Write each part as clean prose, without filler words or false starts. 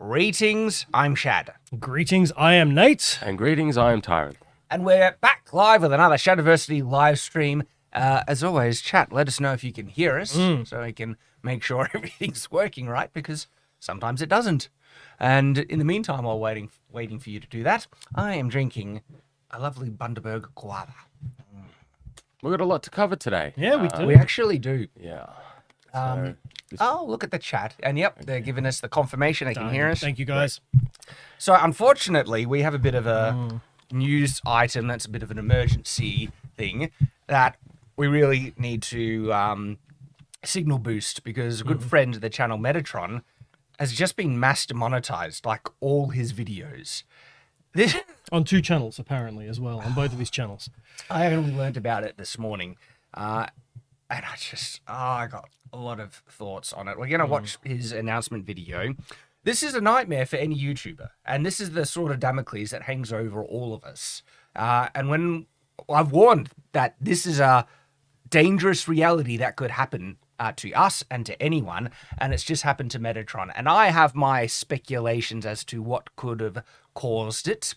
Greetings, I'm Shad. Greetings, I am Nate. And greetings, I am Tyrant. And we're back live with another Shadiversity live stream. As always, chat, let us know if you can hear us so we can make sure everything's working right, because sometimes it doesn't. And in the meantime, while waiting for you to do that, I am drinking a lovely Bundaberg guava. We've got a lot to cover today. Yeah, we do. We actually do. Yeah. Oh, look at the chat. And yep, they're giving us the confirmation they can hear us. Thank you, guys. So unfortunately, we have a bit of a news item that's a bit of an emergency thing that we really need to signal boost, because a good friend of the channel, Metatron, has just been mass demonetized, like all his videos. This On 2 channels, apparently, as well, on both of his channels. I only learned about it this morning, and I got a lot of thoughts on it. We're going to watch his announcement video. This is a nightmare for any YouTuber, and this is the sort of Damocles that hangs over all of us. And when I've warned that this is a dangerous reality that could happen to us and to anyone, and it's just happened to Metatron. And I have my speculations as to what could have caused it.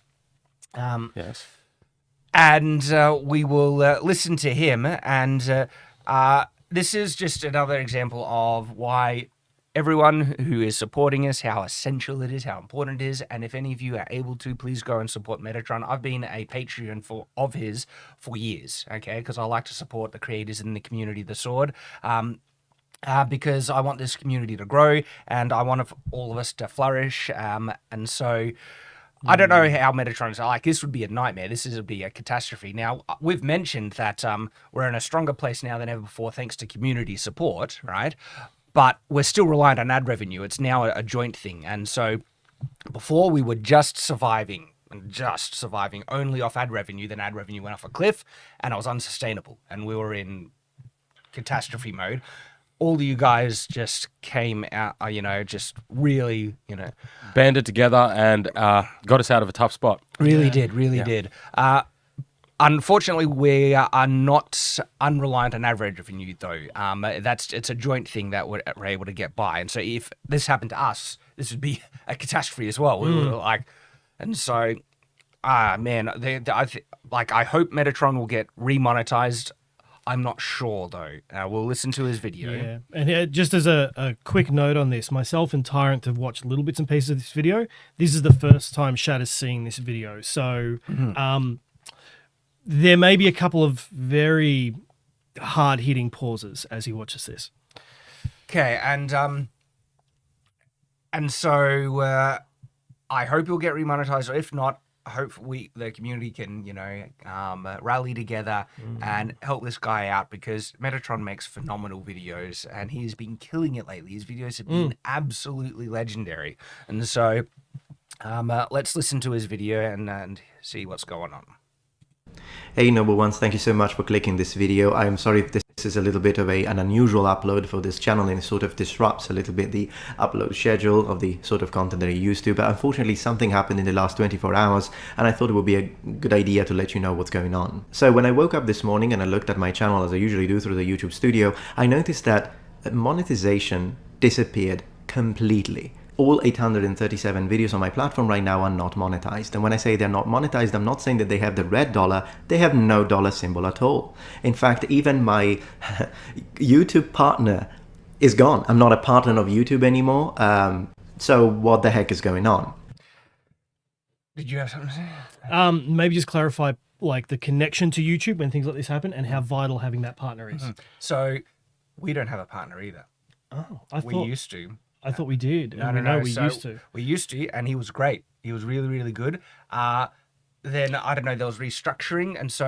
Yes. And we will listen to him. And this is just another example of why everyone who is supporting us, how essential it is, how important it is. And if any of you are able to, please go and support Metatron. I've been a Patreon of his for years, okay? Because I like to support the creators in the community of the sword. Because I want this community to grow, and I want all of us to flourish. And so I don't know how Metatron's like. This would be a nightmare. This would be a catastrophe. Now, we've mentioned that we're in a stronger place now than ever before thanks to community support, right? But we're still reliant on ad revenue. It's now a joint thing. And so before we were just surviving only off ad revenue. Then ad revenue went off a cliff, and it was unsustainable. And we were in catastrophe mode. All of you guys just came out, just really, banded together and got us out of a tough spot. Really did. Unfortunately, we are not unreliant on average revenue, though. It's a joint thing that we're able to get by. And so if this happened to us, this would be a catastrophe as well. We were and so, man, I hope Metatron will get remonetized. I'm not sure, though. We'll listen to his video. Yeah, and just as a quick note on this, myself and Tyrant have watched little bits and pieces of this video. This is the first time Shad is seeing this video. So there may be a couple of very hard-hitting pauses as he watches this. Okay, and so I hope he'll get remonetized, or if not, I hope the community can, rally together and help this guy out, because Metatron makes phenomenal videos and he's been killing it lately. His videos have been absolutely legendary. And so let's listen to his video and see what's going on. Hey Noble Ones, thank you so much for clicking this video. I am sorry if this is a little bit of an unusual upload for this channel, and it sort of disrupts a little bit the upload schedule of the sort of content that I used to, but unfortunately something happened in the last 24 hours and I thought it would be a good idea to let you know what's going on. So when I woke up this morning and I looked at my channel, as I usually do through the YouTube studio, I noticed that monetization disappeared completely. All 837 videos on my platform right now are not monetized. And when I say they're not monetized, I'm not saying that they have the red dollar. They have no dollar symbol at all. In fact, even my YouTube partner is gone. I'm not a partner of YouTube anymore. So what the heck is going on? Did you have something to say? Maybe just clarify the connection to YouTube when things like this happen and how vital having that partner is. So we don't have a partner either. Oh, We used to. I thought we did. No. We used to. We used to, and he was great. He was really, really good. Then, I don't know, there was restructuring, and so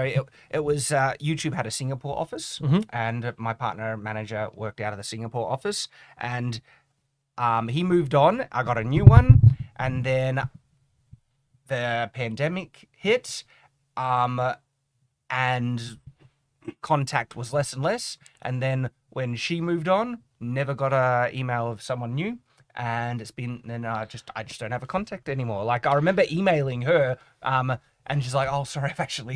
it was, YouTube had a Singapore office, and my partner manager worked out of the Singapore office, and he moved on. I got a new one, and then the pandemic hit, and contact was less and less, and then when she moved on, never got an email of someone new, and I just don't have a contact anymore. I remember emailing her, and she's like, "Oh, sorry,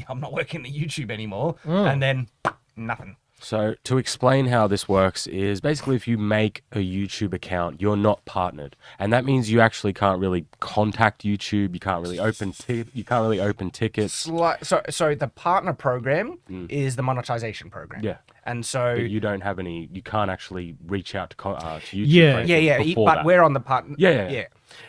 I'm not working at YouTube anymore," and then nothing. So to explain how this works is basically if you make a YouTube account, you're not partnered, and that means you actually can't really contact YouTube. You can't really open tickets. So the partner program is the monetization program. Yeah. And so But you don't have any. You can't actually reach out to YouTube. Yeah. for anything before but that. we're on the partner. Yeah.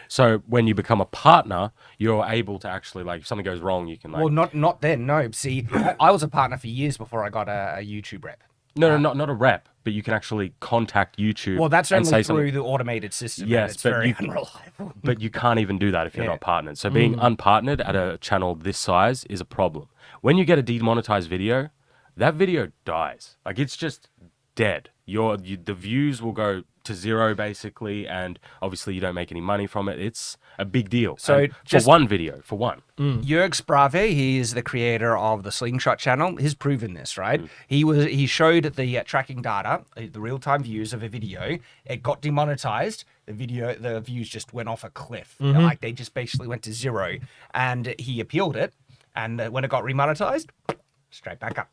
So when you become a partner, you're able to actually, like, if something goes wrong, you can, like... Well, not then. No. See, I was a partner for years before I got a YouTube rep. No, not a rep, but you can actually contact YouTube. Well, that's and only say through something. the automated system. Yes, It's but very you unreliable. But you can't even do that if you're Yeah. not partnered. So being unpartnered at a channel this size is a problem. When you get a demonetized video, that video dies. Like, it's just dead. The views will go to zero, basically, and obviously you don't make any money from it. It's a big deal. So And just- for one video, for one. Jörg Sprave, he is the creator of the Slingshot channel. He's proven this, right? He showed the tracking data, the real-time views of a video. It got demonetized. The views just went off a cliff. Like, they just basically went to zero. And he appealed it, and when it got remonetized, straight back up.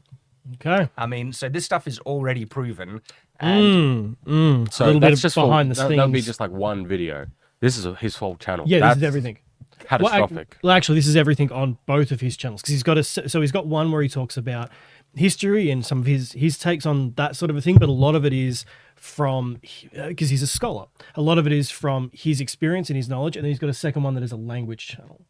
Okay. I mean, so this stuff is already proven. And So a little that's bit just behind the that'll be scenes. just like one video. This is his whole channel. Yeah, That's this is everything. catastrophic. Well, actually, this is everything on both of his channels because he's got one where he talks about history and some of his takes on that sort of a thing, but a lot of it is from because he's a scholar. A lot of it is from his experience and his knowledge, and then he's got a second one that is a language channel.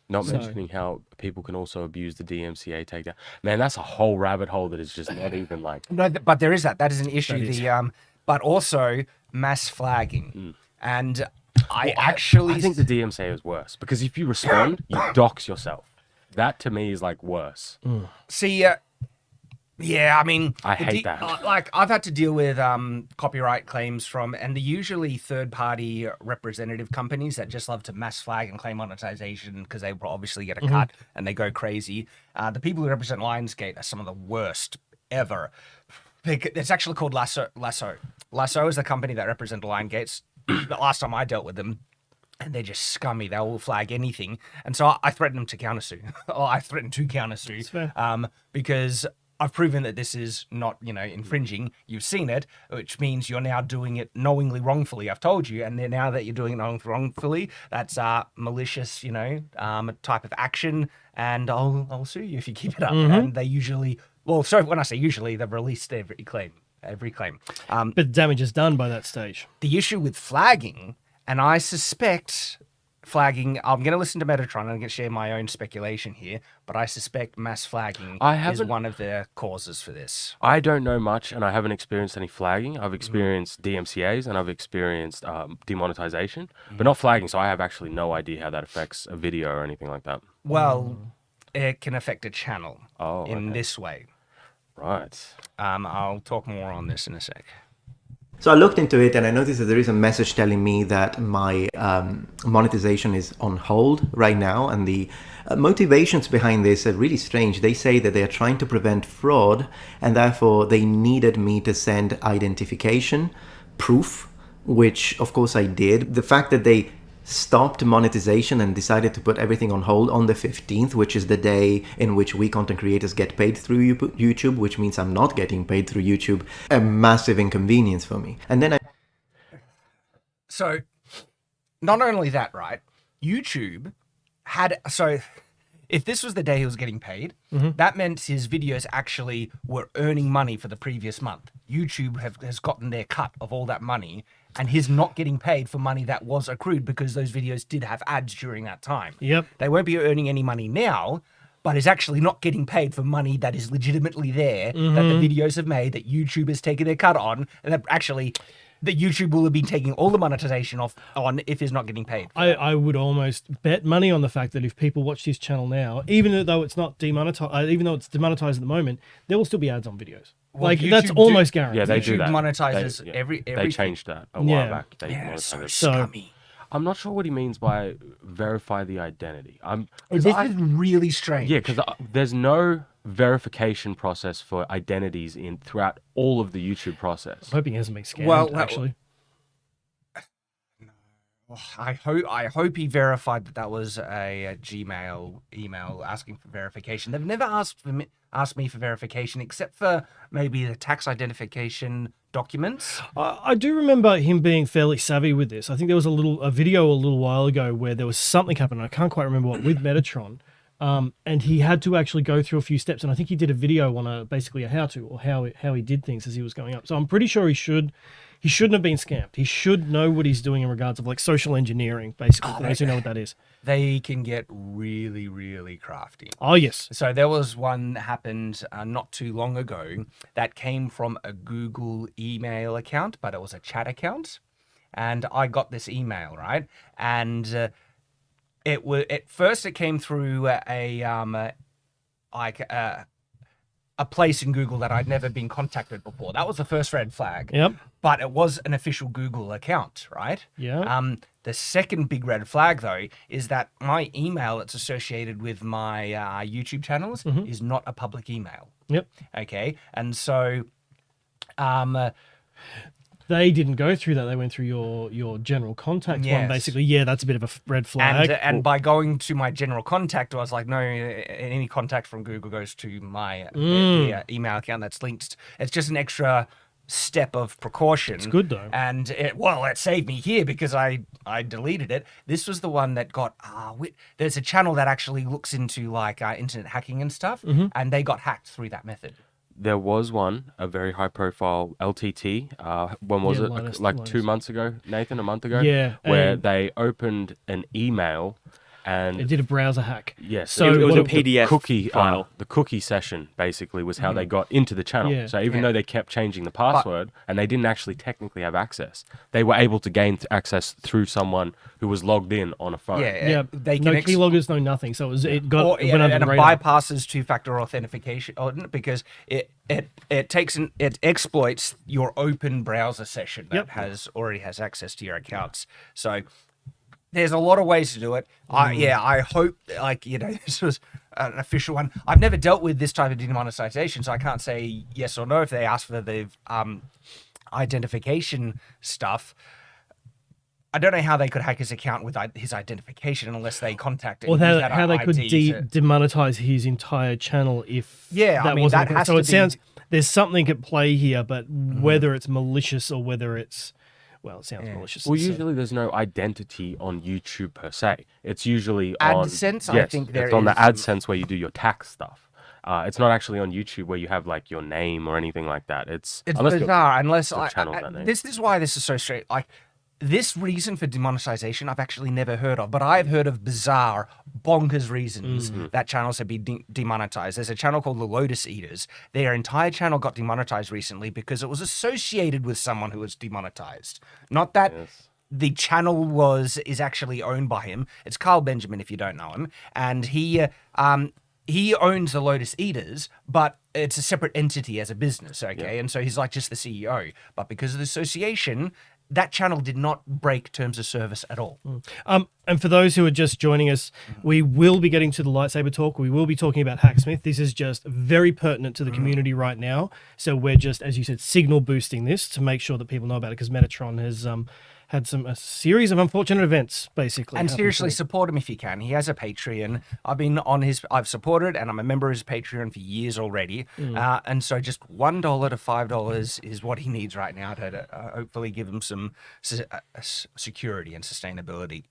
Not mentioning how people can also abuse the DMCA takedown. Man, that's a whole rabbit hole that is just not even like... no, but there is that. That is an issue. That is. But also mass flagging. And I I think the DMCA is worse because if you respond, you dox yourself. That to me is like worse. see. Yeah, I mean, I the hate that. Like, I've had to deal with copyright claims from, and they're usually third-party representative companies that just love to mass flag and claim monetization because they will obviously get a cut and they go crazy. The people who represent Lionsgate are some of the worst ever. It's actually called Lasso. Lasso is the company that represents Lionsgate. The last time I dealt with them, and they're just scummy. They will flag anything, and so I threatened them to countersue. I threatened to countersue. That's fair. Because I've proven that this is not, infringing. You've seen it, which means you're now doing it knowingly wrongfully. I've told you, and then now that you're doing it wrongfully, that's malicious, type of action, and I'll sue you if you keep it up. And they usually, when I say usually, they've released every claim. But damage is done by that stage. The issue with flagging, and I suspect flagging, I'm going to listen to Metatron and I'm going to share my own speculation here, but I suspect mass flagging is one of the causes for this. I don't know much, and I haven't experienced any flagging. I've experienced DMCAs, and I've experienced demonetization, but not flagging, so I have actually no idea how that affects a video or anything like that. Well, it can affect a channel in okay. this way. Right. I'll talk more on this in a sec. So I looked into it and I noticed that there is a message telling me that my monetization is on hold right now, and the motivations behind this are really strange. They say that they are trying to prevent fraud and therefore they needed me to send identification proof, which of course I did. The fact that they stopped monetization and decided to put everything on hold on the 15th, which is the day in which we content creators get paid through YouTube, which means I'm not getting paid through YouTube, a massive inconvenience for me. And then So, not only that, right? YouTube if this was the day he was getting paid, that meant his videos actually were earning money for the previous month. YouTube has gotten their cut of all that money, and he's not getting paid for money that was accrued because those videos did have ads during that time. Yep. They won't be earning any money now, but is actually not getting paid for money that is legitimately there, that the videos have made, that YouTube has taken their cut on, and that actually that YouTube will have been taking all the monetization off on if he's not getting paid. I would almost bet money on the fact that if people watch his channel now, even though it's not demonetized, even though it's demonetized at the moment, there will still be ads on videos. Well, like YouTube that's almost guaranteed. Yeah, they do YouTube that. monetizes They everything. changed that a while Yeah. back. They Yeah, monetized so it. scummy. I'm not sure what he means by verify the identity. This is really strange. Yeah, because there's no verification process for identities throughout all of the YouTube process. I'm hoping he hasn't been scammed. Well, actually. I hope he verified that was a Gmail email asking for verification. They've never asked me for verification except for maybe the tax identification documents. I do remember him being fairly savvy with this. I think there was a video a little while ago where there was something happening. I can't quite remember what with Metatron, and he had to actually go through a few steps. And I think he did a video on basically a how-to or how he did things as he was going up. So I'm pretty sure he shouldn't have been scammed. He should know what he's doing in regards of like social engineering, basically. For those who know what that is. They can get really, really crafty. Oh, yes. So there was one that happened not too long ago that came from a Google email account, but it was a chat account. And I got this email, right? And at first it came through a place in Google that I'd never been contacted before. That was the first red flag. Yep. But it was an official Google account, right? Yeah. The second big red flag, though, is that my email that's associated with my YouTube channels is not a public email. Yep. Okay. And so they didn't go through that. They went through your general contact one, Yes. basically. Yeah, that's a bit of a red flag. and by going to my general contact, I was like, no, any contact from Google goes to my the email account that's linked. It's just an extra step of precaution. It's good though. And it saved me here because I deleted it. This was the one that got there's a channel that actually looks into like internet hacking and stuff, and they got hacked through that method. There was one, a very high-profile LTT. When was it? Like 2 months ago, Nathan, a month ago? Yeah. Where they opened an email and... It did a browser hack. Yes. So it was a PDF the cookie file. The cookie session, basically, was how they got into the channel. Yeah. So even though they kept changing the password and they didn't actually technically have access, they were able to gain access through someone who was logged in on a phone. Yeah. They no can keyloggers, no nothing. So it went under and the it radar. bypasses two-factor authentication because it exploits your open browser session that already has access to your accounts. So there's a lot of ways to do it. I hope this was an official one. I've never dealt with this type of demonetization, so I can't say yes or no if they ask for the identification stuff. I don't know how they could hack his account with his identification unless they contacted. Or how they could demonetize his entire channel if that wasn't. That has so to it sounds there's something at play here, but whether it's malicious or whether it's it sounds malicious. Well, usually there's no identity on YouTube per se. It's usually AdSense. on, I think there it's on the is AdSense where you do your tax stuff. It's not actually on YouTube where you have like your name or anything like that. It's bizarre. Unless channel's that name. this is why this is so straight. Like this reason for demonetization, I've actually never heard of, but I've heard of bizarre, bonkers reasons that channels have been demonetized. There's a channel called the Lotus Eaters. Their entire channel got demonetized recently because it was associated with someone who was demonetized. Not that the channel is actually owned by him. It's Carl Benjamin, if you don't know him, and he owns the Lotus Eaters, but it's a separate entity as a business, okay? And so he's like just the CEO. But because of the association, that channel did not break terms of service at all. And for those who are just joining us, we will be getting to the Lightsaber talk. We will be talking about Hacksmith. This is just very pertinent to the community right now. So we're just, as you said, signal boosting this to make sure that people know about it because Metatron has had a series of unfortunate events, basically. And seriously, support him if you can. He has a Patreon. I've supported and I'm a member of his Patreon for years already. And so just $1 to $5 is what he needs right now to hopefully give him some security and sustainability.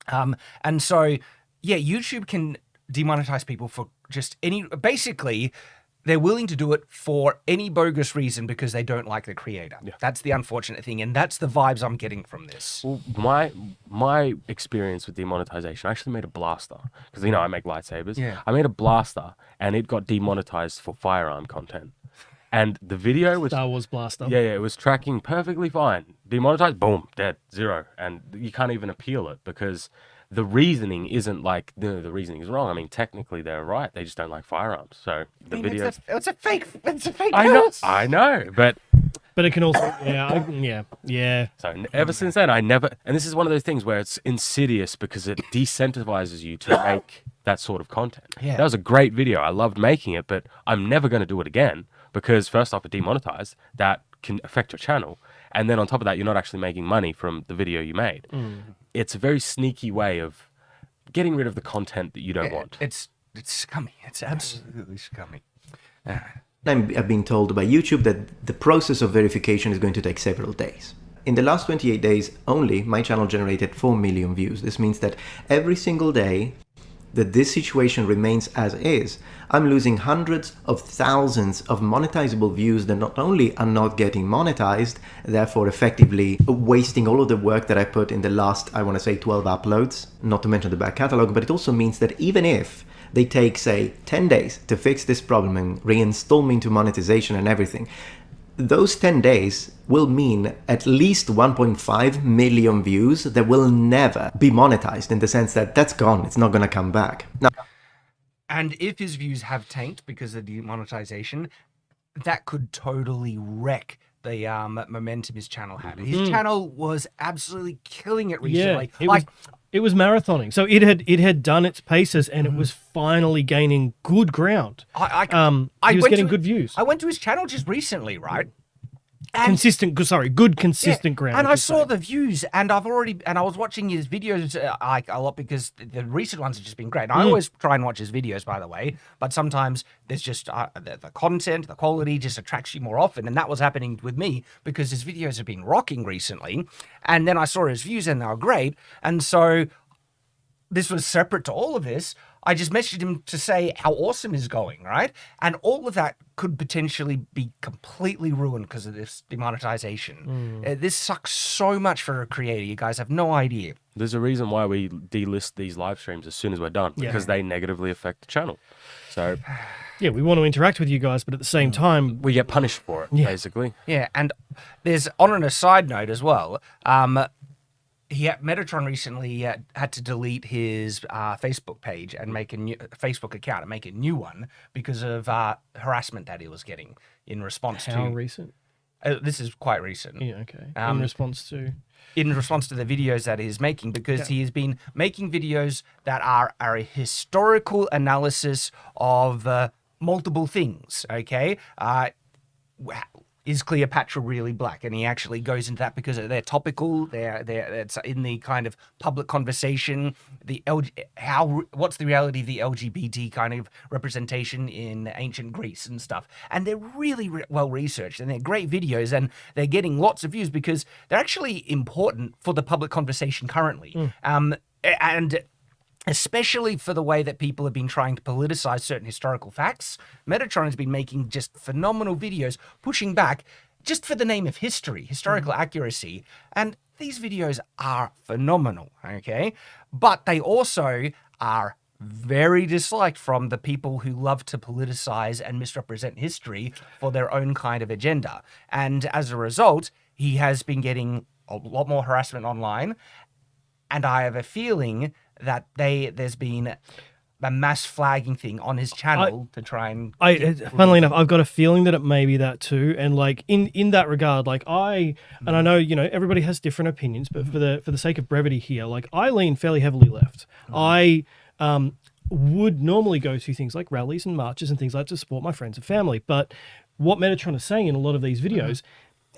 And so, YouTube can demonetize people for just basically, they're willing to do it for any bogus reason because they don't like the creator. Yeah. That's the unfortunate thing, and that's the vibes I'm getting from this. Well, my experience with demonetization, I actually made a blaster because I make lightsabers. Yeah. I made a blaster, and it got demonetized for firearm content. And the video was Star Wars blaster. Yeah, it was tracking perfectly fine. Demonetized, boom, dead, 0, and you can't even appeal it because the reasoning isn't like the reasoning is wrong. I mean, technically they're right. They just don't like firearms. So the video. It's a fake. I know, but it can also. Yeah. So ever since then, and this is one of those things where it's insidious because it decentivizes you to make that sort of content. Yeah. That was a great video. I loved making it, but I'm never going to do it again because first off, it demonetized. That can affect your channel. And then on top of that, you're not actually making money from the video you made. It's a very sneaky way of getting rid of the content that you don't want. It's scummy. It's absolutely scummy. I've been told by YouTube that the process of verification is going to take several days. In the last 28 days only, my channel generated 4 million views. This means that every single day that this situation remains as is, I'm losing hundreds of thousands of monetizable views that not only are not getting monetized, therefore effectively wasting all of the work that I put in the last, I want to say 12 uploads, not to mention the back catalog, but it also means that even if they take, say, 10 days to fix this problem and reinstall me into monetization and everything, those 10 days will mean at least 1.5 million views that will never be monetized, in the sense that that's gone. It's not going to come back. Now, and if his views have tanked because of demonetization, that could totally wreck the momentum his channel had. His channel was absolutely killing it recently. Yeah, it was marathoning. So it had done its paces and it was finally gaining good ground. He was getting good views. I went to his channel just recently, right? Good consistent ground. And I saw the views, and I was watching his videos like a lot because the recent ones have just been great. And I always try and watch his videos, by the way, but sometimes there's just the content, the quality just attracts you more often, and that was happening with me because his videos have been rocking recently. And then I saw his views, and they were great, and so this was separate to all of this. I just messaged him to say how awesome he's going, right? And all of that could potentially be completely ruined because of this demonetization. This sucks so much for a creator. You guys have no idea. There's a reason why we delist these live streams as soon as we're done, because they negatively affect the channel. So yeah, we want to interact with you guys, but at the same time, we get punished for it, basically. Yeah, and there's, on a side note as well, Metatron recently had to delete his Facebook page and make a new Facebook account and make a new one because of harassment that he was getting in response to. How recent? This is quite recent. Yeah, okay. In response to? In response to the videos that he's making, because he has been making videos that are a historical analysis of multiple things, okay? Is Cleopatra really black? And he actually goes into that because they're topical. It's in the kind of public conversation. What's the reality of the LGBT kind of representation in ancient Greece and stuff? And they're really well researched, and they're great videos, and they're getting lots of views because they're actually important for the public conversation currently. And especially for the way that people have been trying to politicize certain historical facts, Metatron has been making just phenomenal videos, pushing back just for the name of historical accuracy. And these videos are phenomenal, okay? But they also are very disliked from the people who love to politicize and misrepresent history for their own kind of agenda. And as a result, he has been getting a lot more harassment online. And I have a feeling that there's been a mass flagging thing on his channel to try and... Funnily enough, I've got a feeling that it may be that too. And like in that regard, like I know, everybody has different opinions, but for the sake of brevity here, like I lean fairly heavily left. I would normally go to things like rallies and marches and things like that to support my friends and family. But what Metatron is saying in a lot of these videos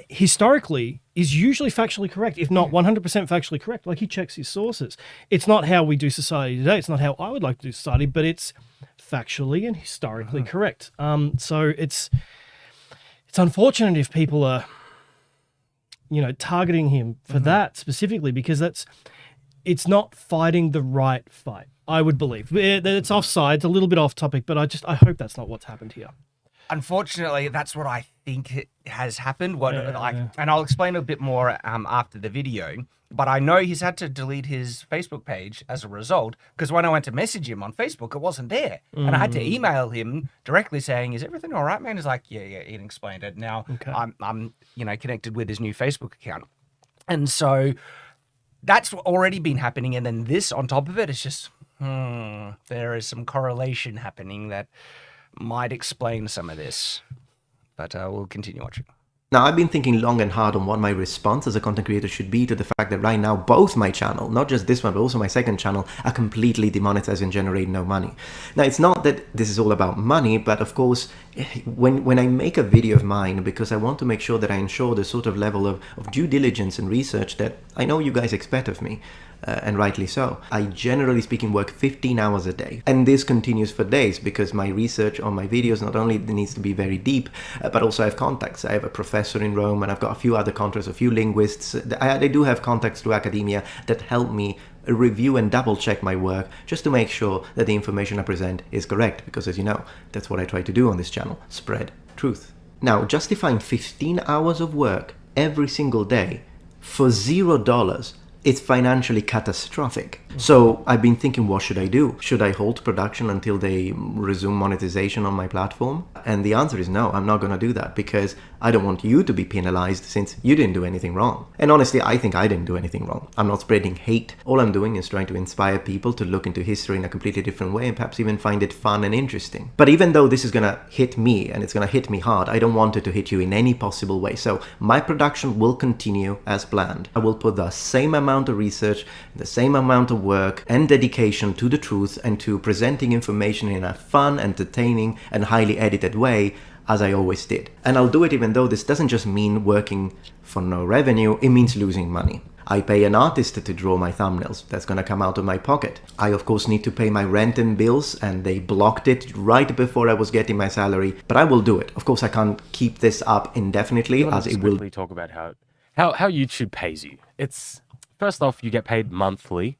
historically is usually factually correct, if not 100% factually correct. Like, he checks his sources. It's not how we do society today. It's not how I would like to do society, but it's factually and historically correct. So it's unfortunate if people are, targeting him for that specifically, because it's not fighting the right fight, I would believe. It's offside, it's a little bit off topic, but I hope that's not what's happened here. Unfortunately, that's what I think has happened. And I'll explain a bit more after the video. But I know he's had to delete his Facebook page as a result, because when I went to message him on Facebook, it wasn't there. And I had to email him directly saying, "Is everything all right, man?" He's like, "Yeah." He explained it. Now I'm connected with his new Facebook account, and so that's already been happening. And then this on top of it, it's just there is some correlation happening that might explain some of this, but we'll continue watching. Now, I've been thinking long and hard on what my response as a content creator should be to the fact that right now, both my channel, not just this one, but also my second channel, are completely demonetized and generate no money. Now, it's not that this is all about money, but of course, when I make a video of mine, because I want to make sure that I ensure the sort of level of due diligence and research that I know you guys expect of me, and rightly so. I generally speaking work 15 hours a day, and this continues for days because my research on my videos not only needs to be very deep, but also I have contacts. I have a professor in Rome, and I've got a few other contacts, a few linguists. I do have contacts through academia that help me review and double check my work just to make sure that the information I present is correct, because as you know, that's what I try to do on this channel, spread truth. Now, justifying 15 hours of work every single day for $0, it's financially catastrophic. So I've been thinking, what should I do? Should I halt production until they resume monetization on my platform? And the answer is no, I'm not going to do that, because I don't want you to be penalized since you didn't do anything wrong. And honestly, I think I didn't do anything wrong. I'm not spreading hate. All I'm doing is trying to inspire people to look into history in a completely different way and perhaps even find it fun and interesting. But even though this is going to hit me and it's going to hit me hard, I don't want it to hit you in any possible way. So my production will continue as planned. I will put the same amount of research, the same amount of work and dedication to the truth and to presenting information in a fun, entertaining and highly edited way as I always did. And I'll do it even though this doesn't just mean working for no revenue, it means losing money. I pay an artist to draw my thumbnails. That's going to come out of my pocket. I of course need to pay my rent and bills, and they blocked it right before I was getting my salary, but I will do it. Of course I can't keep this up indefinitely, as it will. Talk about how YouTube pays you. It's first off, you get paid monthly.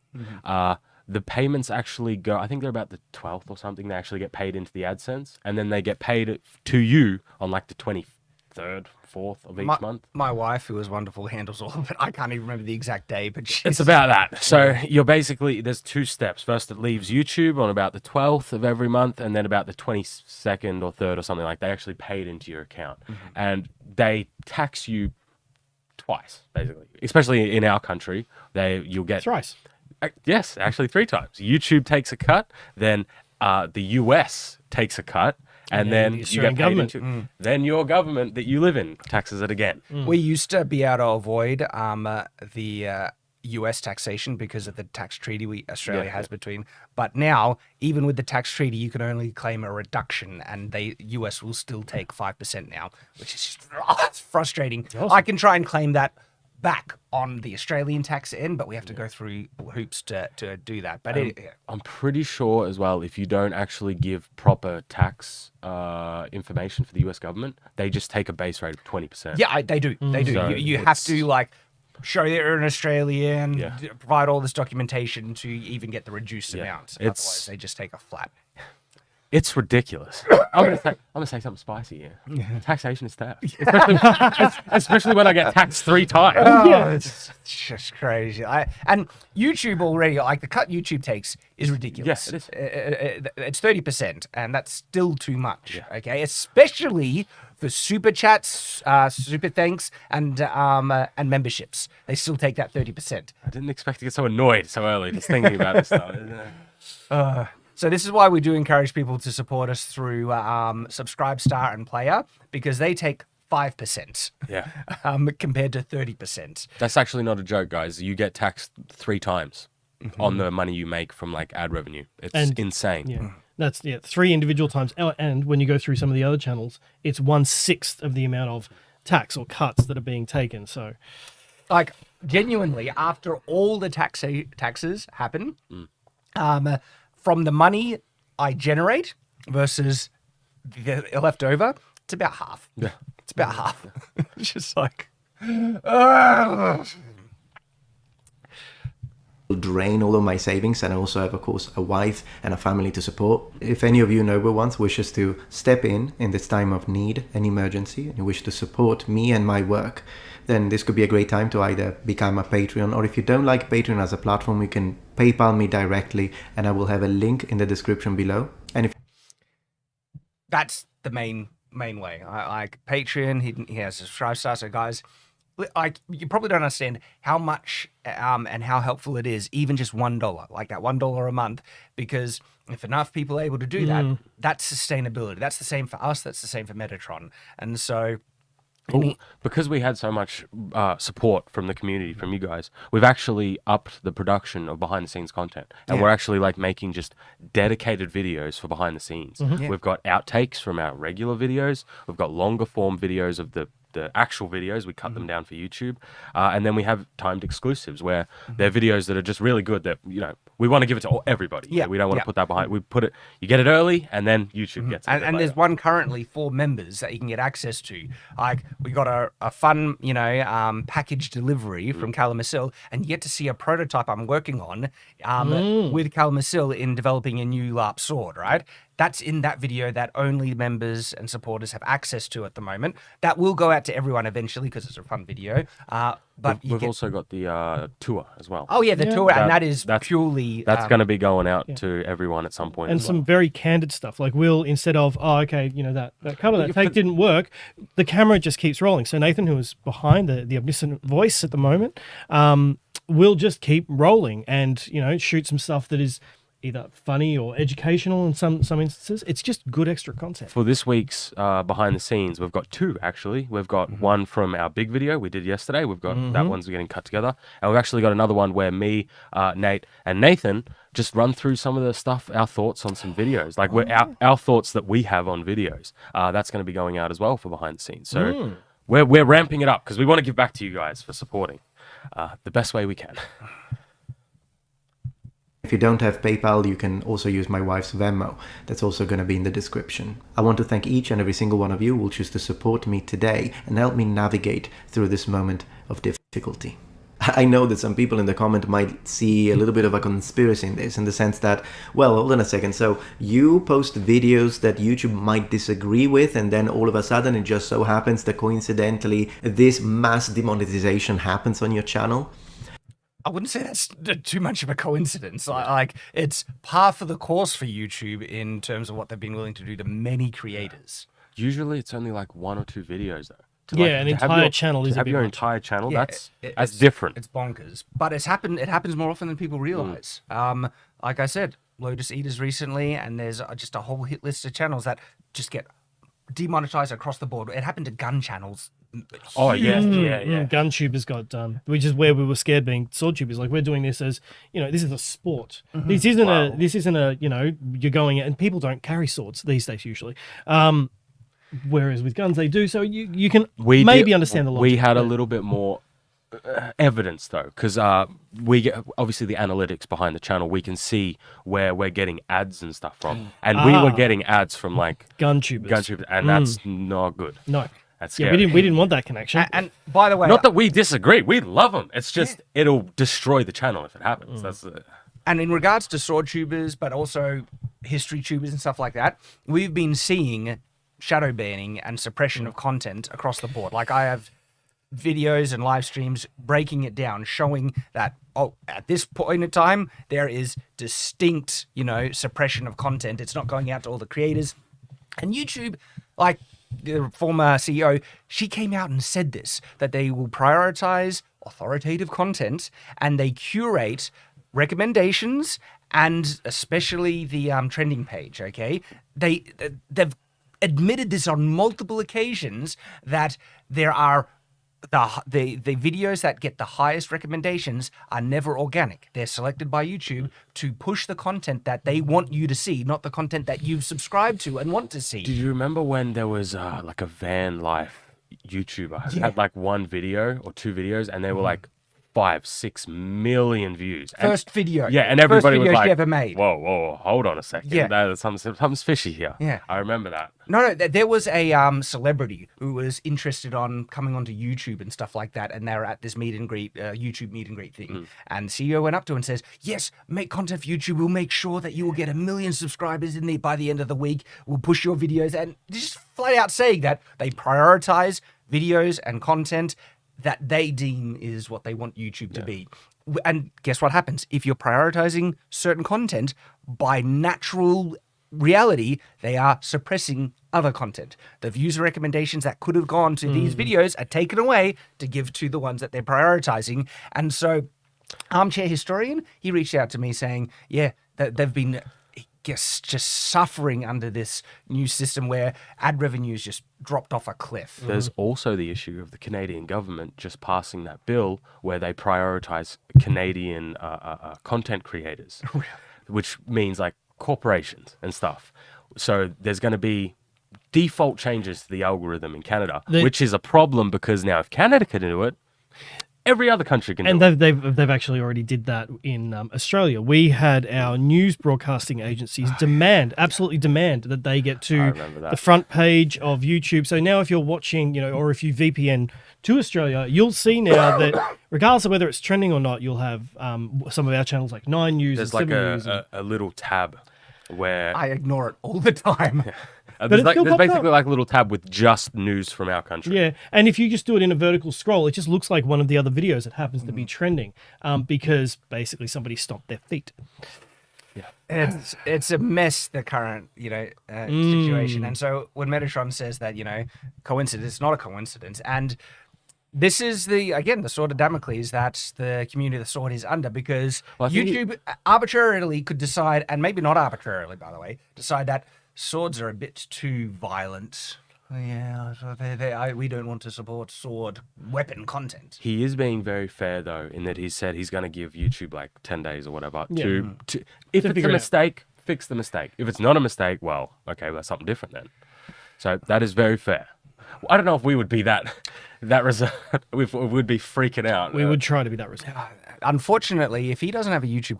The payments actually go, I think they're about the 12th or something. They actually get paid into the AdSense, and then they get paid to you on like the 23rd, 4th of each month. My wife, who is wonderful, handles all of it. I can't even remember the exact day, but it's about that. So you're basically, there's two steps. First, it leaves YouTube on about the 12th of every month, and then about the 22nd or 3rd or something like that, they actually pay it into your account. And they tax you twice, basically. Especially in our country, you'll get Thrice. Yes, actually 3 times. YouTube takes a cut, then the US takes a cut, and then the you Australian get paid government. into. Then your government that you live in taxes it again. we used to be able to avoid the US taxation because of the tax treaty Australia has between. But now, even with the tax treaty, you can only claim a reduction, and US will still take 5% now, which is just it's frustrating. Awesome. I can try and claim that back on the Australian tax end, but we have to go through hoops to do that. But I'm pretty sure as well, if you don't actually give proper tax information for the US government, they just take a base rate of 20%. yeah, they do. They do. So You have to like show that you're an Australian, Yeah. provide all this documentation to even get the reduced amount. It's- Otherwise, they just take a flat. It's ridiculous. I'm gonna say something spicy here. Taxation is theft, especially when I get taxed 3 times. Oh, it's just crazy. And YouTube already, like the cut YouTube takes is ridiculous. Yes, it is. It's 30%, and that's still too much. Okay, especially for super chats, super thanks, and memberships. They still take that 30%. I didn't expect to get so annoyed so early just thinking about this stuff. So this is why we do encourage people to support us through Subscribe, Star, and Player, because they take 5%. Yeah. Compared to 30%. That's actually not a joke, guys. You get taxed 3 times on the money you make from like ad revenue. It's insane. Yeah, that's 3 individual times. Oh, and when you go through some of the other channels, it's 1/6 of the amount of tax or cuts that are being taken. So, Like genuinely, after all the taxes happen, from the money I generate versus the left over, it's about half. Yeah. It's about half. It's just like, drain all of my savings, and I also have of course a wife and a family to support. If any of you noble ones wishes to step in this time of need and emergency, and you wish to support me and my work, then this could be a great time to either become a Patreon, or if you don't like Patreon as a platform, you can PayPal me directly, and I will have a link in the description below. And if that's the main way. Like Patreon, he has a Subscribe Star. So guys, like you probably don't understand how much and how helpful it is, even just $1, like that $1 a month, because if enough people are able to do that, that's sustainability. That's the same for us. That's the same for Metatron. And so Because we had so much support from the community, from you guys, we've actually upped the production of behind the scenes content, and we're actually like making just dedicated videos for behind the scenes. We've got outtakes from our regular videos. We've got longer form videos of the actual videos. We cut them down for YouTube, and then we have timed exclusives where they're videos that are just really good that we want to give it to everybody. We don't want to put that behind. We put it, you get it early, and then YouTube gets it. And there's one currently for members that you can get access to. Like, we got a fun, package delivery from Callum Masil, and you get to see a prototype I'm working on with Callum Masil in developing a new LARP sword, right? That's in that video that only members and supporters have access to at the moment. That will go out to everyone eventually because it's a fun video. But we've also got the tour as well. Oh yeah, the tour, and that's purely that's going to be going out to everyone at some point. And some very candid stuff. Like, we'll, instead of that cover, that take didn't work, the camera just keeps rolling. So Nathan, who is behind the omniscient voice at the moment, will just keep rolling and shoot some stuff that is either funny or educational in some instances. It's just good extra content. For this week's behind the scenes, we've got two, actually. We've got one from our big video we did yesterday. We've got that one's getting cut together. And we've actually got another one where me, Nate, and Nathan just run through some of the stuff, our thoughts on some videos. Like, our thoughts that we have on videos. That's going to be going out as well for behind the scenes. So we're ramping it up because we want to give back to you guys for supporting the best way we can. If you don't have PayPal, you can also use my wife's Venmo. That's also going to be in the description. I want to thank each and every single one of you who will choose to support me today and help me navigate through this moment of difficulty. I know that some people in the comment might see a little bit of a conspiracy in this, in the sense that, well, hold on a second. So you post videos that YouTube might disagree with, and then all of a sudden it just so happens that coincidentally this mass demonetization happens on your channel. I wouldn't say that's too much of a coincidence. Like, it's par for the course for YouTube in terms of what they've been willing to do to many creators. Usually it's only like 1 or 2 videos, though. An entire channel is a bit your much. Entire channel. Yeah, that's different. It's bonkers, but it happens more often than people realize. Like I said, Lotus Eaters recently, and there's just a whole hit list of channels that just get demonetized across the board. It happened to gun channels. Oh yeah. GunTubers got done, which is where we were scared being sword tubers. Like, we're doing this as this is a sport. This isn't a you're going out, and people don't carry swords these days usually. Whereas with guns they do. So you can understand the logic. We had a little bit more evidence though, because we get obviously the analytics behind the channel. We can see where we're getting ads and stuff from, and we were getting ads from like GunTubers, and that's not good. No. That's scary. Yeah, we didn't want that connection. And by the way, not that we disagree, we love them. It's just it'll destroy the channel if it happens. That's it. And in regards to sword tubers, but also history tubers and stuff like that, we've been seeing shadow banning and suppression of content across the board. Like, I have videos and live streams breaking it down, showing that at this point in time there is distinct suppression of content. It's not going out to all the creators. And YouTube, like the former CEO, she came out and said this, that they will prioritize authoritative content and they curate recommendations, and especially the trending page. Okay, they've admitted this on multiple occasions, that there are the videos that get the highest recommendations are never organic. They're selected by YouTube to push the content that they want you to see, not the content that you've subscribed to and want to see. Do you remember when there was like a van life YouTuber had like 1 video or 2 videos, and they were like 5-6 million views. First video. Yeah, and everybody First video was like, she ever made. Whoa, hold on a second. Yeah. Something's fishy here. Yeah. I remember that. No, there was a celebrity who was interested on coming onto YouTube and stuff like that, and they were at this meet and greet, YouTube meet and greet thing. And the CEO went up to her and says, yes, make content for YouTube. We'll make sure that you will get 1 million subscribers by the end of the week. We'll push your videos. And just flat out saying that they prioritize videos and content that they deem is what they want YouTube to be. And guess what happens? If you're prioritizing certain content, by natural reality, they are suppressing other content. The views and recommendations that could have gone to these videos are taken away to give to the ones that they're prioritizing. And so Armchair Historian, he reached out to me saying, that they've been guess, just suffering under this new system where ad revenues just dropped off a cliff. There's also the issue of the Canadian government just passing that bill where they prioritize Canadian content creators, which means like corporations and stuff. So there's going to be default changes to the algorithm in Canada, which is a problem because now if Canada can do it, every other country can do it. And they've actually already did that in Australia. We had our news broadcasting agencies absolutely demand that they get to the front page of YouTube. So now if you're watching, or if you VPN to Australia, you'll see now that regardless of whether it's trending or not, you'll have some of our channels like 9 News. There's and like 7 News a little tab where I ignore it all the time. there's it still pops basically up. like a little tab with just news from our country. Yeah, and if you just do it in a vertical scroll, it just looks like one of the other videos that happens to be trending because basically somebody stomped their feet. It's a mess, the current situation. And so when Metatron says that coincidence, it's not a coincidence, and this is the sword of Damocles that the community of the sword is under, because YouTube arbitrarily could decide, and maybe not arbitrarily, by the way, decide that swords are a bit too violent. Yeah, so we don't want to support sword weapon content. He is being very fair though, in that he said he's going to give YouTube like 10 days or whatever to if it's a mistake, fix the mistake. If it's not a mistake, well, okay, that's something different then. So that is very fair. I don't know if we would be that reserved. We would be freaking out. We would try to be that reserved. Unfortunately, if he doesn't have a YouTube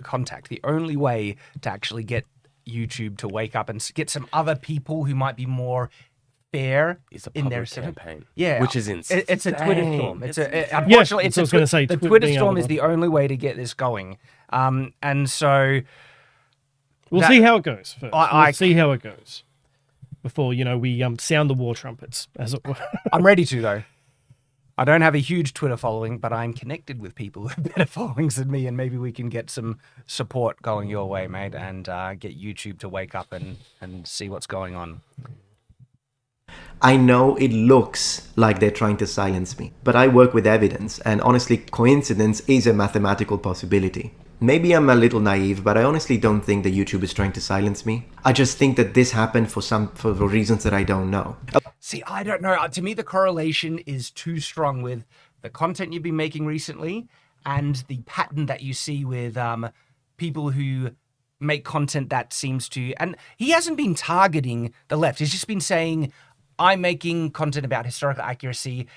contact, the only way to actually get YouTube to wake up and get some other people who might be more fair It's a in their public campaign, yeah, which is insane. It's a Twitter storm. Unfortunately, that's what I was gonna say, the Twitter Twitter being storm able is to- the only way to get this going. And so We'll see how it goes first. I- We'll see how it goes before we sound the war trumpets, as it were. I'm ready to, though. I don't have a huge Twitter following, but I'm connected with people who have better followings than me, and maybe we can get some support going your way, mate, and get YouTube to wake up and see what's going on. I know it looks like they're trying to silence me, but I work with evidence, and honestly, coincidence is a mathematical possibility. Maybe I'm a little naive, but I honestly don't think that YouTube is trying to silence me. I just think that this happened for reasons that I don't know. See, I don't know. To me, the correlation is too strong with the content you've been making recently and the pattern that you see with people who make content that seems to... And he hasn't been targeting the left. He's just been saying, I'm making content about historical accuracy,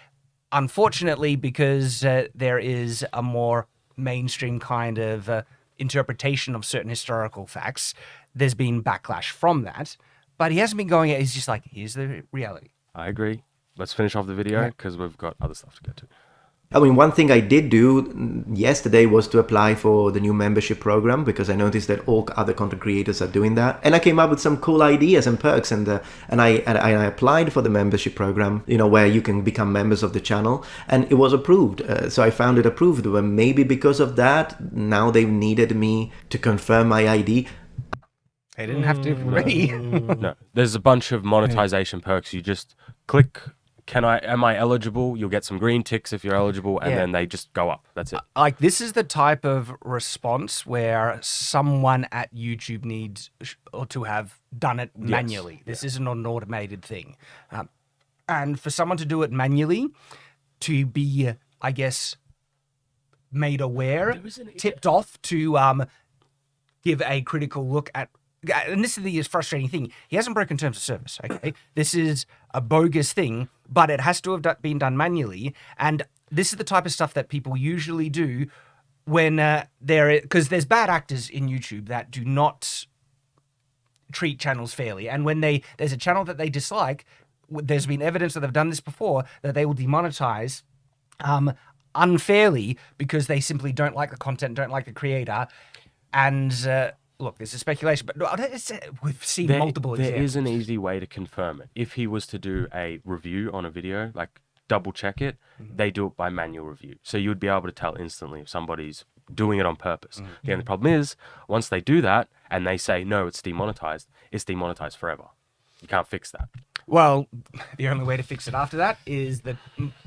unfortunately, because there is a more mainstream kind of interpretation of certain historical facts. There's been backlash from that, but he hasn't been going, he's just like, here's the reality. I agree. Let's finish off the video because we've got other stuff to get to. I mean, one thing I did do yesterday was to apply for the new membership program, because I noticed that all other content creators are doing that, and I came up with some cool ideas and perks, and I applied for the membership program, where you can become members of the channel, and it was approved. So I found it approved, but maybe because of that, now they needed me to confirm my ID. They didn't have to really. No, there's a bunch of monetization perks. You just click, am I eligible? You'll get some green ticks if you're eligible, and then they just go up. That's it. Like, this is the type of response where someone at YouTube needs to have done it manually. This isn't an automated thing. And for someone to do it manually, to be, I guess, made aware, tipped off to give a critical look at... And this is the frustrating thing. He hasn't broken terms of service, okay? This is a bogus thing, but it has to have been done manually. And this is the type of stuff that people usually do when because there's bad actors in YouTube that do not treat channels fairly. And when there's a channel that they dislike, there's been evidence that they've done this before, that they will demonetize unfairly because they simply don't like the content, don't like the creator. And... look, this is speculation, but we've seen multiple examples. There is an easy way to confirm it. If he was to do a review on a video, like double check it, they do it by manual review. So you would be able to tell instantly if somebody's doing it on purpose. Again, the problem is, once they do that and they say, no, it's demonetized forever. You can't fix that. Well, the only way to fix it after that is the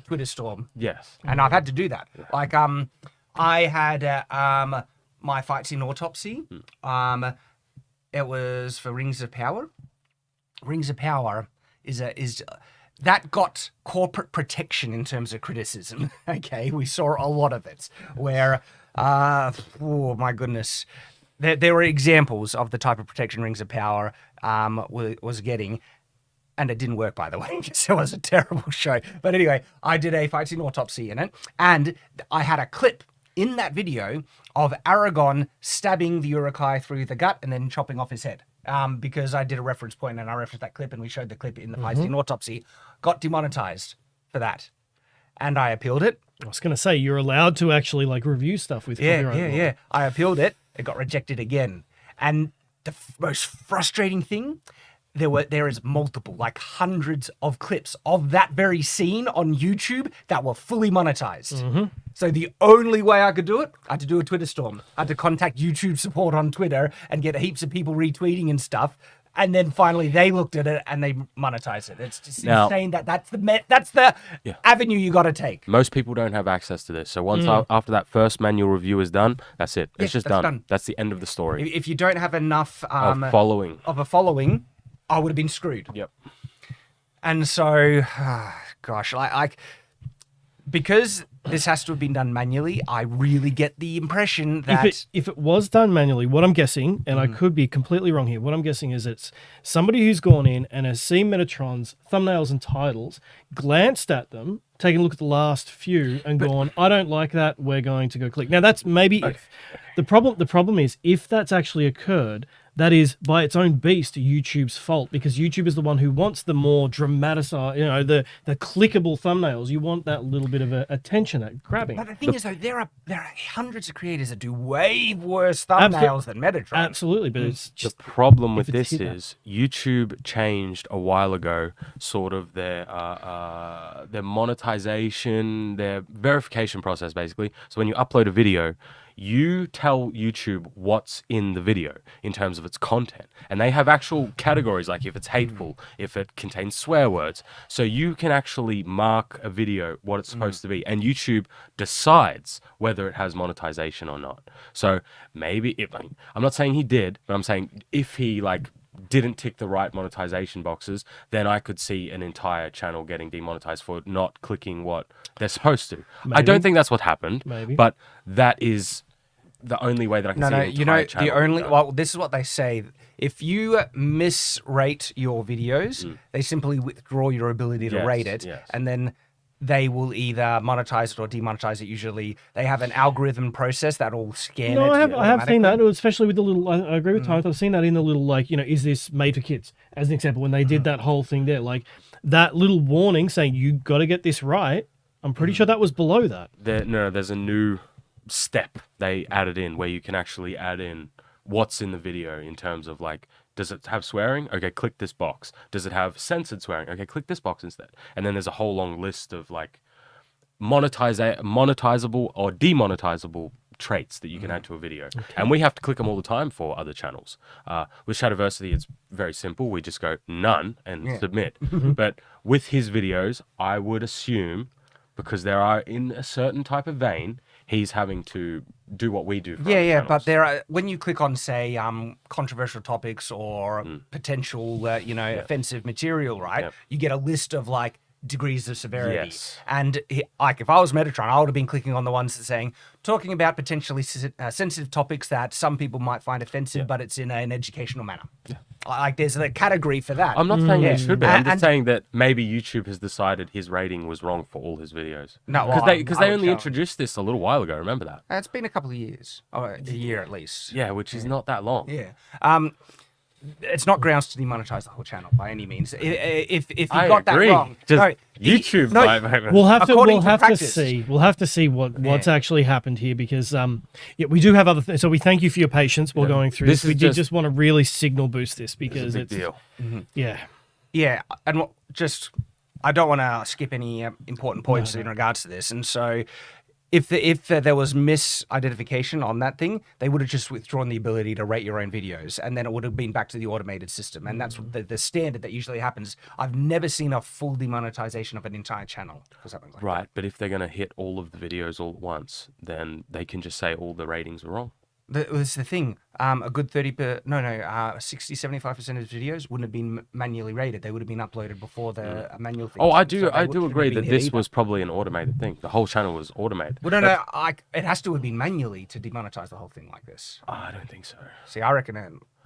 Twitter storm. Yes. And I've had to do that. Like, I had... my fights in autopsy. It was for Rings of Power. Rings of Power is that got corporate protection in terms of criticism. Okay, we saw a lot of it where, oh my goodness, there were examples of the type of protection Rings of Power was getting. And it didn't work, by the way, because it was a terrible show. But anyway, I did a fight scene autopsy in it, and I had a clip in that video of Aragorn stabbing the Uruk-hai through the gut and then chopping off his head. Because I did a reference point and I referenced that clip and we showed the clip in the fight scene autopsy. Got demonetized for that. And I appealed it. I was going to say, you're allowed to actually like review stuff with copyright law. Yeah. I appealed it. It got rejected again. And the most frustrating thing, there is multiple, like hundreds of clips of that very scene on YouTube that were fully monetized. So the only way I could do it, I had to do a Twitter storm. I had to contact YouTube support on Twitter and get heaps of people retweeting and stuff. And then finally they looked at it and they monetized it. It's just insane that's the avenue you got to take. Most people don't have access to this. So once after that first manual review is done, that's it. It's just done. That's the end of the story. If you don't have enough of a following, I would have been screwed. Yep. And so, gosh, because this has to have been done manually, I really get the impression that if it was done manually, what I'm guessing, and I could be completely wrong here, what I'm guessing is it's somebody who's gone in and has seen Metatron's thumbnails and titles, glanced at them, taken a look at the last few, and gone, I don't like that, we're going to go click. Now that's maybe if. The problem is if that's actually occurred, that is by its own beast YouTube's fault, because YouTube is the one who wants the more dramaticized, the clickable thumbnails. You want that little bit of attention, that grabbing. But the thing is, though, there are hundreds of creators that do way worse thumbnails than Metatron. Absolutely, but it's just the problem with this is YouTube changed a while ago, sort of their monetization, their verification process, basically. So when you upload a video, you tell YouTube what's in the video in terms of its content. And they have actual categories, like if it's hateful, if it contains swear words. So you can actually mark a video what it's supposed to be. And YouTube decides whether it has monetization or not. So maybe, I'm not saying he did, but I'm saying if he didn't tick the right monetization boxes, then I could see an entire channel getting demonetized for not clicking what they're supposed to. Maybe. I don't think that's what happened, Maybe. but that is the only way that I can see an entire channel. This is what they say. If you misrate your videos, they simply withdraw your ability to rate it, and then they will either monetize it or demonetize it. Usually they have an algorithm process that will scan it. No, I have seen that, especially with the little, I agree with Tyler, I've seen that in the little, is this made for kids? As an example, when they did that whole thing there, that little warning saying, you got to get this right, I'm pretty sure that was below that. There's a new step they added in where you can actually add in what's in the video in terms of does it have swearing? Okay, click this box. Does it have censored swearing? Okay, click this box instead. And then there's a whole long list of monetizable or demonetizable traits that you can add to a video. Okay. And we have to click them all the time for other channels. With Shadiversity, it's very simple. We just go none and submit. But with his videos, I would assume, because there are in a certain type of vein, he's having to do what we do for other channels. But there are, when you click on, say, controversial topics or potential, offensive material, right? You get a list of degrees of severity. Yes. And if I was Metatron, I would have been clicking on the ones that saying, talking about potentially sensitive topics that some people might find offensive, but it's in an educational manner. There's a category for that. I'm not saying it should be. I'm just saying that maybe YouTube has decided his rating was wrong for all his videos. No, because they only introduced this a little while ago. Remember that? It's been a couple of years, or a year at least. Yeah, which is not that long. Yeah. It's not grounds to demonetize the whole channel by any means. If you got that wrong, YouTube. We'll have to see what's actually happened here, because we do have other things. So we thank you for your patience while going through this. We did just want to really signal boost this because it's a big deal. Yeah, and I don't want to skip any important points in regards to this, and so. If there was misidentification on that thing, they would have just withdrawn the ability to rate your own videos, and then it would have been back to the automated system. And that's the standard that usually happens. I've never seen a full demonetization of an entire channel for something like that. Right, but if they're going to hit all of the videos all at once, then they can just say all the ratings were wrong. That's the thing. a good 60-75% of his videos wouldn't have been manually rated. They would have been uploaded before the manual thing. Oh, I So do they agree shouldn't have that been hit this either. was probably an automated thing. The whole channel was automated. Well, no, it has to have been manually to demonetize the whole thing like this. I don't think so. See, I reckon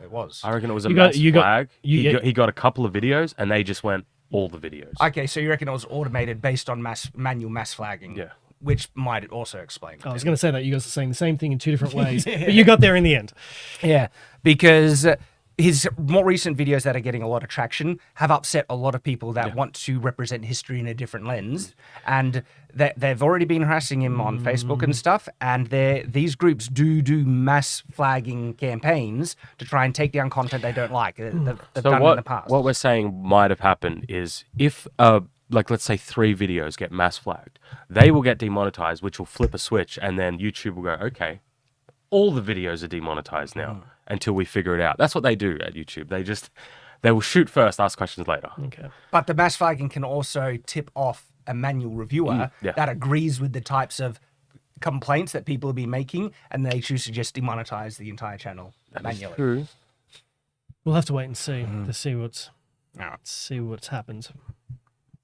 it was. I reckon it was a You got- mass you got- flag. you- He got a couple of videos, and they just went all the videos. Okay, so you reckon it was automated based on manual mass flagging? Yeah. Which might also explain. I was going to say that you guys are saying the same thing in two different ways, but you got there in the end. Yeah, because his more recent videos that are getting a lot of traction have upset a lot of people that want to represent history in a different lens, and they've already been harassing him on Facebook and stuff. And these groups do mass flagging campaigns to try and take down content they don't like. They've done it in the past. What we're saying might have happened is if like let's say 3 videos get mass flagged, they will get demonetized, which will flip a switch, and then YouTube will go, okay, all the videos are demonetized now until we figure it out. That's what they do at YouTube. They will shoot first, ask questions later. Okay. But the mass flagging can also tip off a manual reviewer yeah. that agrees with the types of complaints that people have been making, and they choose to just demonetize the entire channel manually. True. We'll have to wait and see to see what's Alright. happened.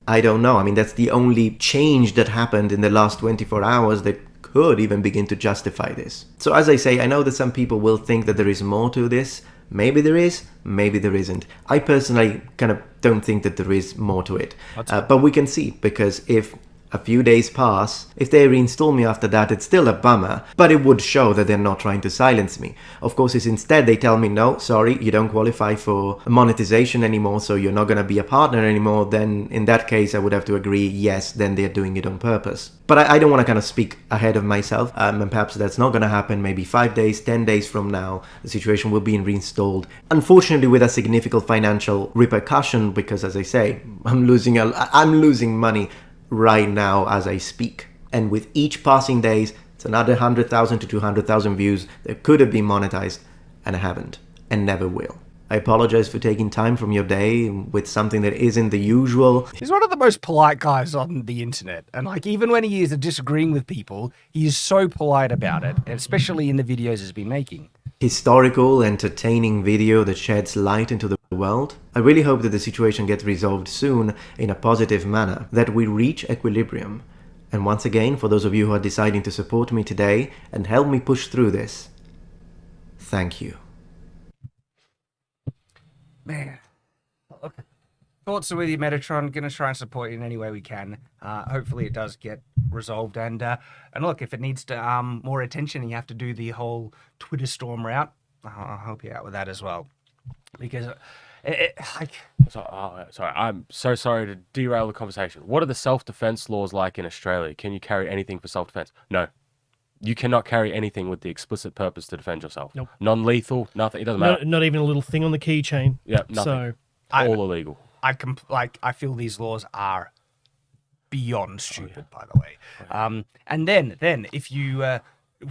I don't know. I mean, that's the only change that happened in the last 24 hours that could even begin to justify this. So as I say, I know that some people will think that there is more to this. Maybe there is, maybe there isn't. I personally kind of don't think that there is more to it. But we can see, because if a few days pass, if they reinstall me after that, it's still a bummer, but it would show that they're not trying to silence me. Of course, if instead they tell me, no, sorry, you don't qualify for monetization anymore, so you're not going to be a partner anymore, then in that case I would have to agree, yes, then they're doing it on purpose. But I don't want to kind of speak ahead of myself, and perhaps that's not going to happen. Maybe 5 days, 10 days from now, the situation will be reinstalled. Unfortunately, with a significant financial repercussion, because as I say, I'm losing money right now as I speak. And with each passing days, it's another 100,000 to 200,000 views that could have been monetized, and haven't, and never will. I apologize for taking time from your day with something that isn't the usual. He's one of the most polite guys on the internet, and like even when he is disagreeing with people, he is so polite about it, and especially in the videos he's been making. Historical, entertaining video that sheds light into the world. I really hope that the situation gets resolved soon in a positive manner, that we reach equilibrium. And once again, for those of you who are deciding to support me today and help me push through this, thank you. Man, look, thoughts are with you, Metatron. Gonna try and support you in any way we can. Hopefully it does get resolved, and look, if it needs to more attention and you have to do the whole Twitter storm route, I'll help you out with that as well, because Sorry, I'm so sorry to derail the conversation. What are the self-defense laws like in Australia? Can you carry anything for self-defense? No. You cannot carry anything with the explicit purpose to defend yourself. Nope. Non-lethal, nothing. It doesn't matter. Not even a little thing on the keychain. Yeah, nothing. So All illegal. I feel these laws are beyond stupid, by the way. And then if you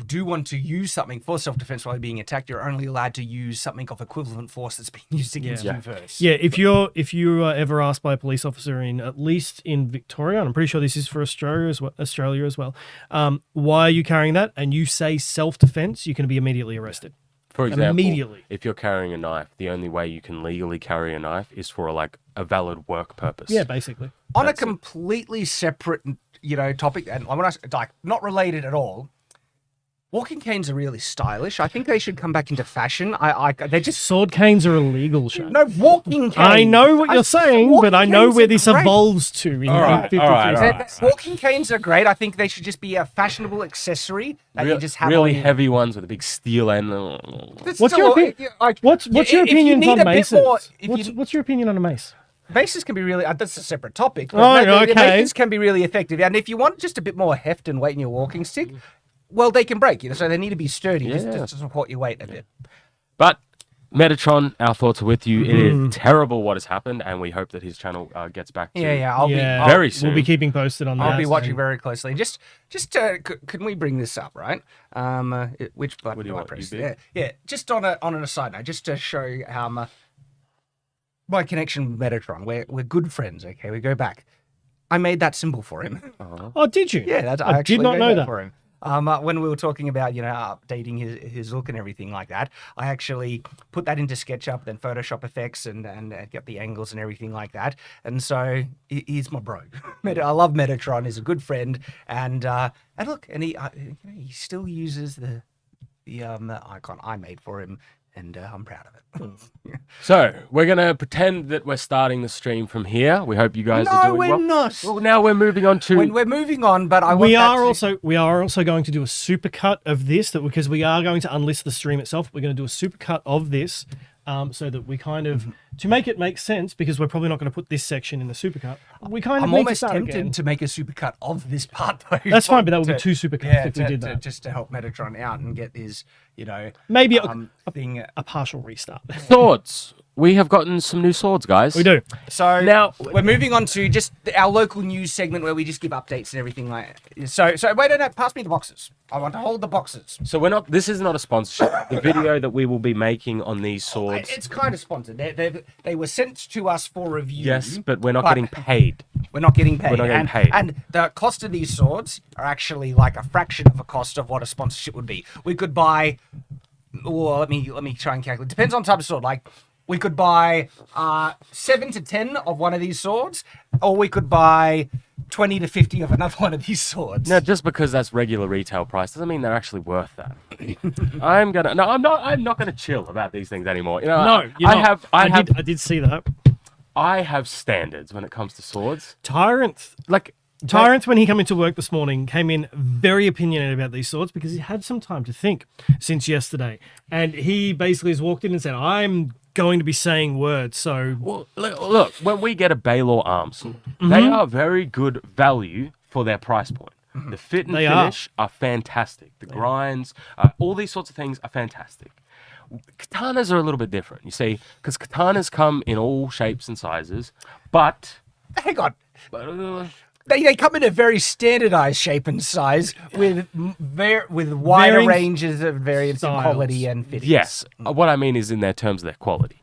do want to use something for self-defense while you're being attacked, you're only allowed to use something of equivalent force that's been used against you first. yeah, if you are ever asked by a police officer at least in Victoria, and I'm pretty sure this is for Australia as well, why are you carrying that? And you say self-defense, you can be immediately arrested. For example, Immediately. if you're carrying a knife, the only way you can legally carry a knife is for a valid work purpose. Yeah, basically. On a completely separate, topic, and when not related at all. Walking canes are really stylish. I think they should come back into fashion. They just Sword canes are illegal, Shane. no walking canes. I know what you're saying, but walking I know canes where are this great. evolves to in right, 53 all right, all seconds. right. Walking canes are great. I think they should just be a fashionable accessory that you just have really on. heavy ones with a big steel end. That's What's still- your What's if your you opinion need on a bit maces? more- What's your opinion on a mace? Maces can be really. That's a separate topic. But Oh, okay. Maces can be really effective, and if you want just a bit more heft and weight in your walking stick, well, they can break. So they need to be sturdy just to support your weight a bit. But Metatron, our thoughts are with you. It is terrible what has happened, and we hope that his channel gets back to I'll very soon. We'll be keeping posted on that. I'll be watching very closely. Just can we bring this up, right? Which button What do you do I want, press? you Yeah. Just on an aside note, just to show my connection with Metatron. We're good friends. Okay, we go back. I made that symbol for him. Oh, did you? Yeah, I did not know that. for him. when we were talking about, updating his look and everything like that, I actually put that into SketchUp, then Photoshop effects and get the angles and everything like that. And so he's my bro. I love Metatron. He's a good friend. And look, and he still uses the icon I made for him. And I'm proud of it. So we're gonna pretend that we're starting the stream from here. We hope you guys are doing well. No, we're not. Well, now we're moving on to. We're moving on, but we are also going to do a supercut of this because we are going to unlist the stream itself. We're going to do a supercut of this. So that we kind of, to make it make sense, because we're probably not going to put this section in the supercut. I'm almost tempted to make a supercut of this part, though. That's fine, but that would be two supercuts if we did that. Just to help Metatron out and get his, maybe a partial restart. Swords. We have gotten some new swords, guys. We do. So now we're moving on to just our local news segment where we just give updates and everything like that. So wait, no, pass me the boxes. I want to hold the boxes. So this is not a sponsorship. The video that we will be making on these swords. It's kind of sponsored. They were sent to us for review. Yes, but we're not getting paid. We're not getting paid. We're not getting paid. And the cost of these swords are actually like a fraction of the cost of what a sponsorship would be. We could buy, well, let me try and calculate. Depends on the type of sword. Like, we could buy 7 to 10 of one of these swords, or we could buy 20 to 50 of another one of these swords. Now, just because that's regular retail price doesn't mean they're actually worth that. I'm not gonna chill about these things anymore. I did see that. I have standards when it comes to swords. Tyrant, when he came into work this morning, came in very opinionated about these swords because he had some time to think since yesterday, and he basically has walked in and said, "I'm going to be saying words." So, well, look, when we get a Baylor arm sword, they are very good value for their price point. The fit and finish are fantastic. The grinds, all these sorts of things are fantastic. Katanas are a little bit different, you see, because katanas come in all shapes and sizes, but hang on. They come in a very standardized shape and size with wider ranges of variance in quality and fittings. Yes, what I mean is in their terms of their quality.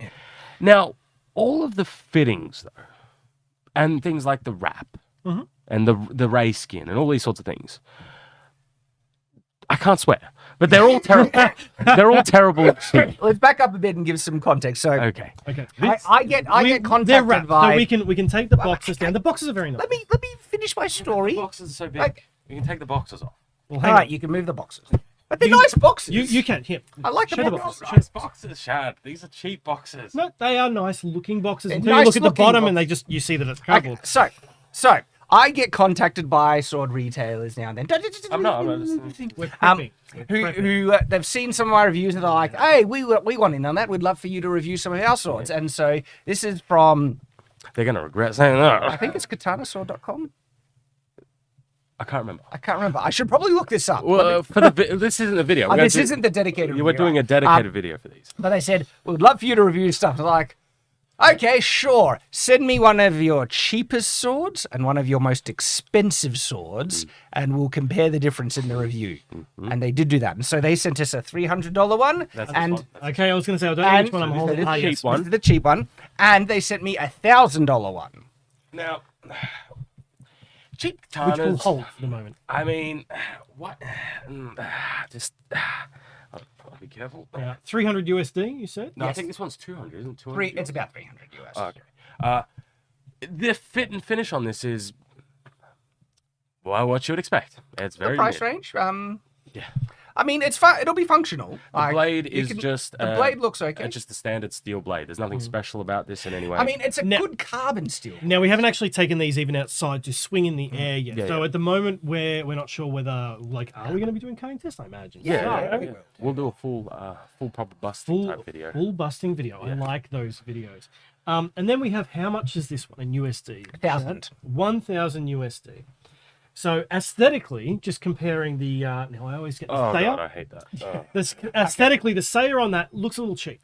Now, all of the fittings, though, and things like the wrap and the ray skin and all these sorts of things, I can't swear, but they're all terrible. They're all terrible. Let's back up a bit and give some context. So, okay. I get contacted they're wrapped, by. So we can take the boxes down. The boxes are very nice. Let me finish my story. The boxes are so big. You can take the boxes off. Well, all right, you can move the boxes. But they're nice boxes. You can. Here. I like the boxes. Nice boxes, Shad. These are cheap boxes. No, they are nice looking boxes. Until Nice you look at the looking bottom boxes. and you see that it's cardboard. Okay, so I get contacted by sword retailers now and then. I'm not. We're prepping. Who they've seen some of my reviews and they're like, "Hey, we want in on that. We'd love for you to review some of our swords." And so this is from, They're gonna regret saying that. I think it's katanasword.com. I can't remember. I should probably look this up. Well, this isn't a video. This isn't the dedicated You were review. doing a dedicated video for these. But they said, we'd love for you to review stuff. I'm like, okay, sure. Send me one of your cheapest swords and one of your most expensive swords, and we'll compare the difference in the review. And they did do that. And so they sent us a $300 one. Okay, I was going to say, I don't know which one I'm holding. The cheap one. And they sent me a $1,000 one. Now, cheap katanas. Which will hold for the moment. I mean, what? Just. I'll be careful. Yeah. 300 USD, you said? No, Yes. I think this one's 200, isn't it? 200? It's about 300 US. Oh, okay. The fit and finish on this is, well, what you would expect. It's very The price mid. range? Yeah. I mean, it's fun. It'll be functional. The blade is just the blade looks okay. just a standard steel blade. There's nothing special about this in any way. I mean, it's a good carbon steel. Now, we haven't actually taken these even outside to swing in the air yet. Yeah, so yeah. at the moment, we're not sure whether, are we going to be doing cutting tests, I imagine? yeah. We'll do a full proper busting type video. Full busting video. I like those videos. And then we have, how much is this one in USD? 1,000. 1,000 USD. So aesthetically, just comparing the, now I always get the Oh, Sayer. God, I hate that. Oh. Aesthetically, the Sayer on that looks a little cheap.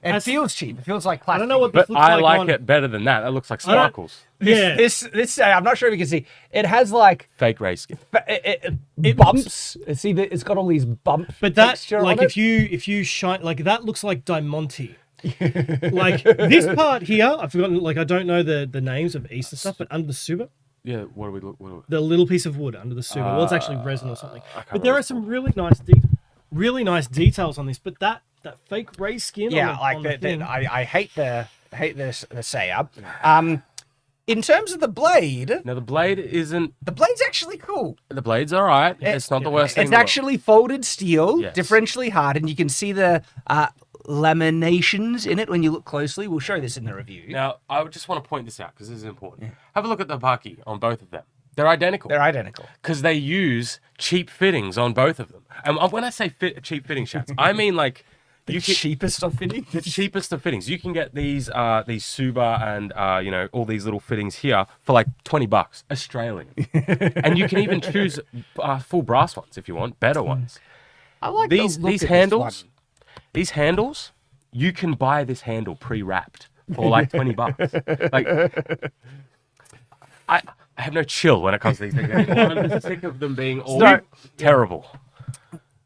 It feels cheap. It feels like plastic. I don't know what But this looks I like like on... it better than that. That looks like sparkles. Yeah. This I'm not sure if you can see. It has like Fake ray skin. it bumps. See that it's got all these bumps. But that, texture like, on if you shine, like, that looks like Diamante. Like, this part here, I've forgotten, like, I don't know the names of East and stuff, but under the Suba, Yeah, what do we look? The little piece of wood under the suber. Well, it's actually resin or something. I can't But there remember are some really nice details on this. But that fake ray skin. Yeah, on the thing, I hate the Saya. In terms of the blade, Now the blade isn't. the blade's actually cool. The blade's all right. It's not the worst thing. It's in the world. actually folded steel, Yes. differentially hard, and you can see the laminations in it when you look closely. We'll show this in the review. Now I would just want to point this out because this is important. Have a look at the Habaki on both of them. They're identical. They're identical. Because they use cheap fittings on both of them. And when I say cheap fitting shots, I mean like The cheapest of fittings. the cheapest of fittings. You can get these Suba and all these little fittings here for like $20 Australian, and you can even choose full brass ones if you want, better ones. I like These the look of this handles. one. These handles, you can buy this handle pre-wrapped for like $20. Like, I have no chill when it comes to these things anymore. I'm sick of them being all terrible.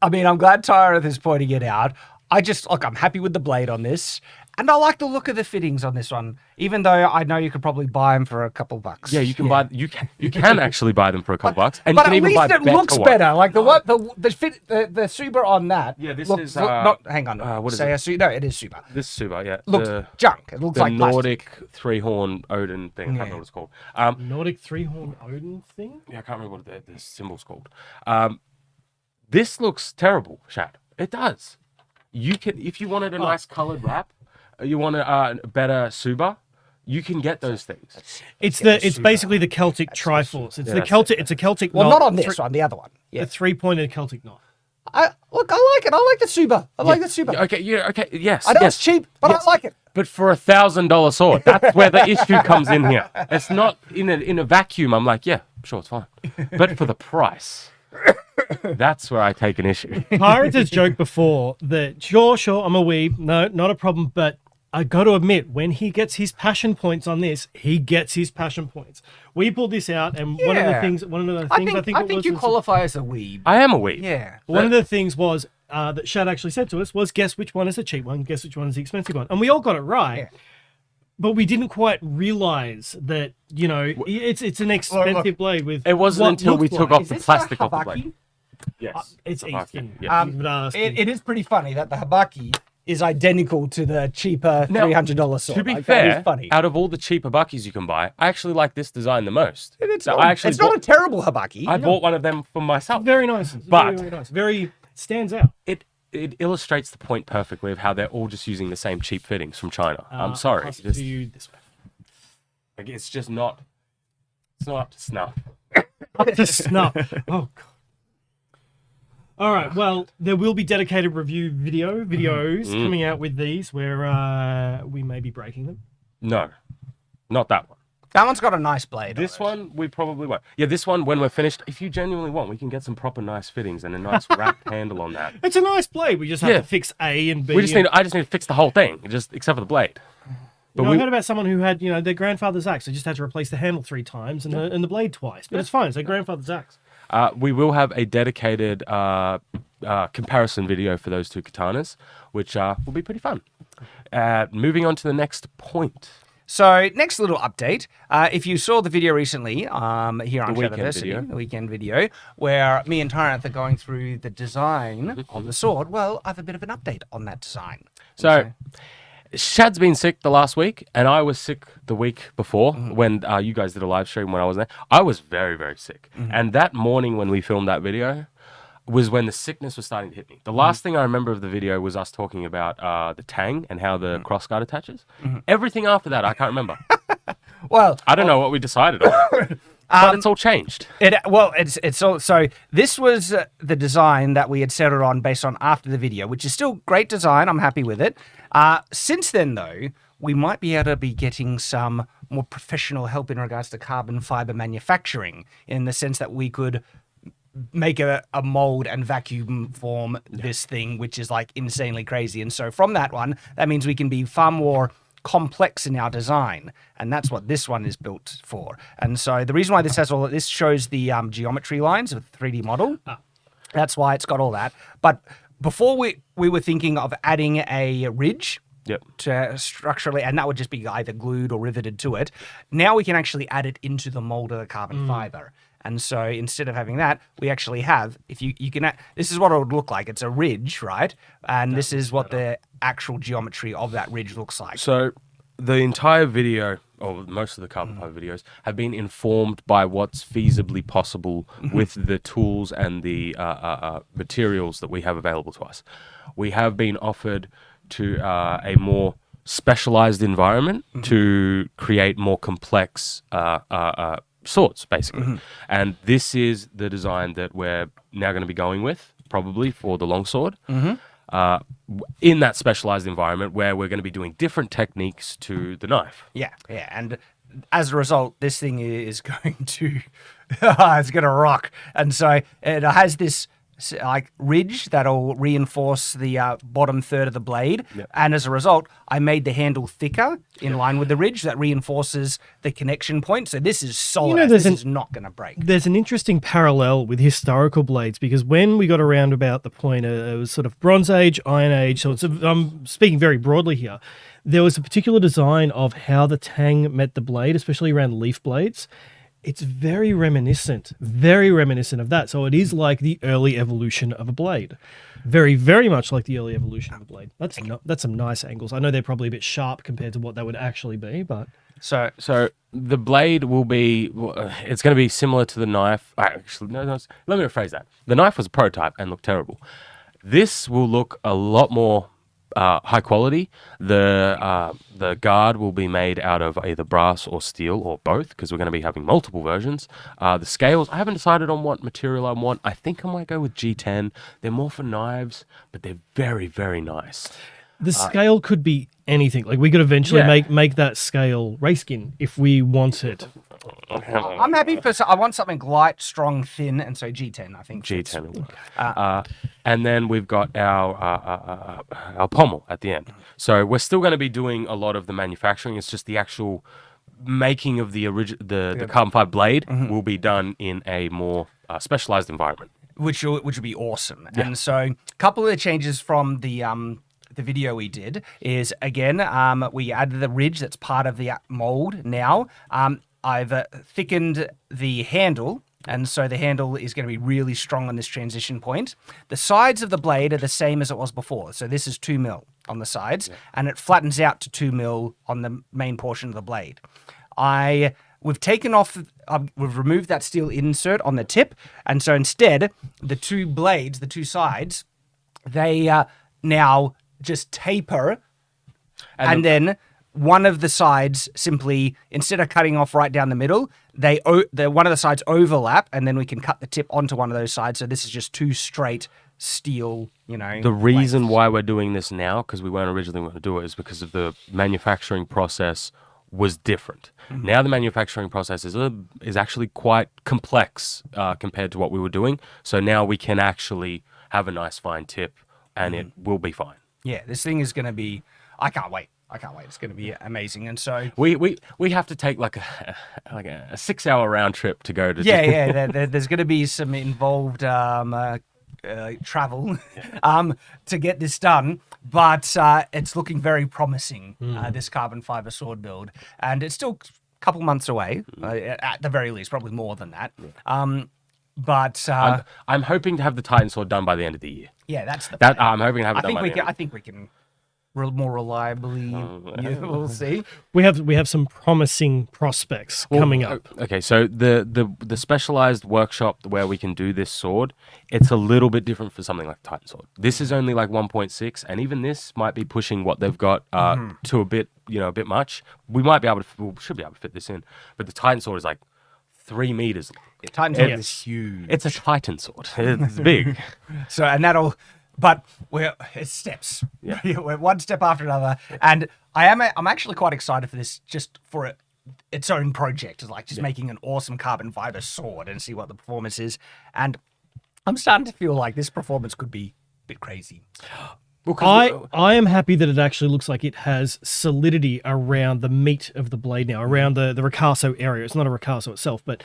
I mean, I'm glad Tyra is pointing it out. I'm happy with the blade on this. And I like the look of the fittings on this one, even though I know you could probably buy them for a couple bucks. Yeah, you can buy. You can actually buy them for a couple bucks, and But you can at even least buy it looks ones. better. Like the Suba on that. Yeah, this looks, is, hang on. what is Say it? No, it is Suba. This Suba, yeah, Looks junk. It looks the like plastic. Nordic three-horn Odin thing. I can't remember what it's called. Nordic three-horn Odin thing. Yeah, I can't remember what the symbol's called. This looks terrible, Shad. It does. You can, if you wanted a nice coloured wrap, you want a better Suba, you can get those things. It's basically the Celtic Triforce. It's the Celtic. It's a Celtic. Well, knot, not on this one. The other one. Yeah. The three-pointed Celtic knot. I like it. I like the Suba. I like the Suba. Okay, yes. I know yes. it's cheap, but Yes. I like it. But for $1,000 sword, that's where the issue comes in here. It's not in a vacuum. I'm like, yeah, sure, it's fine. But for the price, that's where I take an issue. Pirates has joked before that sure, I'm a weeb. No, not a problem. But I got to admit, when he gets his passion points on this, he gets his passion points. We pulled this out, and one of the things I think you qualify as a weeb. I am a weeb. Yeah. One of the things was that Shad actually said to us was, guess which one is the cheap one, guess which one is the expensive one. And we all got it right. Yeah. But we didn't quite realize that, it's an expensive blade with. It wasn't until we took off the plastic off the Habaki? blade. Yes. It's Habaki, Eastern. yeah. It is pretty funny that the Habaki is identical to the cheaper $300 sword. To be that fair, is funny. out of all the cheap Habakis you can buy, I actually like this design the most. It's not a terrible Habaki. I bought one of them for myself. Very nice. But very nice. Very stands out. It illustrates the point perfectly of how they're all just using the same cheap fittings from China. I'm sorry. Pass it to you this way. Like, it's just not. It's not up to snuff. Up to snuff. Oh god. All right. Well, there will be dedicated videos coming out with these where we may be breaking them. No, not that one. That one's got a nice blade. This one we probably won't. Yeah, this one when we're finished, if you genuinely want, we can get some proper nice fittings and a nice wrapped handle on that. It's a nice blade. We just have to fix A and B. I just need to fix the whole thing, except for the blade. But I heard about someone who had, their grandfather's axe. They just had to replace the handle 3 times and the blade twice. But it's fine. It's their grandfather's axe. We will have a dedicated comparison video for those two katanas, which will be pretty fun. Moving on to the next point. So, next little update. If you saw the video recently here on Shadiversity, the weekend video, where me and Tyrant are going through the design of the sword, well, I have a bit of an update on that design. So Shad's been sick the last week, and I was sick the week before when you guys did a live stream when I was there. I was very, very sick. And that morning when we filmed that video was when the sickness was starting to hit me. The last thing I remember of the video was us talking about the tang and how the crossguard attaches. Everything after that, I can't remember. Well, I don't know what we decided on. But it's all changed. It's all, so this was the design that we had settled on based on after the video, which is still great design. I'm happy with it. Since then, though, we might be able to be getting some more professional help in regards to carbon fiber manufacturing, in the sense that we could make a mold and vacuum form this thing, which is like insanely crazy. And so from that one, that means we can be far more complex in our design, and that's what this one is built for. And so the reason why this has all this shows the geometry lines of the 3D model. That's why it's got all that. But before we were thinking of adding a ridge structurally, and that would just be either glued or riveted to it. Now we can actually add it into the mold of the carbon fiber. And so instead of having that, we actually have, if you can, this is what it would look like. It's a ridge, right? And this is what the actual geometry of that ridge looks like. So the entire video, or most of the carbon fiber videos, have been informed by what's feasibly possible with the tools and the materials that we have available to us. We have been offered to a more specialized environment to create more complex swords, basically. And this is the design that we're now going to be going with, probably for the longsword. In that specialized environment where we're going to be doing different techniques to the knife. Yeah. And as a result, this thing is going to, it's going to rock. And so it has this like ridge that'll reinforce the bottom third of the blade. And as a result, I made the handle thicker in line with the ridge that reinforces the connection point. So this is solid. This is not going to break. There's an interesting parallel with historical blades, because when we got around about the point it was sort of Bronze Age, Iron Age, so I'm speaking very broadly here, there was a particular design of how the tang met the blade, especially around leaf blades. It's very reminiscent of that. So it is like the early evolution of a blade. Very, very much like the early evolution of a blade. That's some nice angles. I know they're probably a bit sharp compared to what they would actually be, but... So the blade will be, it's going to be similar to the knife. Actually, no, let me rephrase that. The knife was a prototype and looked terrible. This will look a lot more high quality. The guard will be made out of either brass or steel or both, because we're going to be having multiple versions. The scales, I haven't decided on what material I want. I think I might go with G10. They're more for knives, but they're very, very nice. The scale could be anything. Like we could eventually make that scale rayskin if we want it. I'm happy for. I want something light, strong, thin, and so G10. I think G10 will work. And then we've got our pommel at the end. So we're still going to be doing a lot of the manufacturing. It's just the actual making of the carbon fiber blade will be done in a more specialized environment, which would be awesome. Yeah. And so a couple of the changes from the video we did is, again, we added the ridge that's part of the mold now. I've thickened the handle, and so the handle is going to be really strong on this transition point. The sides of the blade are the same as it was before. So this is 2 mil on the sides, and it flattens out to 2 mil on the main portion of the blade. We've taken off, we've removed that steel insert on the tip, and so instead, the two blades, the two sides, they now just taper, and then one of the sides simply, instead of cutting off right down the middle, one of the sides overlap, and then we can cut the tip onto one of those sides. So this is just two straight steel, The reason why we're doing this now, because we weren't originally going to do it, is because of the manufacturing process was different. Now the manufacturing process is actually quite complex compared to what we were doing. So now we can actually have a nice fine tip, and it will be fine. Yeah, this thing is going to be, I can't wait. It's going to be amazing. And so we have to take like a 6-hour round trip to go to. There's going to be some involved travel to get this done, but it's looking very promising. This carbon fiber sword build, and it's still a couple months away at the very least, probably more than that. But I'm hoping to have the Titan sword done by the end of the year. Yeah, that's the plan. I'm hoping to have it done by the end. I think we can. More reliably, we'll see. We have some promising prospects coming up. Okay, so the specialized workshop where we can do this sword, it's a little bit different for something like Titan sword. This is only like 1.6, and even this might be pushing what they've got to a bit much. We should be able to fit this in, but the Titan sword is like 3 meters. Titan sword is huge. It's a Titan sword. It's big. So but it's steps. Yeah. We're one step after another, and I'm actually quite excited for this, just for its own project. It's like just making an awesome carbon fiber sword and see what the performance is. And I'm starting to feel like this performance could be a bit crazy. I am happy that it actually looks like it has solidity around the meat of the blade now, around the ricasso area. It's not a ricasso itself, but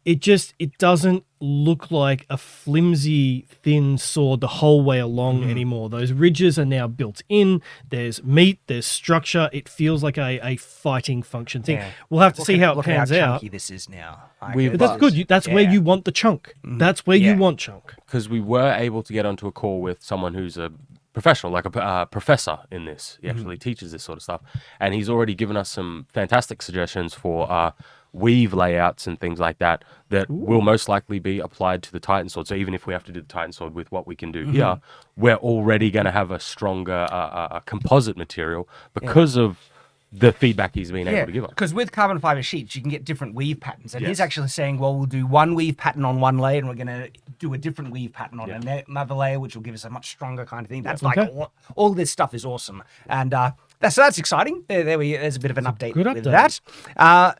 it doesn't look like a flimsy, thin sword the whole way along anymore. Those ridges are now built in. There's meat, there's structure. It feels like a fighting function thing. Yeah. We'll have to see how it Look pans at how out. chunky this is now. But that's good. That's where you want the chunk. That's where you want chunk. Because we were able to get onto a call with someone who's a professional, like a professor in this. He actually teaches this sort of stuff. And he's already given us some fantastic suggestions for weave layouts and things like that will most likely be applied to the Titan sword. So even if we have to do the Titan sword with what we can do here, we're already going to have a stronger composite material because of the feedback he's been able to give us. Because with carbon fiber sheets, you can get different weave patterns. And he's actually saying, well, we'll do one weave pattern on one layer and we're going to do a different weave pattern on another layer, which will give us a much stronger kind of thing. That's like all this stuff is awesome. And that's exciting. There's a bit of an update with that.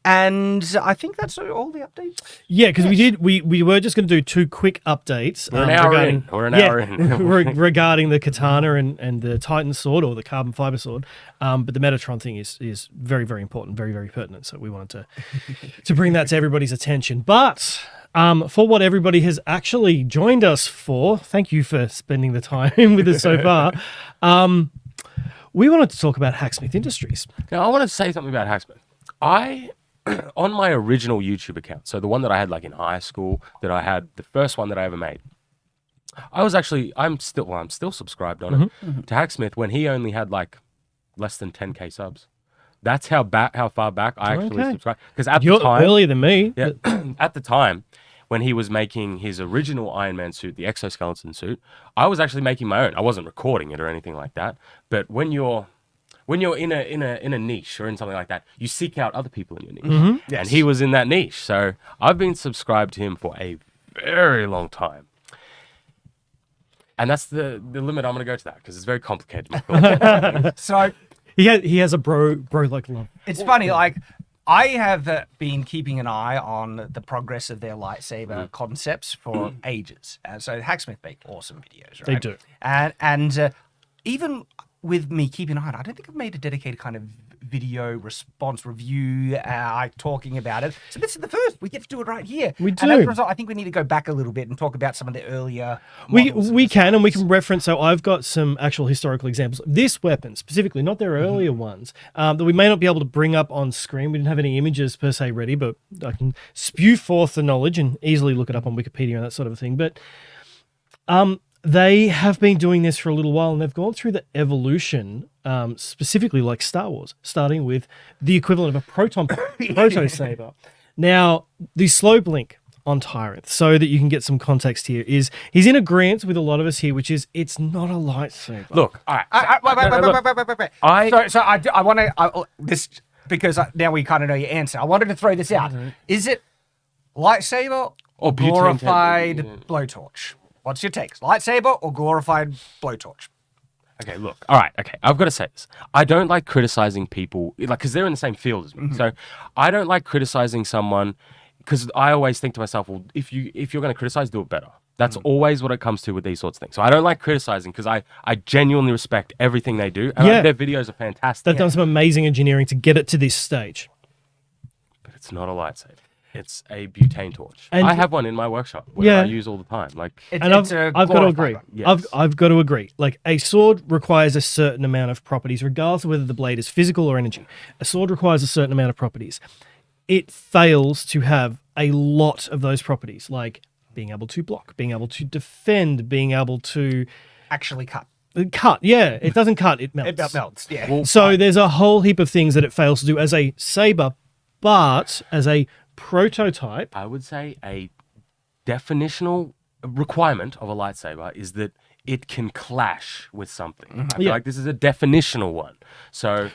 And I think that's all the updates. Yeah, because we were just going to do 2 quick updates. We're an hour in. Regarding the katana and the Titan sword or the carbon fiber sword. But the Metatron thing is very, very important, very, very pertinent. So we wanted to bring that to everybody's attention. But for what everybody has actually joined us for, thank you for spending the time with us so far. We wanted to talk about Hacksmith Industries. Now, I want to say something about Hacksmith. On my original YouTube account, so the one that I had like in high school, that I had, the first one that I ever made, I'm still subscribed on it to Hacksmith when he only had like less than 10k subs. That's how far back I actually subscribed. Because at the time, earlier than me. Yeah, at the time when he was making his original Iron Man suit, the exoskeleton suit, I was actually making my own. I wasn't recording it or anything like that. But when you're in a niche or in something like that, you seek out other people in your niche. And he was in that niche. So I've been subscribed to him for a very long time. And that's the limit I'm going to go to that because it's very complicated. So he has a bro like love. it's funny, like I have been keeping an eye on the progress of their lightsaber concepts for ages. And so Hacksmith make awesome videos, right? They do. And even with me keeping an eye on it, I don't think I've made a dedicated kind of video response review talking about it. So this is the first. We get to do it right here. We do. And as a result, I think we need to go back a little bit and talk about some of the earlier models. We can reference. So I've got some actual historical examples of this weapon specifically, not their earlier ones, that we may not be able to bring up on screen. We didn't have any images per se ready, but I can spew forth the knowledge and easily look it up on Wikipedia and that sort of thing. But they have been doing this for a little while, and they've gone through the evolution, specifically like Star Wars, starting with the equivalent of a proto saber. Now, the slow blink on Tyrant, so that you can get some context here, is he's in agreement with a lot of us here, which is it's not a lightsaber. Look, all right. Wait. I want to this because now we kind of know your answer. I wanted to throw this out. Is it lightsaber or glorified blowtorch? What's your take? Lightsaber or glorified blowtorch? Okay, look. All right, okay. I've got to say this. I don't like criticizing people, like, because they're in the same field as me. So I don't like criticizing someone because I always think to myself, well, if you're going to criticize, do it better. That's always what it comes to with these sorts of things. So I don't like criticizing because I genuinely respect everything they do. And their videos are fantastic. They've done some amazing engineering to get it to this stage. But it's not a lightsaber. It's a butane torch. And I have one in my workshop where I use all the time. Like, I've got to agree. Yes. I've got to agree. Like, a sword requires a certain amount of properties, regardless of whether the blade is physical or energy. A sword requires a certain amount of properties. It fails to have a lot of those properties, like being able to block, being able to defend, being able to actually cut. Cut, yeah. It doesn't cut, it melts. It melts, yeah. Well, so there's a whole heap of things that it fails to do as a saber, but as a prototype, I would say a definitional requirement of a lightsaber is that it can clash with something. I feel like this is a definitional one. So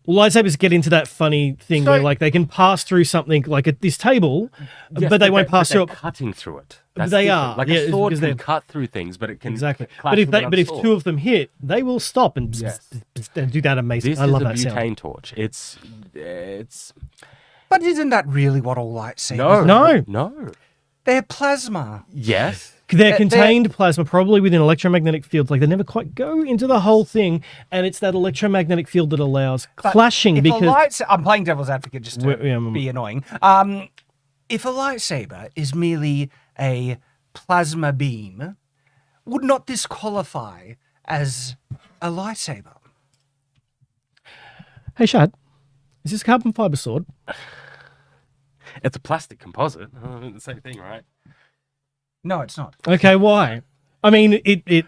lightsabers get into that funny thing where like they can pass through something like at this table, but they won't pass through it. Cutting through it. They different. are. Like a sword can cut through things, but it can exactly. Clash But if 2 of them hit, they will stop and do that amazing. This I love is a that butane sound. torch. It's. But isn't that really what all lightsabers are? No. They're plasma. Yes. They're contained plasma, probably within electromagnetic fields. Like, they never quite go into the whole thing, and it's that electromagnetic field that allows clashing. If because I'm playing devil's advocate just to be annoying. if a lightsaber is merely a plasma beam, would not this qualify as a lightsaber? Hey, Shad, is this a carbon fiber sword? It's a plastic composite. The same thing, right? No, it's not. Okay, why? I mean, it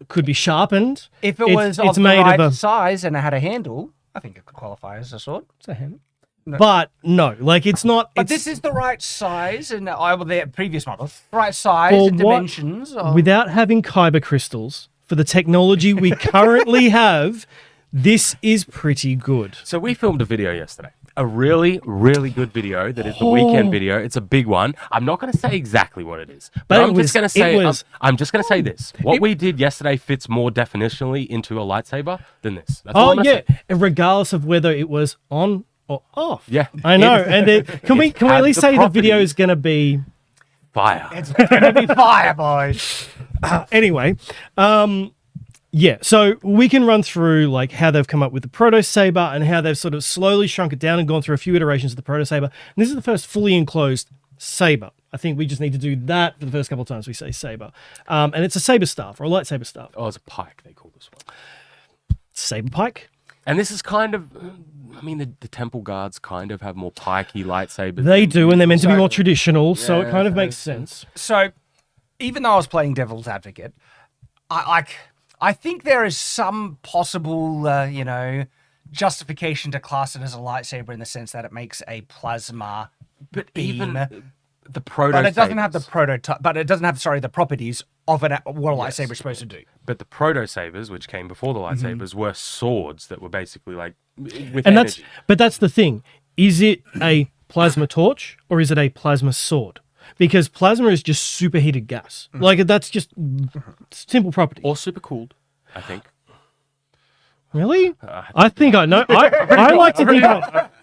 could be sharpened. If it was of the right size and it had a handle, I think it could qualify as a sword. It's a handle. No. But no, like it's not. But this is the right size, and the previous model, right size and dimensions. Without having kyber crystals, for the technology we currently have, this is pretty good. So we filmed a video yesterday. A really, really good video that is the weekend video. It's a big one. I'm not going to say exactly what it is, but I'm just going to say I'm just going to say this. What we did yesterday fits more definitionally into a lightsaber than this. That's all I'm gonna say. Regardless of whether it was on or off. Yeah, I know. And can we at least say the video is going to be fire? It's going to be fire, boys. Anyway, yeah, so we can run through like how they've come up with the Proto Saber and how they've sort of slowly shrunk it down and gone through a few iterations of the Proto Saber. And this is the first fully enclosed saber. I think we just need to do that for the first couple of times we say saber. And it's a saber staff or a lightsaber staff. Oh, it's a pike, they call this one. Saber pike. And this is kind of, I mean, the temple guards kind of have more pikey lightsabers. They do, and they're meant to be more traditional, so it kind of makes sense. So, even though I was playing devil's advocate, I think there is some possible, justification to class it as a lightsaber in the sense that it makes a plasma But beam. even the proto, But it doesn't have the prototype. But it doesn't have the properties of what a lightsaber is supposed to do. But the proto sabers, which came before the lightsabers, were swords that were basically like with And energy. that's the thing. Is it a plasma torch or is it a plasma sword? Because plasma is just superheated gas. Like that's just simple property. Or super cooled, I think. Really? I think I know. I like to think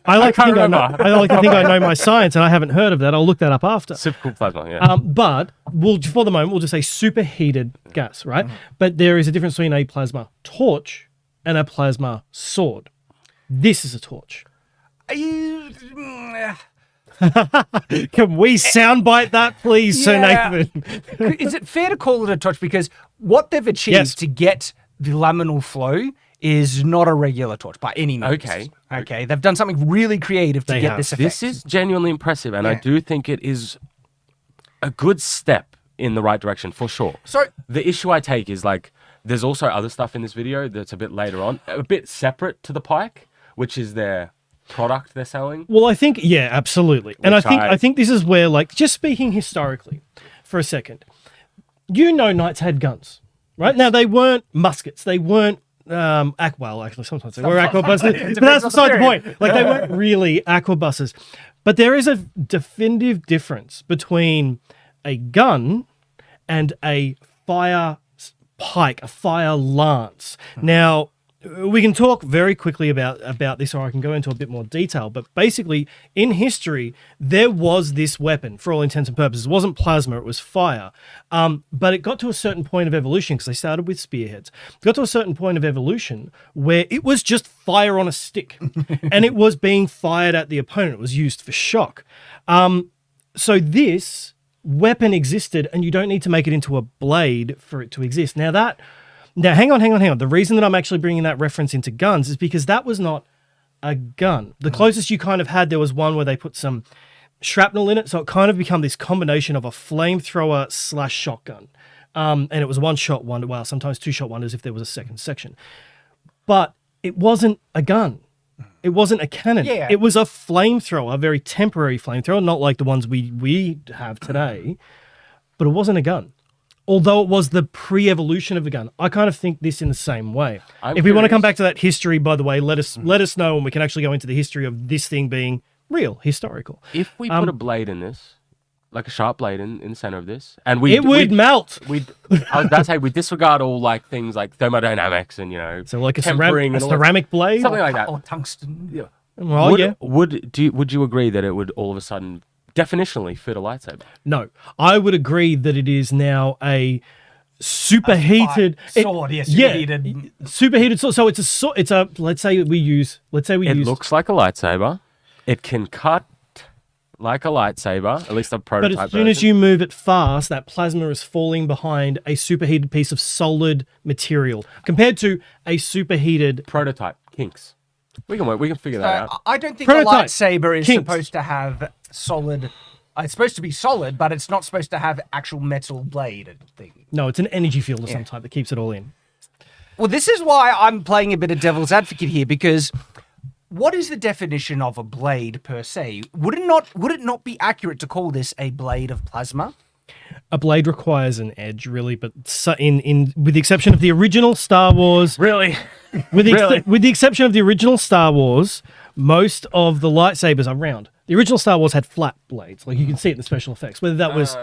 I like to think I know. I like to think I know my science, and I haven't heard of that. I'll look that up after. Super cool plasma, yeah. But for the moment, we'll just say superheated gas, right? But there is a difference between a plasma torch and a plasma sword. This is a torch. Can Can we soundbite that, please, Sir Nathan? Is it fair to call it a torch? Because what they've achieved to get the laminal flow is not a regular torch by any means. Okay. They've done something really creative to get this effect. This is genuinely impressive, and I do think it is a good step in the right direction for sure. So the issue I take is like there's also other stuff in this video that's a bit later on, a bit separate to the pike, which is their product they're selling. Well, I think absolutely, and I think this is where, like, just speaking historically for a second, knights had guns, right? Now they weren't muskets, they weren't actually sometimes they were aquabuses, but that's beside the point. Like they weren't really aquabuses, but there is a definitive difference between a gun and a fire pike, a fire lance. Now, we can talk very quickly about this, or I can go into a bit more detail. But basically, in history, there was this weapon for all intents and purposes. It wasn't plasma; it was fire. But it got to a certain point of evolution because they started with spearheads. It got to a certain point of evolution where it was just fire on a stick, and it was being fired at the opponent. It was used for shock. So this weapon existed, and you don't need to make it into a blade for it to exist. Now, hang on. The reason that I'm actually bringing that reference into guns is because that was not a gun. The closest you kind of had, there was one where they put some shrapnel in it, so it kind of became this combination of a flamethrower / shotgun. And it was one-shot wonder, well, sometimes two-shot wonders if there was a second section. But it wasn't a gun. It wasn't a cannon. Yeah. It was a flamethrower, a very temporary flamethrower, not like the ones we have today, but it wasn't a gun. Although it was the pre-evolution of the gun. I kind of think this in the same way. If we want to come back to that history, by the way, let us know, and we can actually go into the history of this thing being real, historical. If we put a blade in this, like a sharp blade in the center of this, and it would melt. I was about to say we disregard all like things like thermodynamics and so like a tempering ceramic blade, something like that, or tungsten. Yeah. Well, would you agree that it would all of a sudden definitionally fit a lightsaber? No, I would agree that it is now a superheated sword. Superheated sword. So it's a sword. It's a. Let's say we use. It looks like a lightsaber. It can cut like a lightsaber, at least a prototype But as soon as version. you move it fast, that plasma is falling behind a superheated piece of solid material compared to a superheated. Prototype, kinks. We can figure that out. I don't think a Prototype. lightsaber is Kinks. supposed to have solid. It's supposed to be solid, but it's not supposed to have actual metal blade thing. No, it's an energy field of some type that keeps it all in. Well, this is why I'm playing a bit of devil's advocate here, because what is the definition of a blade per se? Would it not be accurate to call this a blade of plasma? A blade requires an edge, really, but with the exception of the original Star Wars, Really? with the, Really? with the exception of the original Star Wars, most of the lightsabers are round. The original Star Wars had flat blades, like you can see it in the special effects. Whether that was,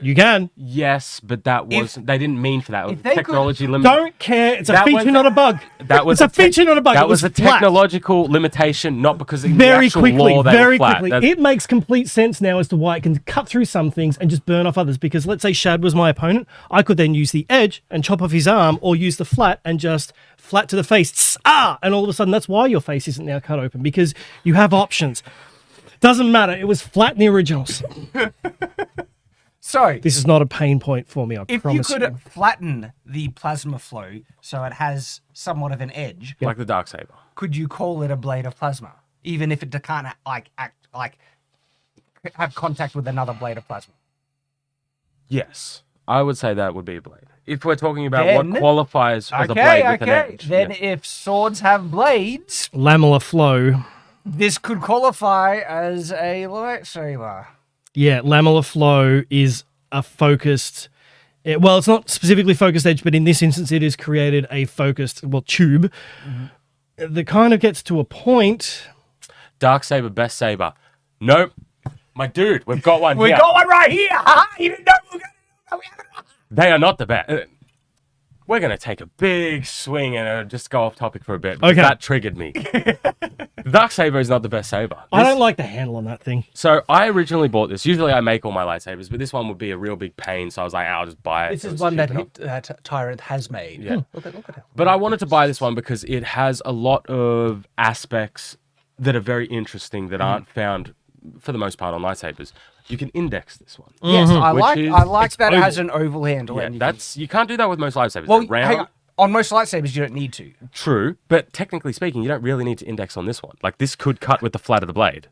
you can. Yes, but that wasn't. They didn't mean for that. It was if they technology limit. Don't care. It's a That feature, was- not a bug. That was it's a feature, not a bug. That It was a flat. technological limitation, not because in the Very actual quickly, law they very were flat. quickly. That's- It makes complete sense now as to why it can cut through some things and just burn off others. Because let's say Shad was my opponent, I could then use the edge and chop off his arm, or use the flat and just flat to the face. And all of a sudden, that's why your face isn't now cut open, because you have options. Doesn't matter. It was flat in the originals. So, This is not a pain point for me. I if you promise could flatten the plasma flow so it has somewhat of an edge, like the dark saber. could you call it a blade of plasma, even if it can't have contact with another blade of plasma? Yes, I would say that would be a blade. If we're talking about Then- what qualifies as a blade with an edge. Then yeah. if swords have blades, Lamellar flow. this could qualify as a lightsaber. Yeah, lamellar flow is a focused. Well, it's not specifically focused edge, but in this instance, it has created a focused, tube that kind of gets to a point. Dark saber, best saber. Nope. My dude, we've got one We here. got one right here. You didn't know we were gonna. They are not the best. We're going to take a big swing and just go off topic for a bit. Because Okay. That triggered me. The dark saber is not the best saber. I don't like the handle on that thing. So I originally bought this. Usually I make all my lightsabers, but this one would be a real big pain. So I was like, I'll just buy it. This It is was one cheap that enough. that Tyrant has made. Yeah. Look at it. But I wanted to buy this one because it has a lot of aspects that are very interesting that aren't found, for the most part, on lightsabers. You can index this one. Yes, I Which like. is- I like it's that it oval. has an oval handle. Yeah, and you can't do that with most lightsabers. well. They're round. Hang on. On most lightsabers, you don't need to. True, but technically speaking, you don't really need to index on this one. Like this could cut with the flat of the blade.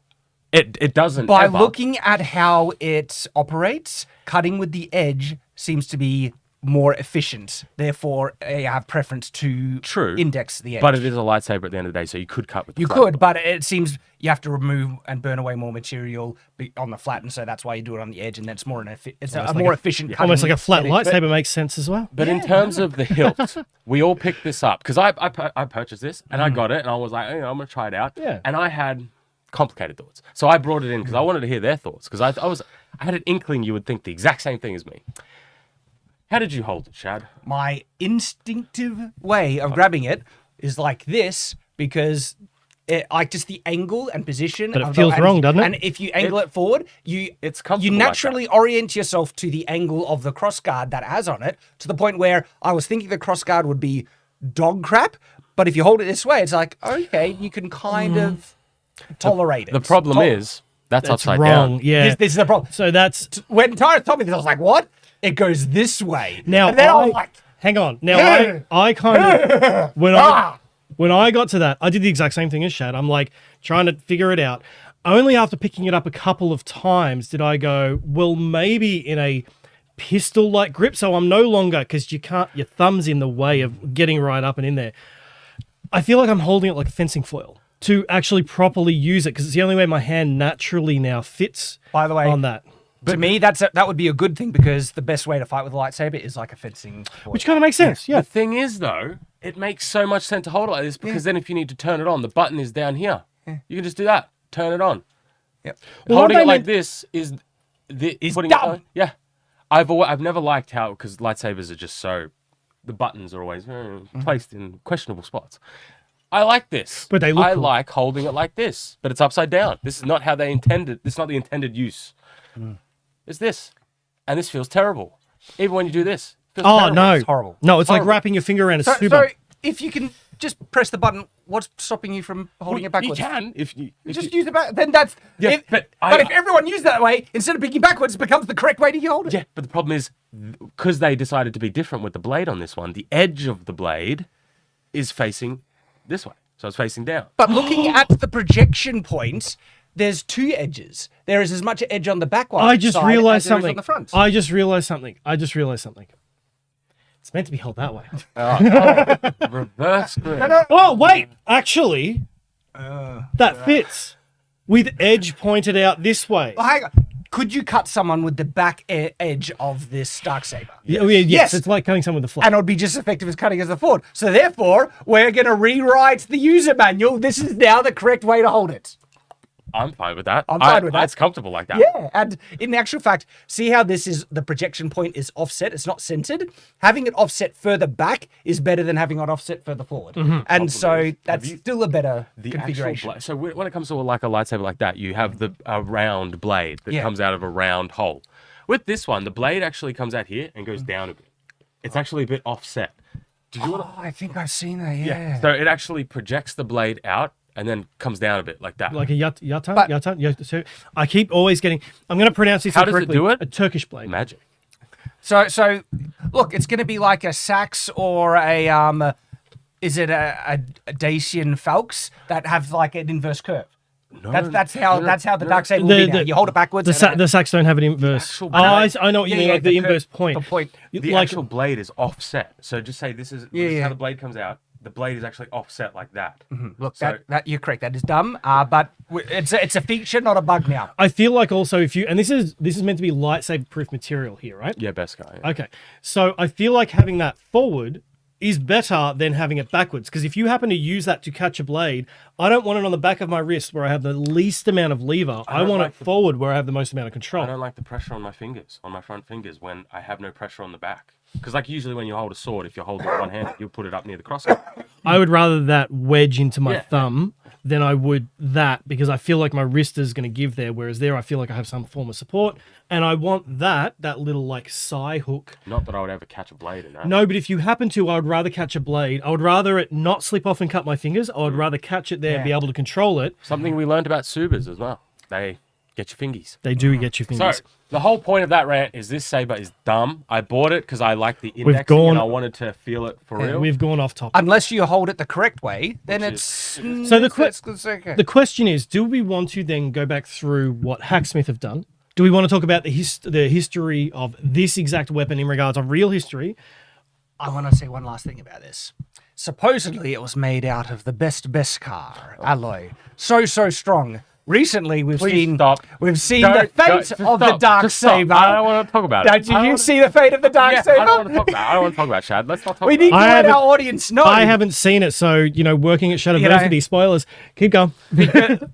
It doesn't. By ever. looking at how it operates, cutting with the edge seems to be more efficient. Therefore, I have preference to True. index the edge. But it is a lightsaber at the end of the day, so you could cut with. The You flat. could, but it seems you have to remove and burn away more material on the flat, and so that's why you do it on the edge, and then it's more efficient. Cutting Almost like a flat technique. lightsaber makes sense as well. But in terms of the hilt, we all picked this up because I purchased this and I got it and I was like, I'm gonna try it out. Yeah. And I had complicated thoughts, so I brought it in because I wanted to hear their thoughts because I had an inkling you would think the exact same thing as me. How did you hold it, Shad? My instinctive way of grabbing it is like this because like just the angle and position. But it of feels wrong, doesn't it? And if you angle it forward, It's you comfortable like naturally orient yourself to the angle of the crossguard that it has on it, to the point where I was thinking the crossguard would be dog crap, but if you hold it this way, it's like, okay, you can kind of tolerate it. The problem is that's That's upside wrong. down. Yeah. This is the problem. So that's When Tyrus told me this, I was like, what? It goes this way. now. And then I was like, Hang on. Now I kind of when I got to that, I did the exact same thing as Shad. I'm like trying to figure it out. Only after picking it up a couple of times did I go, well, maybe in a pistol-like grip, so I'm no longer, because your thumb's in the way of getting right up and in there. I feel like I'm holding it like a fencing foil to actually properly use it, because it's the only way my hand naturally now fits. By the way, on that. to me, that would be a good thing because the best way to fight with a lightsaber is like a fencing. Which kind of makes sense, yeah. The thing is, though, it makes so much sense to hold it like this because then if you need to turn it on, the button is down here. You can just do that. Turn it on. Yep. Well, Holding aren't it they like this is putting dumb. it on. Yeah. I've never liked how, because lightsabers are just so, the buttons are always placed in questionable spots. I like this. But they look I cool. like holding it like this, but it's upside down. This is not how they intended. This is not the intended use. It's this. And this feels terrible. Even when you do this. It feels Oh, terrible. no. It's horrible. No, it's like Horrible. wrapping your finger around a So super. just press the button. What's stopping you from holding it backwards? You can if you Just use it back. Then that's. Yeah, but if everyone used that way, instead of picking backwards, it becomes the correct way to hold it. Yeah, but the problem is, because they decided to be different with the blade on this one, the edge of the blade is facing this way. So it's facing down. But looking at the projection point, there's two edges. There is as much edge on the back one. I just realized as there is something. on the front. I just realized something. It's meant to be held that way. Reverse grip. Oh, wait. Actually, that fits. With edge pointed out this way. Well, hang on. Could you cut someone with the back edge of this Darksaber? Yes. It's like cutting someone with a flat. And it would be just as effective as cutting as a forward. So therefore, we're going to rewrite the user manual. This is now the correct way to hold it. I'm fine with that. I'm fine with that. It's comfortable like that. Yeah, and in actual fact, see how this is, the projection point is offset, it's not centered? Having it offset further back is better than having it offset further forward. And so that's still a better configuration. So when it comes to like a lightsaber like that, you have a round blade that comes out of a round hole. With this one, the blade actually comes out here and goes down a bit. It's actually a bit offset. Did you I think I've seen that, yeah. So it actually projects the blade out and then comes down a bit like that. Like a yata. So I keep always getting. I'm going to pronounce this How does it incorrectly. do it? A Turkish blade. Magic. So look, it's going to be like a sax or a is it a Dacian Falx that have like an inverse curve? No, That's how the Darksaber will be now. You hold it backwards. The sax don't have an inverse. I know what you mean, like the inverse point. The point. The actual blade is offset. So just say this is how the blade comes out. The blade is actually offset like that. Look, that you're correct. That is dumb. But it's a feature, not a bug now. I feel like also if you, and this is meant to be lightsaber proof material here, right? Yeah, best guy. Yeah. Okay, so I feel like having that forward is better than having it backwards, because if you happen to use that to catch a blade, I don't want it on the back of my wrist where I have the least amount of lever. I want it forward where I have the most amount of control. I don't like the pressure on my fingers, on my front fingers, when I have no pressure on the back. Because like usually when you hold a sword, if you hold it one hand, you'll put it up near the crosshair. I would rather that wedge into my thumb than I would that, because I feel like my wrist is going to give there, whereas there I feel like I have some form of support, and I want that little like side hook. Not that I would ever catch a blade in that. No, but if you happen to, I would rather catch a blade. I would rather it not slip off and cut my fingers. I would rather catch it there and be able to control it. Something we learned about Subas as well. They get your fingies. They do get your fingers. So the whole point of that rant is this saber is dumb. I bought it because I like the indexing and I wanted to feel it for real. We've gone off topic. Unless you hold it the correct way, then it's... So the question is, do we want to then go back through what Hacksmith have done? Do we want to talk about the history of this exact weapon in regards of real history? I want to say one last thing about this. Supposedly it was made out of the best Beskar alloy. So strong. Recently, we've seen the fate of the Darksaber. I don't want to talk about it. Did you see the fate of the Darksaber? I don't want to talk about it. I don't want to talk about it, Shad. Let's not talk We about need to let our audience know. I haven't seen it, so, working at Shadiversity, spoilers. Keep going.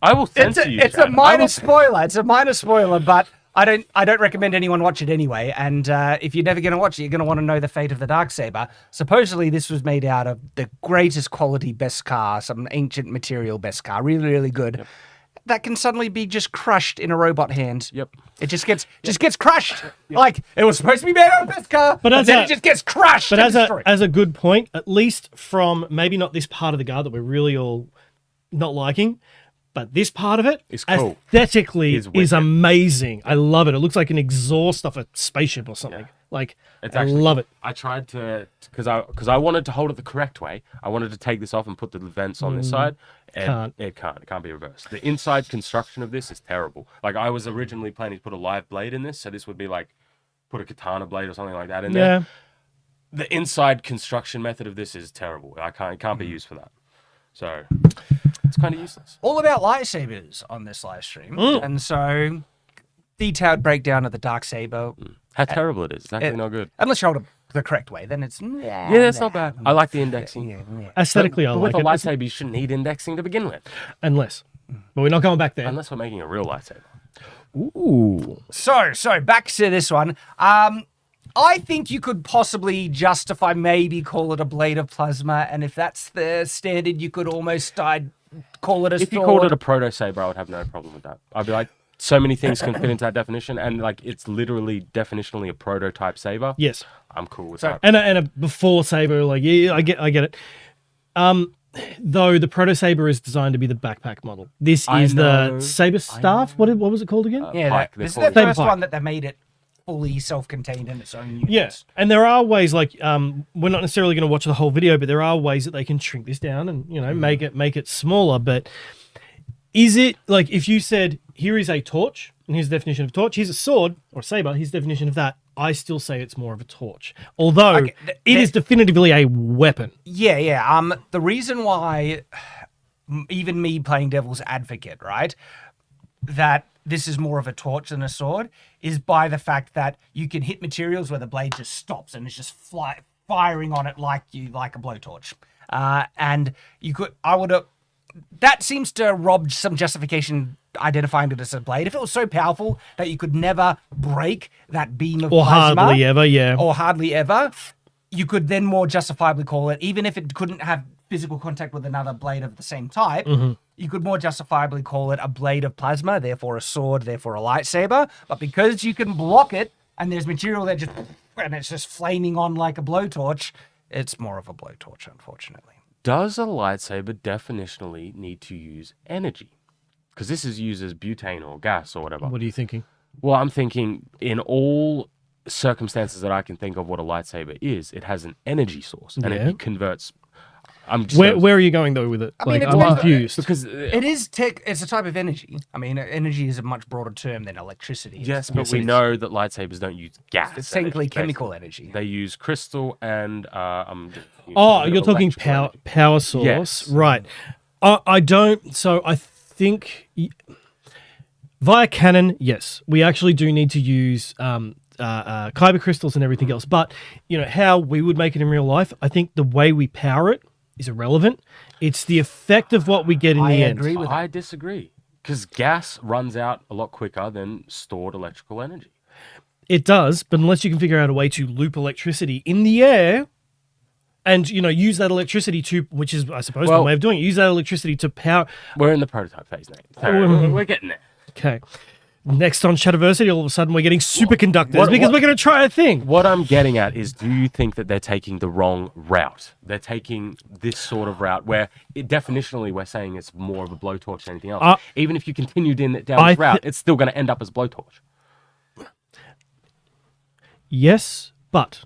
I will censor you, It's Shad. a minor spoiler. It's a minor spoiler, but I don't recommend anyone watch it anyway. And if you're never going to watch it, you're going to want to know the fate of the Darksaber. Supposedly, this was made out of the greatest quality Beskar, some ancient material Beskar, really, really good. Yep. That can suddenly be just crushed in a robot hand. Yep. It just gets crushed. Yep. Like it was supposed to be made out of Beskar, but then it just gets crushed. But as a good point, at least from maybe not this part of the guard that we're really all not liking, but this part of it cool. Aesthetically is amazing. I love it. It looks like an exhaust off a spaceship or something. Yeah. Like, I love it. I tried to, because I wanted to hold it the correct way. I wanted to take this off and put the vents on this side. And it can't be reversed. The inside construction of this is terrible. Like, I was originally planning to put a live blade in this, so this would be like, put a katana blade or something like that in there. The inside construction method of this is terrible. It can't be used for that. So, it's kind of useless. All about lightsabers on this live stream. And so, detailed breakdown of the Darksaber. How terrible it is. It's actually not good. Unless you hold it the correct way, then it's... it's not bad. I like the indexing. Aesthetically, I like it. With a lightsaber, you shouldn't need indexing to begin with. Unless. But we're not going back there. Unless we're making a real lightsaber. Ooh. So back to this one. I think you could possibly justify, maybe call it a blade of plasma, and if that's the standard, you could almost call it a sword. If you called it a proto-saber, I would have no problem with that. I'd be like, so many things can fit into that definition, and like it's literally definitionally a prototype saber. Yes, I'm cool with that. And a before saber, like I get it. Though the Proto Saber is designed to be the backpack model. This I is know. the Saber Staff. What was it called again? Yeah, Pike, this is they're the called. first Pike. one that they made it fully self-contained in its own units. Yes, and there are ways like we're not necessarily going to watch the whole video, but there are ways that they can shrink this down and make it smaller. But is it like if you said here is a torch and here's the definition of torch, here's a sword or a saber, here's the definition of that. I still say it's more of a torch, although Okay, it is definitively a weapon. Yeah. The reason why, even me playing devil's advocate, right, that this is more of a torch than a sword is by the fact that you can hit materials where the blade just stops and it's just firing on it like a blowtorch. And that seems to rob some justification identifying it as a blade. If it was so powerful that you could never break that beam of Or plasma, hardly ever, yeah. or hardly ever, you could then more justifiably call it, even if it couldn't have physical contact with another blade of the same type, you could more justifiably call it a blade of plasma, therefore a sword, therefore a lightsaber. But because you can block it and there's material that it's just flaming on like a blowtorch, it's more of a blowtorch, unfortunately. Does a lightsaber definitionally need to use energy? Because this is used as butane or gas or whatever. What are you thinking? Well, I'm thinking in all circumstances that I can think of what a lightsaber is, it has an energy source and Yeah. it converts. I'm just Where are you going though with it? mean, it's I'm more- confused. because It is it's a type of energy. I mean, energy is a much broader term than electricity. yes, but we know that lightsabers don't use gas. It's technically energy, chemical basically. energy. They use crystal and You're talking power source, Yes. right? I don't. So I think via canon, yes, we actually do need to use kyber crystals and everything else. But how we would make it in real life, I think the way we power it is irrelevant. It's the effect of what we get in the end. agree with I disagree because gas runs out a lot quicker than stored electrical energy. It does, but unless you can figure out a way to loop electricity in the air. And use that electricity which is, I suppose, one way of doing it. Use that electricity to power. We're in the prototype phase now. So we're getting there. Okay. Next on Shadiversity, all of a sudden we're getting superconductors What- because we're going to try a thing. What I'm getting at is, do you think that they're taking the wrong route? They're taking this sort of route where definitionally we're saying it's more of a blowtorch than anything else. Even if you continued down this route, it's still going to end up as blowtorch. Yes, but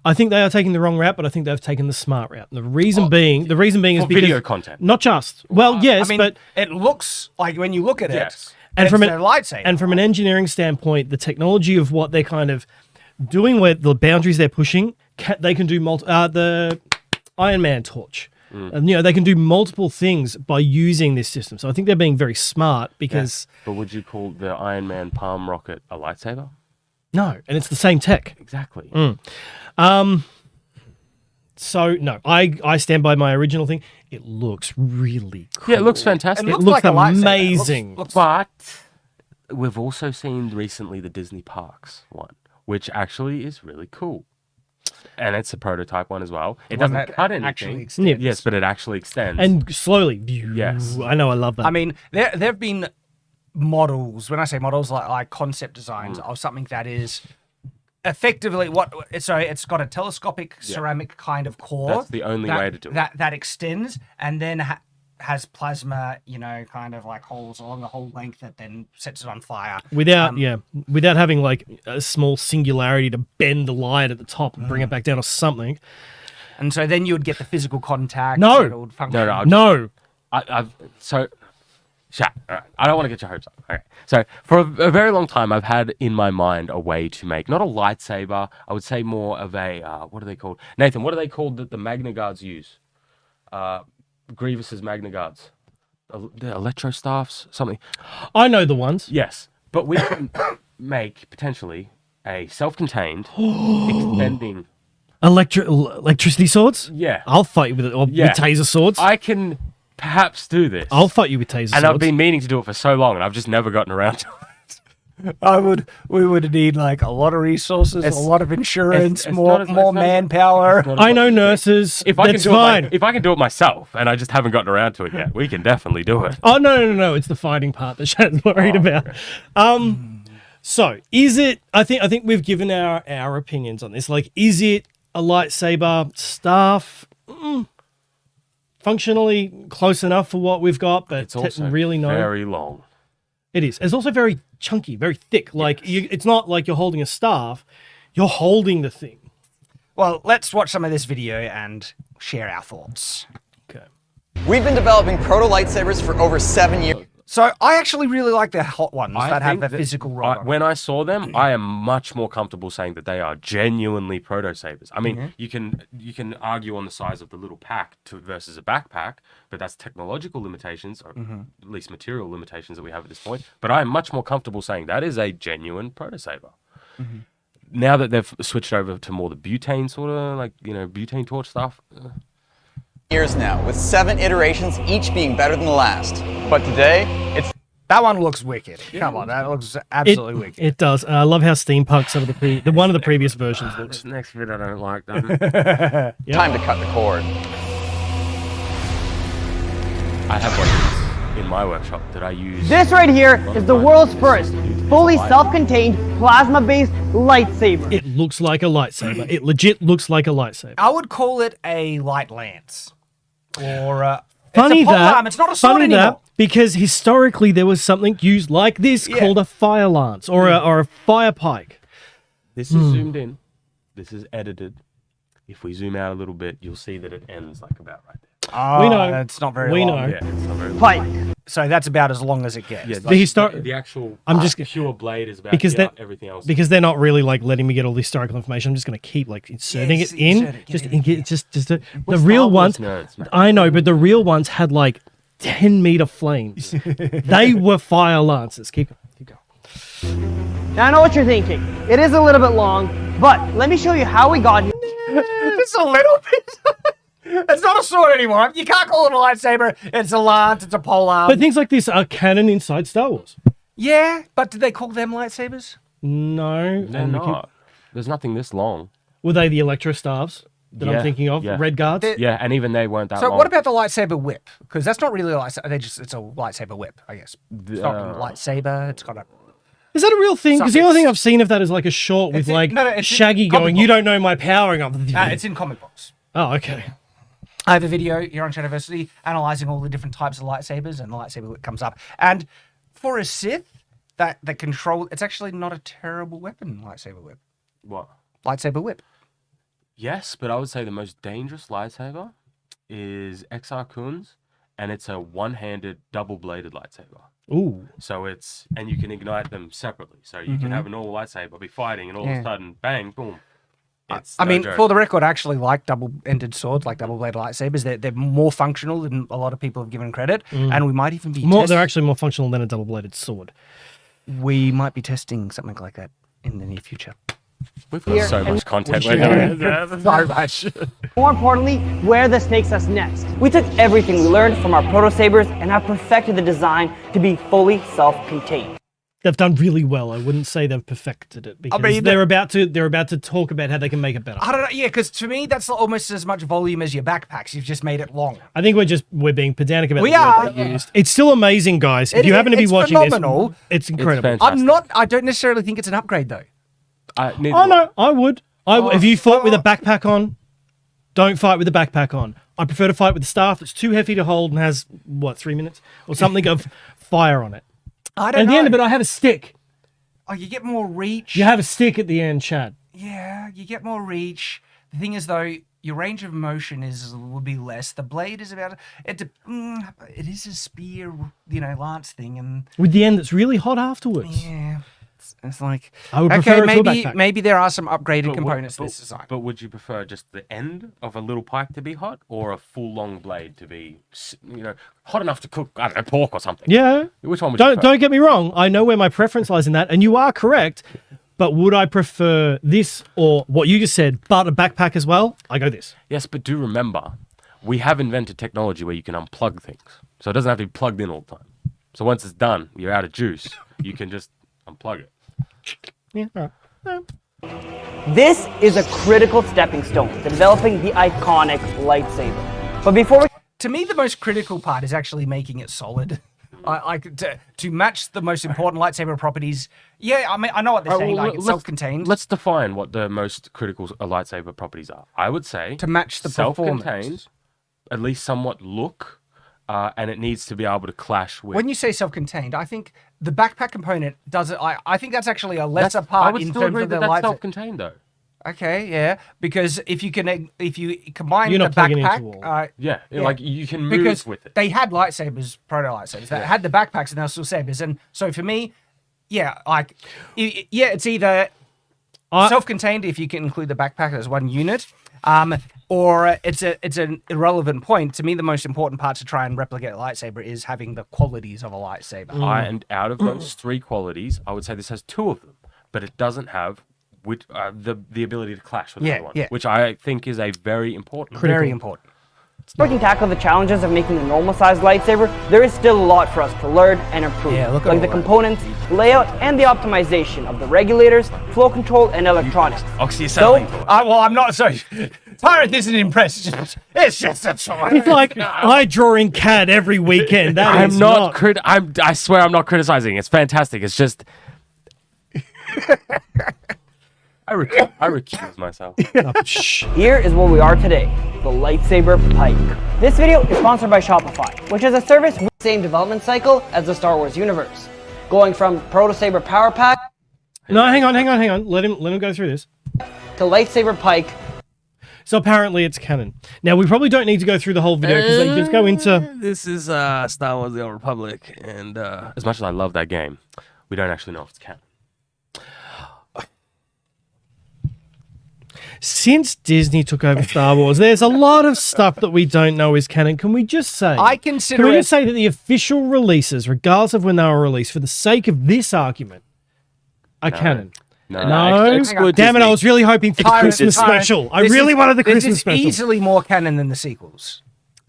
I think they are taking the wrong route, but I think they've taken the smart route. And the reason being is For because video content. not just. Well, yes, I mean, but it looks like when you look at Yes. it, and it's from a lightsaber. and from an engineering standpoint, the technology of what they're kind of doing, where the boundaries they're pushing, they can do the Iron Man torch. And they can do multiple things by using this system. So I think they're being very smart because But would you call the Iron Man palm rocket a lightsaber? no, and it's the same tech. Exactly. So no, I stand by my original thing. It looks really cool. Yeah, it looks fantastic. It looks looks like a lightsaber. amazing. Looks But we've also seen recently the Disney Parks one, which actually is really cool. And it's a prototype one as well. It one doesn't that cut actually anything. extends. Yes, but it actually extends. And slowly. Yes. I know, I love that. I mean, there have been models. When I say models, like concept designs of something that is effectively it's got a telescopic ceramic kind of core. That's the only way to do it. That extends and then has plasma, kind of like holes along the whole length that then sets it on fire. without having like a small singularity to bend the light at the top and bring it back down or something. And so then you would get the physical contact. No. that would function. No, No. All right. I don't want to get your hopes up. Okay. So for a very long time, I've had in my mind a way to make not a lightsaber. I would say more of a what are they called? Nathan, what are they called that the Magna Guards use? Grievous's Magna Guards, the electro staffs, something. I know the ones. Yes, but we can make potentially a self-contained extending. Electricity swords? Yeah, I'll fight you with it. Or Yeah. with taser swords. I can perhaps do this. I'll fight you with taser swords. and I've been meaning to do it for so long, and I've just never gotten around to it. We would need like a lot of resources, It's- a lot of insurance, it's more not as- more it's not as- manpower. It's not as I much know as you think. nurses. If I That's can do fine. it, if I can do it myself, and I just haven't gotten around to it yet, we can definitely do it. Oh no! It's the fighting part that Shannon's worried about. So is it? I think we've given our opinions on this. Like, is it a lightsaber staff? functionally close enough for what we've got, but It's also really not. very long. It is. It's also very chunky, very thick. Like it's not like you're holding a staff; you're holding the thing. Well, let's watch some of this video and share our thoughts. Okay. We've been developing proto lightsabers for over 7 years. So I actually really like the hot ones I that have think the physical rod. on When I saw them, I am much more comfortable saying that they are genuinely proto sabers. I mean, you can argue on the size of the little pack versus a backpack, but that's technological limitations, or at least material limitations that we have at this point. But I am much more comfortable saying that is a genuine proto saber. Now that they've switched over to more the butane sort of butane torch stuff. Years now, with 7 iterations, each being better than the last. But today, it's That one looks wicked. Come on, that looks absolutely wicked. It does. And I love how steampunk some of the one of the previous versions looks. This next bit I don't like them. time to cut the cord. I have one of these in my workshop that I use. This right here is the world's first fully self-contained plasma-based lightsaber. It looks like a lightsaber. It legit looks like a lightsaber. I would call it a light lance. Or Funny it's a that. polearm. It's not a sword funny anymore. that because historically there was something used like this called a fire lance or a fire pike. This is zoomed in. This is edited. If we zoom out a little bit, you'll see that it ends like about right there. Oh, We know. It's not very We long. know. Yeah, it's not very long. Pike. So that's about as long as it gets. Yeah, The actual I'm just- pure blade is about because here, that- everything else. because they're not really like letting me get all the historical information. I'm just going to keep like inserting Yes, it in. insert it, get it, Just the We're real Star Wars ones. nerds, man. I know, but the real ones had like 10-meter flames. They were fire lances. Keep going. Now I know what you're thinking. It is a little bit long, but let me show you how we got here. Just a little bit. It's not a sword anymore. You can't call it a lightsaber. It's a lance. It's a polearm. But things like this are canon inside Star Wars. Yeah, but did they call them lightsabers? No, They're and we keep- not. There's nothing this long. Were they the Electro staves that I'm Yeah, thinking of? yeah. Red guards? Yeah, and even they weren't that So long. what about the lightsaber whip? Because that's not really a lightsaber. It's a lightsaber whip, I guess. It's not a lightsaber. It's got a... Is that a real thing? Because the Something- only thing I've seen of that is like a short with It's in- like no, it's in Shaggy comic going, "You book. don't know my power." And I'm it's in comic books. oh, okay. I have a video here on Shadiversity analyzing all the different types of lightsabers, and the lightsaber whip comes up. And for a Sith, that control, it's actually not a terrible weapon, lightsaber whip. What? Lightsaber whip. Yes, but I would say the most dangerous lightsaber is XR Kun's, and it's a one-handed, double-bladed lightsaber. Ooh. So and you can ignite them separately. So you can have a normal lightsaber, be fighting, and all of a sudden, bang, boom. It's I no mean, joke. for the record, I actually like double-ended swords, like double-bladed lightsabers. They're more functional than a lot of people have given credit, and we might even be They're actually more functional than a double-bladed sword. we might be testing something like that in the near future. We've got so much content. We're doing. So much. More importantly, where this takes us next. We took everything we learned from our proto sabers and have perfected the design to be fully self-contained. They've done really well. I wouldn't say they've perfected it because mean, they're about to talk about how they can make it better. I don't know. Yeah, because to me, that's almost as much volume as your backpacks. You've just made it long. I think we're being pedantic about We the are. word they used. It's still amazing, guys. If you happen to be it's watching phenomenal. this, it's incredible. fantastic. I don't necessarily think it's an upgrade though. Oh no, I would. If you fought with a backpack on, don't fight with a backpack on. I prefer to fight with a staff that's too heavy to hold and has 3 minutes or something of fire on it. I And don't at know. the end of it, I have a stick. Oh, you get more reach. You have a stick at the end, Chad. Yeah, you get more reach. The thing is, though, your range of motion would be less. The blade is about it is a spear, lance thing, and With the end that's really hot afterwards. yeah, it's like I would prefer it to a backpack. maybe there are some upgraded components to this design. But would you prefer just the end of a little pike to be hot, or a full long blade to be, hot enough to cook, I don't know, pork or something? Yeah. Which one would you prefer? Don't get me wrong. I know where my preference lies in that, and you are correct. But would I prefer this or what you just said, but a backpack as well? I go this. Yes, but do remember, we have invented technology where you can unplug things, so it doesn't have to be plugged in all the time. So once it's done, you're out of juice. You can just unplug it. Yeah. All right. This is a critical stepping stone to developing the iconic lightsaber. But before we To me, the most critical part is actually making it solid. To match the most important lightsaber properties. Yeah, I mean, I know what they're saying. Like it's self-contained. Let's define what the most critical lightsaber properties are. I would say To match the self-contained, performance. at least somewhat look, and it needs to be able to clash with. When you say self-contained, I think the backpack component does it. I think that's actually a lesser I part would in still terms agree of that the that's lights. self-contained though. Okay, yeah, because if you combine You're the not plugging into backpack, all. Yeah, Yeah. like you can move because with it. they had lightsabers, proto lightsabers that had the backpacks and they were still sabers, and so for me, yeah, like, it's either self-contained if you can include the backpack as one unit, or it's an irrelevant point. To me, the most important part to try and replicate a lightsaber is having the qualities of a lightsaber. And out of those 3 qualities, I would say this has 2 of them, but it doesn't have the ability to clash with the other one, which I think is a very important. Very important. Before we can tackle the challenges of making the normal-sized lightsaber, there is still a lot for us to learn and improve, Yeah, look at like all the that. components, layout, and the optimization of the regulators, flow control, and electronics. Oxy So, well, I'm not so. Pirate isn't impressed. It's just a toy. It's like I draw in CAD every weekend. That I'm is not. I swear I'm not criticizing. It's fantastic. It's just. I recuse myself. Here is where we are today, the lightsaber pike. This video is sponsored by Shopify, which is a service with the same development cycle as the Star Wars universe, going from Proto Saber Power Pack No, hang on. Let him go through this. to lightsaber pike. So apparently it's canon. Now we probably don't need to go through the whole video because they just go into. This is Star Wars: The Old Republic, and As much as I love that game, we don't actually know if it's canon. Since Disney took over Star Wars, there's a lot of stuff that we don't know is canon. Can we just say? I consider Can we it. just say that the official releases, regardless of when they were released, for the sake of this argument, are canon? No, exclude damn it! Disney. I was really hoping for the Pirate- Christmas Pirate- special. I this really is- wanted the this Christmas is special. easily more canon than the sequels.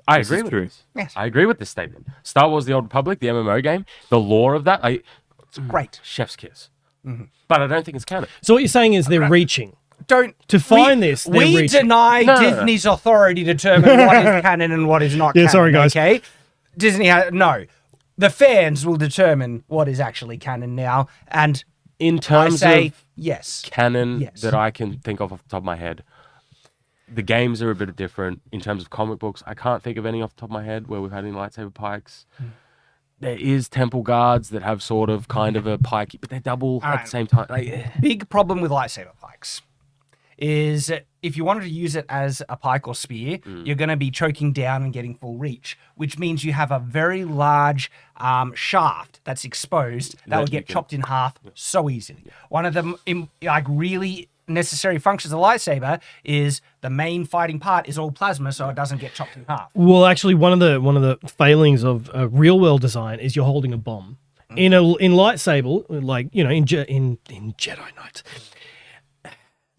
I agree with this. Yes. I agree with this statement. Star Wars: The Old Republic, the MMO game, the lore of that, It's great. chef's kiss. But I don't think it's canon. So what you're saying is they're reaching. Don't To find this, they're We reaching. deny No. Disney's authority to determine what is canon and what is not. Yeah, canon, sorry, guys. Okay, Disney no. The fans will determine what is actually canon now, and In I terms say of yes. canon Yes. that I can think of off the top of my head, the games are a bit different. In terms of comic books, I can't think of any off the top of my head where we've had any lightsaber pikes. There is temple guards that have sort of kind of a pike, but they double at Alright. the same time. Like, Big problem with lightsaber pikes is if you wanted to use it as a pike or spear, you're going to be choking down and getting full reach, which means you have a very large shaft that's exposed that will you get can- chopped in half so easily. One of the really necessary functions of the lightsaber is the main fighting part is all plasma, so it doesn't get chopped in half. Well, actually, one of the failings of real world design is you're holding a bomb in lightsaber, like in Jedi Knight.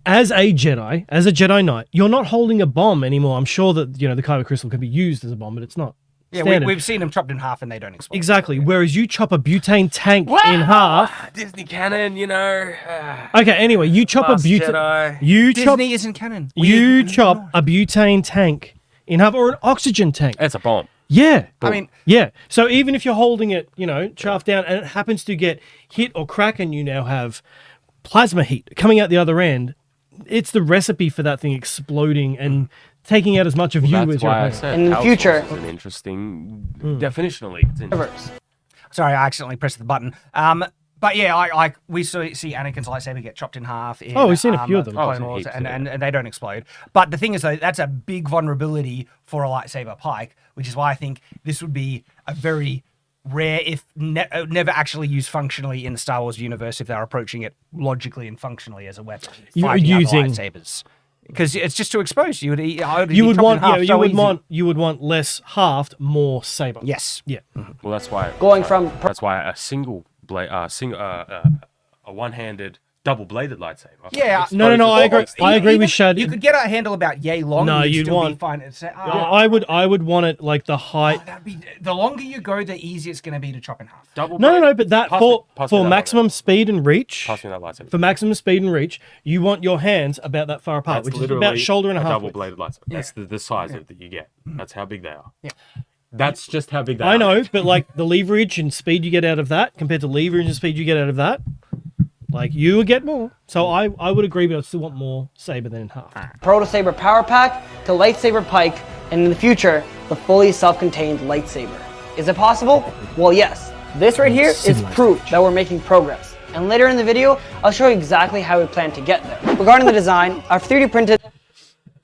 As a Jedi Knight, you're not holding a bomb anymore. I'm sure that the Kyber crystal could be used as a bomb, but it's not. Yeah, standard. we've seen them chopped in half and they don't explode. Exactly. Whereas you chop a butane tank in half. Disney canon, Okay. Anyway, you chop Last a butane. Jedi. You chop. Disney isn't canon. You chop a butane tank in half, or an oxygen tank. It's a bomb. Yeah. I mean, Yeah. So even if you're holding it, shaft down, and it happens to get hit or crack, and you now have plasma heat coming out the other end, it's the recipe for that thing exploding and taking out as much of you That's as your why I opponent. said In the Power future- Source is an interesting definitionally. It's interesting. universe. sorry, I accidentally pressed the button. But yeah, we see Anakin's lightsaber get chopped in half. In, Oh, we've seen a few of them. Clone Oh, I've seen Wars, heaps, and they don't explode. But the thing is, though, that's a big vulnerability for a lightsaber pike, which is why I think this would be a very rare, if never actually used functionally in the Star Wars universe, if they're approaching it logically and functionally as a weapon. You're fighting other using- lightsabers. Because it's just too exposed. You would You would want, you would want less halved, more saber. Yes. Yeah. Well, that's why. Going from That's why a single blade, a one-handed, double-bladed lightsaber. Yeah. No, I agree. exposes I agree Even- with Shad. You could get a handle about yay long. No, and you'd still want- be fine. It's, I would want it like the height. that'd be the longer you go, the easier it's going to be to chop in half. Double No, but that Pass for me that one maximum speed and reach. Pass me that lightsaber. For maximum speed and reach, you want your hands about that far apart, That's which is literally about shoulder and a half. double-bladed lightsaber. That's the size of that you get. That's how big they are. Yeah. That's just how big they are. I know, but like the leverage and speed you get out of that compared to leverage and speed you get out of that, like you would get more. So I would agree, but I still want more saber than in half. Proto Saber Power Pack to lightsaber pike and in the future, the fully self-contained lightsaber. Is it possible? Well, yes. This right here is proof that we're making progress. And later in the video, I'll show you exactly how we plan to get there. Regarding the design, I've 3D printed.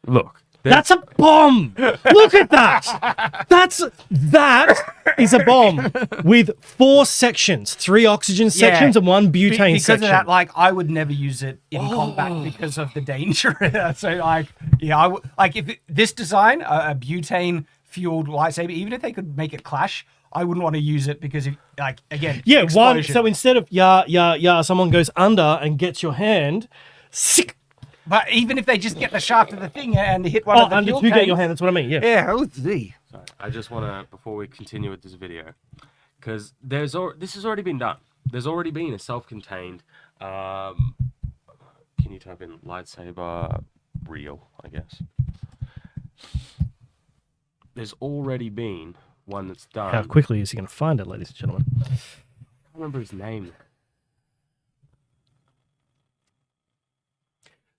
Look. That's a bomb. Look at that. That is a bomb with 4 sections, 3 oxygen sections and 1 butane because section. of that, like, I would never use it in combat because of the danger. So, like, yeah, if this design, a butane fueled lightsaber, even if they could make it clash, I wouldn't want to use it because, again, yeah, explosion. so instead of someone goes under and gets your hand, sick. But even if they just get the shaft of the thing and hit one of the under fuel to get your tanks- hand, that's what I mean, yeah. Yeah, let's see. Sorry, I just want to, before we continue with this video, because this has already been done. There's already been a self-contained, can you type in lightsaber reel, I guess. There's already been one that's done. How quickly is he going to find it, ladies and gentlemen? I can't remember his name.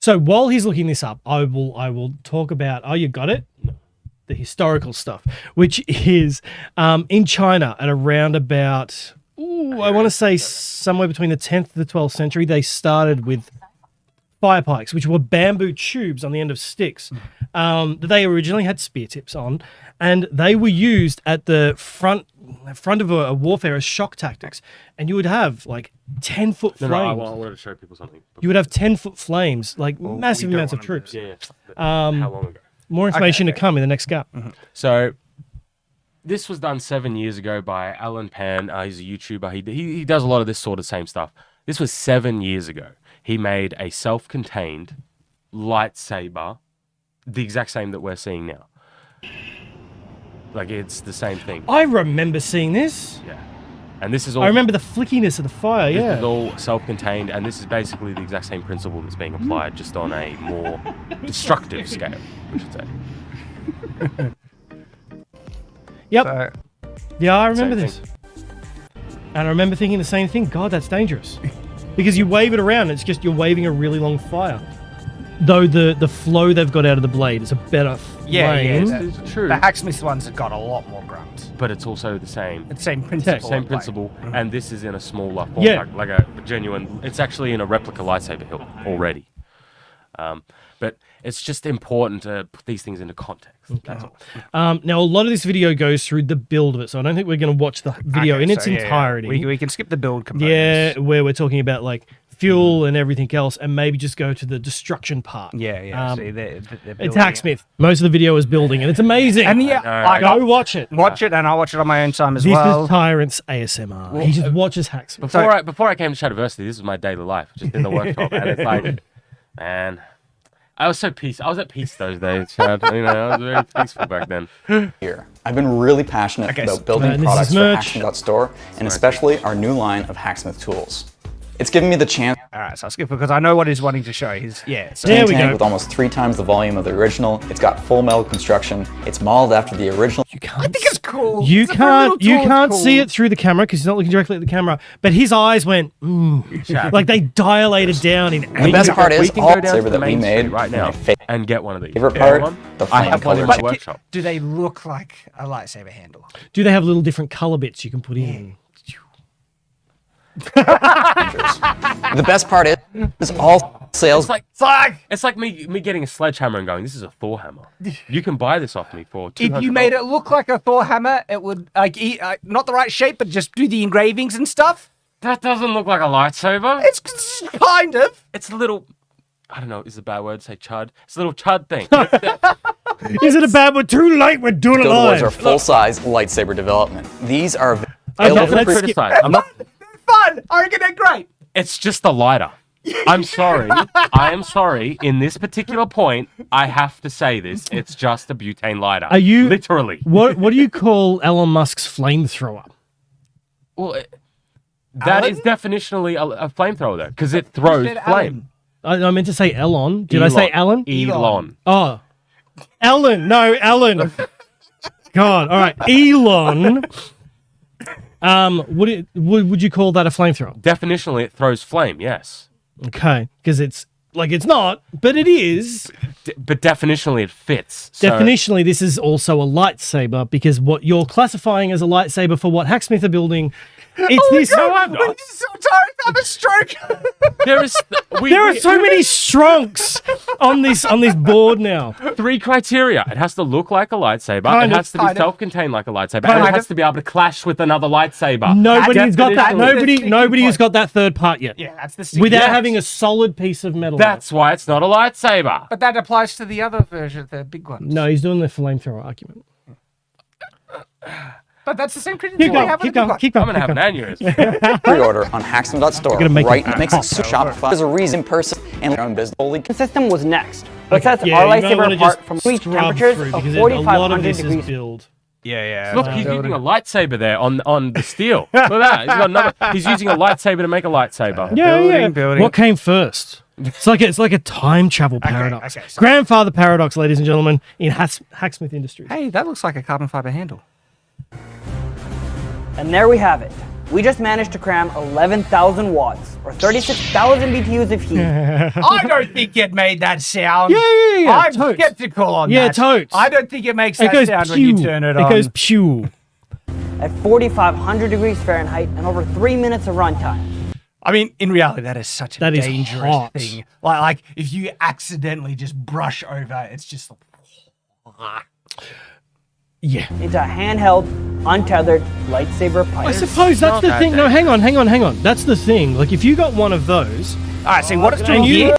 So while he's looking this up, I will talk about. Oh, you got it? No. The historical stuff, which is in China at around about. I want to say somewhere between the 10th to the 12th century. They started with fire pikes, which were bamboo tubes on the end of sticks that they originally had spear tips on, and they were used at the front of a warfare as shock tactics. And you would have like 10-foot flames. No, I wanted to show people something. You would have 10-foot flames, like massive we don't amounts of want troops. Yeah. How long ago? More information to come in the next gap. So this was done 7 years ago by Alan Pan. He's a YouTuber. He does a lot of this sort of same stuff. This was 7 years ago. He made a self-contained lightsaber, the exact same that we're seeing now. Like, it's the same thing. I remember seeing this. Yeah. And this is all... I remember the flickiness of the fire, This yeah. is all self-contained, and this is basically the exact same principle that's being applied, just on a more destructive scale, we should say. Yep. So, Yeah, I remember Same this. And I remember thinking the same thing. God, that's dangerous. Because you wave it around, it's just you're waving a really long fire. Though the flow they've got out of the blade is a better flame. It's true. the Hacksmith ones have got a lot more grunt. But it's also the same. It's the same principle. Same of principle, like- and this is in a smaller form, Yeah. like a genuine. It's actually in a replica lightsaber hilt already. But it's just important to put these things into context. That's all. Now, a lot of this video goes through the build of it, so I don't think we're going to watch the video Okay, in its so, yeah, entirety. We can skip the build components. Yeah, where we're talking about like fuel and everything else, and maybe just go to the destruction part. Yeah. It's See, they're building Hacksmith. Most of the video is building, and it's amazing. And yeah, I I Go watch it. watch it, and I'll watch it on my own time as This well. is Tyrant's ASMR. He just watches Hacksmith. Before I came to Shadiversity, this was my daily life, just in the workshop, and it's like, man, I was at peace those days, Chad. I was very peaceful back then. Here. I've been really passionate about building this is products for merch. Action.store, and especially our new line of Hacksmith tools. It's given me the chance All right, so I'll skip it because I know what he's wanting to show. So There we tank go. with almost 3 times the volume of the original. It's got full metal construction. It's modeled after the original. You can't. I think it's cool. You It's a very little can't tool, it's see cool. it through the camera because he's not looking directly at the camera. But his eyes went like they dilated down in The anger. best part We is can all go down saber to the that we main made street right now my and get one of these. favorite part, One, the I flame have one in colors. my workshop. Do they look like a lightsaber handle? Do they have little different color bits you can put in? The best part is all sales. It's like me getting a sledgehammer and going, this is a Thor hammer. You can buy this off me for $200. If you made it look like a Thor hammer, it would not the right shape, but just do the engravings and stuff. That doesn't look like a lightsaber. It's kind of. It's a little, I don't know, is it a bad word to say chud? It's a little chud thing. Is it a bad one? Too late. We're doing it Go towards our live. full-size lightsaber development. These are Okay, available for let's skip. Criticize. I'm not, Fun. I reckon they're great. it's just a lighter. I'm sorry. I am sorry. In this particular point, I have to say this. It's just a butane lighter. Are you Literally. What do you call Elon Musk's flamethrower? Well, that is definitionally a flamethrower, though, because it throws said flame. I meant to say Elon. Did I say Alan? Elon. Oh, Ellen. No, Ellen. God. All right, Elon. Would you call that a flamethrower? Definitionally, it throws flame, yes. Okay, because it's Like it's not, but it is. But definitionally, it fits. So Definitionally, this is also a lightsaber because what you're classifying as a lightsaber for what Hacksmith are building, it's this. no, I'm not. So tired to have a stroke. There is. There are so many strokes on this board now. 3 criteria. It has to look like a lightsaber. Kind it of, has to be kind of. self-contained like a lightsaber. Kind And it of. has to be able to clash with another lightsaber. Nobody has got that. Definitionally. Nobody has got that third part yet. Yeah, that's the sticking Without point. having a solid piece of metal. That's why it's not a lightsaber. But that applies to the other version, the big ones. No, he's doing the flamethrower argument. But that's the same criticism Keep we have going, on keep the going, big keep I'm going. gonna have an aneurysm. Pre-order on hacksmith.store gonna make right it now. Makes it so Shopify. There's a reason in person and your own business. Holy System was next. What sets Yeah, our you might lightsaber wanna apart just from sweet scrub temperatures through of because a lot of 4,500 this is degrees. build. Yeah. Look, he's using a lightsaber there on the steel. Look at that. He's using a lightsaber to make a lightsaber. Building. What came first? It's like a time travel paradox. okay, so- Grandfather paradox, ladies and gentlemen, in Hacksmith Industries. Hey, that looks like a carbon fiber handle. And there we have it. We just managed to cram 11,000 watts, or 36,000 BTUs of heat. I don't think it made that sound. Yeah. I'm totes. skeptical on Yeah, that. totes. I don't think it makes It that goes sound pew. when you turn it on. It goes pew. At 4,500 degrees Fahrenheit and over 3 minutes of runtime. I mean, in reality, that is such a That is dangerous hot. thing. Like if you accidentally just brush over, it's just like, Yeah. Into a handheld, untethered lightsaber pipe. I suppose that's the thing. No, hang on. That's the thing. Like, if you got one of those, all right. See what it's doing And you- here.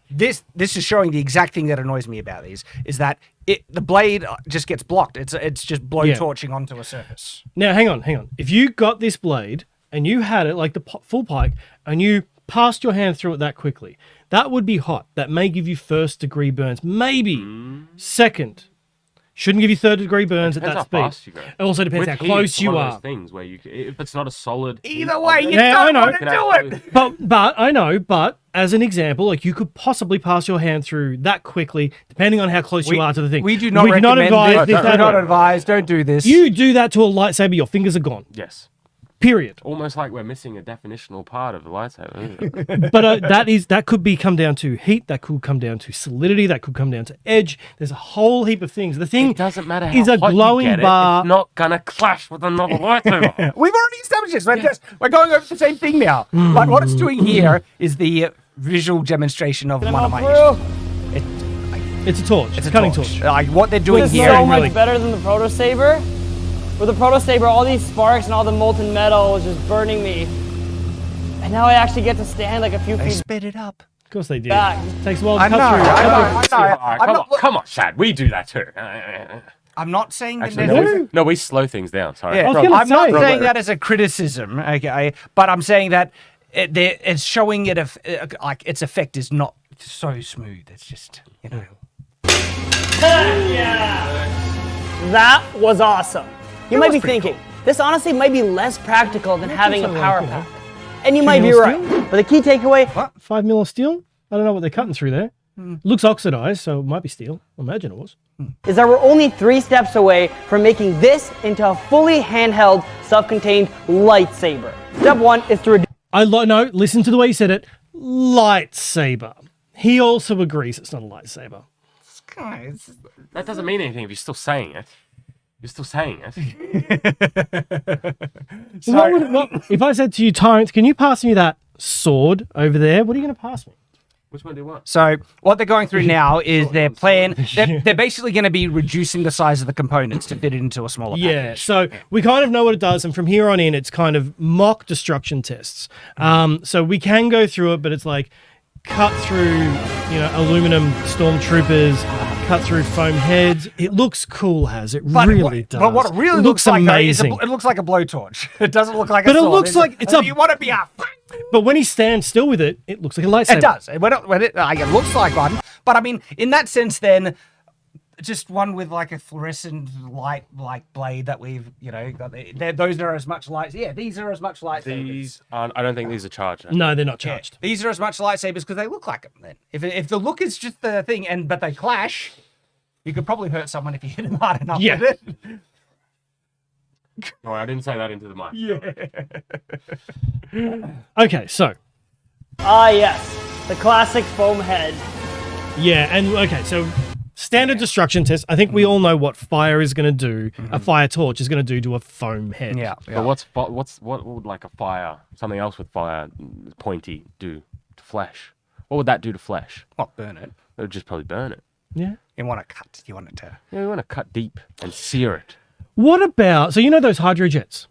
This is showing the exact thing that annoys me about these is that the blade just gets blocked. It's just blowtorching onto a surface. now hang on. If you got this blade and you had it like the full pike and you passed your hand through it that quickly, that would be hot. That may give you first degree burns, maybe second. Shouldn't give you third degree burns at Depends that how speed. fast you go. It also depends With how heat, close it's you one of are. those things where if it's not a solid. Either way, you Yeah, I don't know. want to do it. But I know, but as an example, like you could possibly pass your hand through that quickly, depending on how close you are to the thing. We do not recommend advise this. this Do at not all. advise. Don't do this. You do that to a lightsaber, your fingers are gone. Yes. Period. Almost like we're missing a definitional part of the lightsaber. Isn't it? But that could come down to heat. That could come down to solidity. That could come down to edge. There's a whole heap of things. The thing It doesn't matter how is a hot glowing you get bar. It's not gonna clash with another lightsaber. We've already established this. We're going over the same thing now. But what it's doing here is the visual demonstration of one of my issues. It's a torch. It's a cutting torch. Like what they're doing This is here. so much really- better than the Proto Saber. With the Proto Saber, all these sparks and all the molten metal was just burning me. And now I actually get to stand like a few They feet sped it up. Of course they did. back. Takes a while to I know. cut through. Alright, I'm not- come on, Shad. We do that too. I'm not saying that. Actually, there's- no, we slow things down. Sorry. Yeah, was gonna I'm not say. saying that as a criticism, okay? But I'm saying that it's showing it like its effect is not so smooth. It's just That was awesome. You might was be pretty thinking, this honestly might be less practical than having a so, power like, pack. And you might be mil right. steel? But the key takeaway, 5 mil of steel. I don't know what they're cutting through there. Looks oxidized, so it might be steel. I imagine it was. is that we're only 3 steps away from making this into a fully handheld, self-contained lightsaber. Step 1 is to reduce No, listen to the way he said it. Lightsaber. He also agrees it's not a lightsaber. That doesn't mean anything if you're still saying it. You're still saying it. If I said to you, Tyrant, can you pass me that sword over there? What are you going to pass me? Which one do you want? So what they're going through now is their plan. They're basically going to be reducing the size of the components to fit it into a smaller package. Yeah, so we kind of know what it does, and from here on in, it's kind of mock destruction tests. So we can go through it, but it's like cut through, aluminum stormtroopers, cut through foam heads. It looks cool, it really does. But what it really looks like is it looks like a blowtorch. It doesn't look like a But it sword. looks like it's a- You want to be a... But when he stands still with it, it looks like a lightsaber. It does. It looks like one. But I mean, in that sense, then, just one with like a fluorescent light like blade that we've got. Those are as much lights. Yeah, these are as much lightsabers. These aren't. I don't think these are charged. No, they're not Yeah, charged. these are as much lightsabers because they look like them. Then, if the look is just the thing, but they clash, you could probably hurt someone if you hit them hard enough Yeah. with it. No, I didn't say that into the mic. Okay, so yes. The classic foam head. Yeah, and okay, so standard destruction test. I think we all know what fire is going to do. A fire torch is going to do to a foam head. Yeah. But what would like a fire, something else with fire, pointy, do to flesh? What would that do to flesh? Not burn it. It would just probably burn it. Yeah. You want to cut. You want it to. Yeah, we want to cut deep and sear it. What about, so you know those hydrojets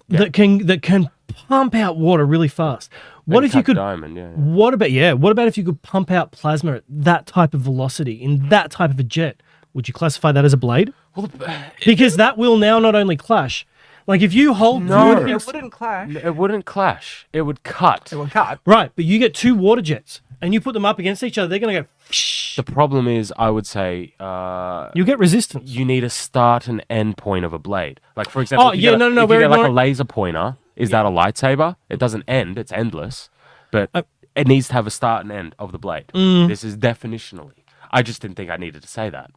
that can pump out water really fast? What if you could diamond? Yeah. What about if you could pump out plasma at that type of velocity in that type of a jet? Would you classify that as a blade? Well, because that will now not only clash. Like if you hold wood, It wouldn't clash. It wouldn't clash. It would cut. It would cut. right? But you get two water jets and you put them up against each other, they're going to go. The problem is, I would say, You get resistance. you need a start and end point of a blade. Like for example, if you get no, if you we're get like a ignoring- laser pointer, is that a lightsaber? It doesn't end; it's endless, but it needs to have a start and end of the blade. This is definitionally. I just didn't think I needed to say that.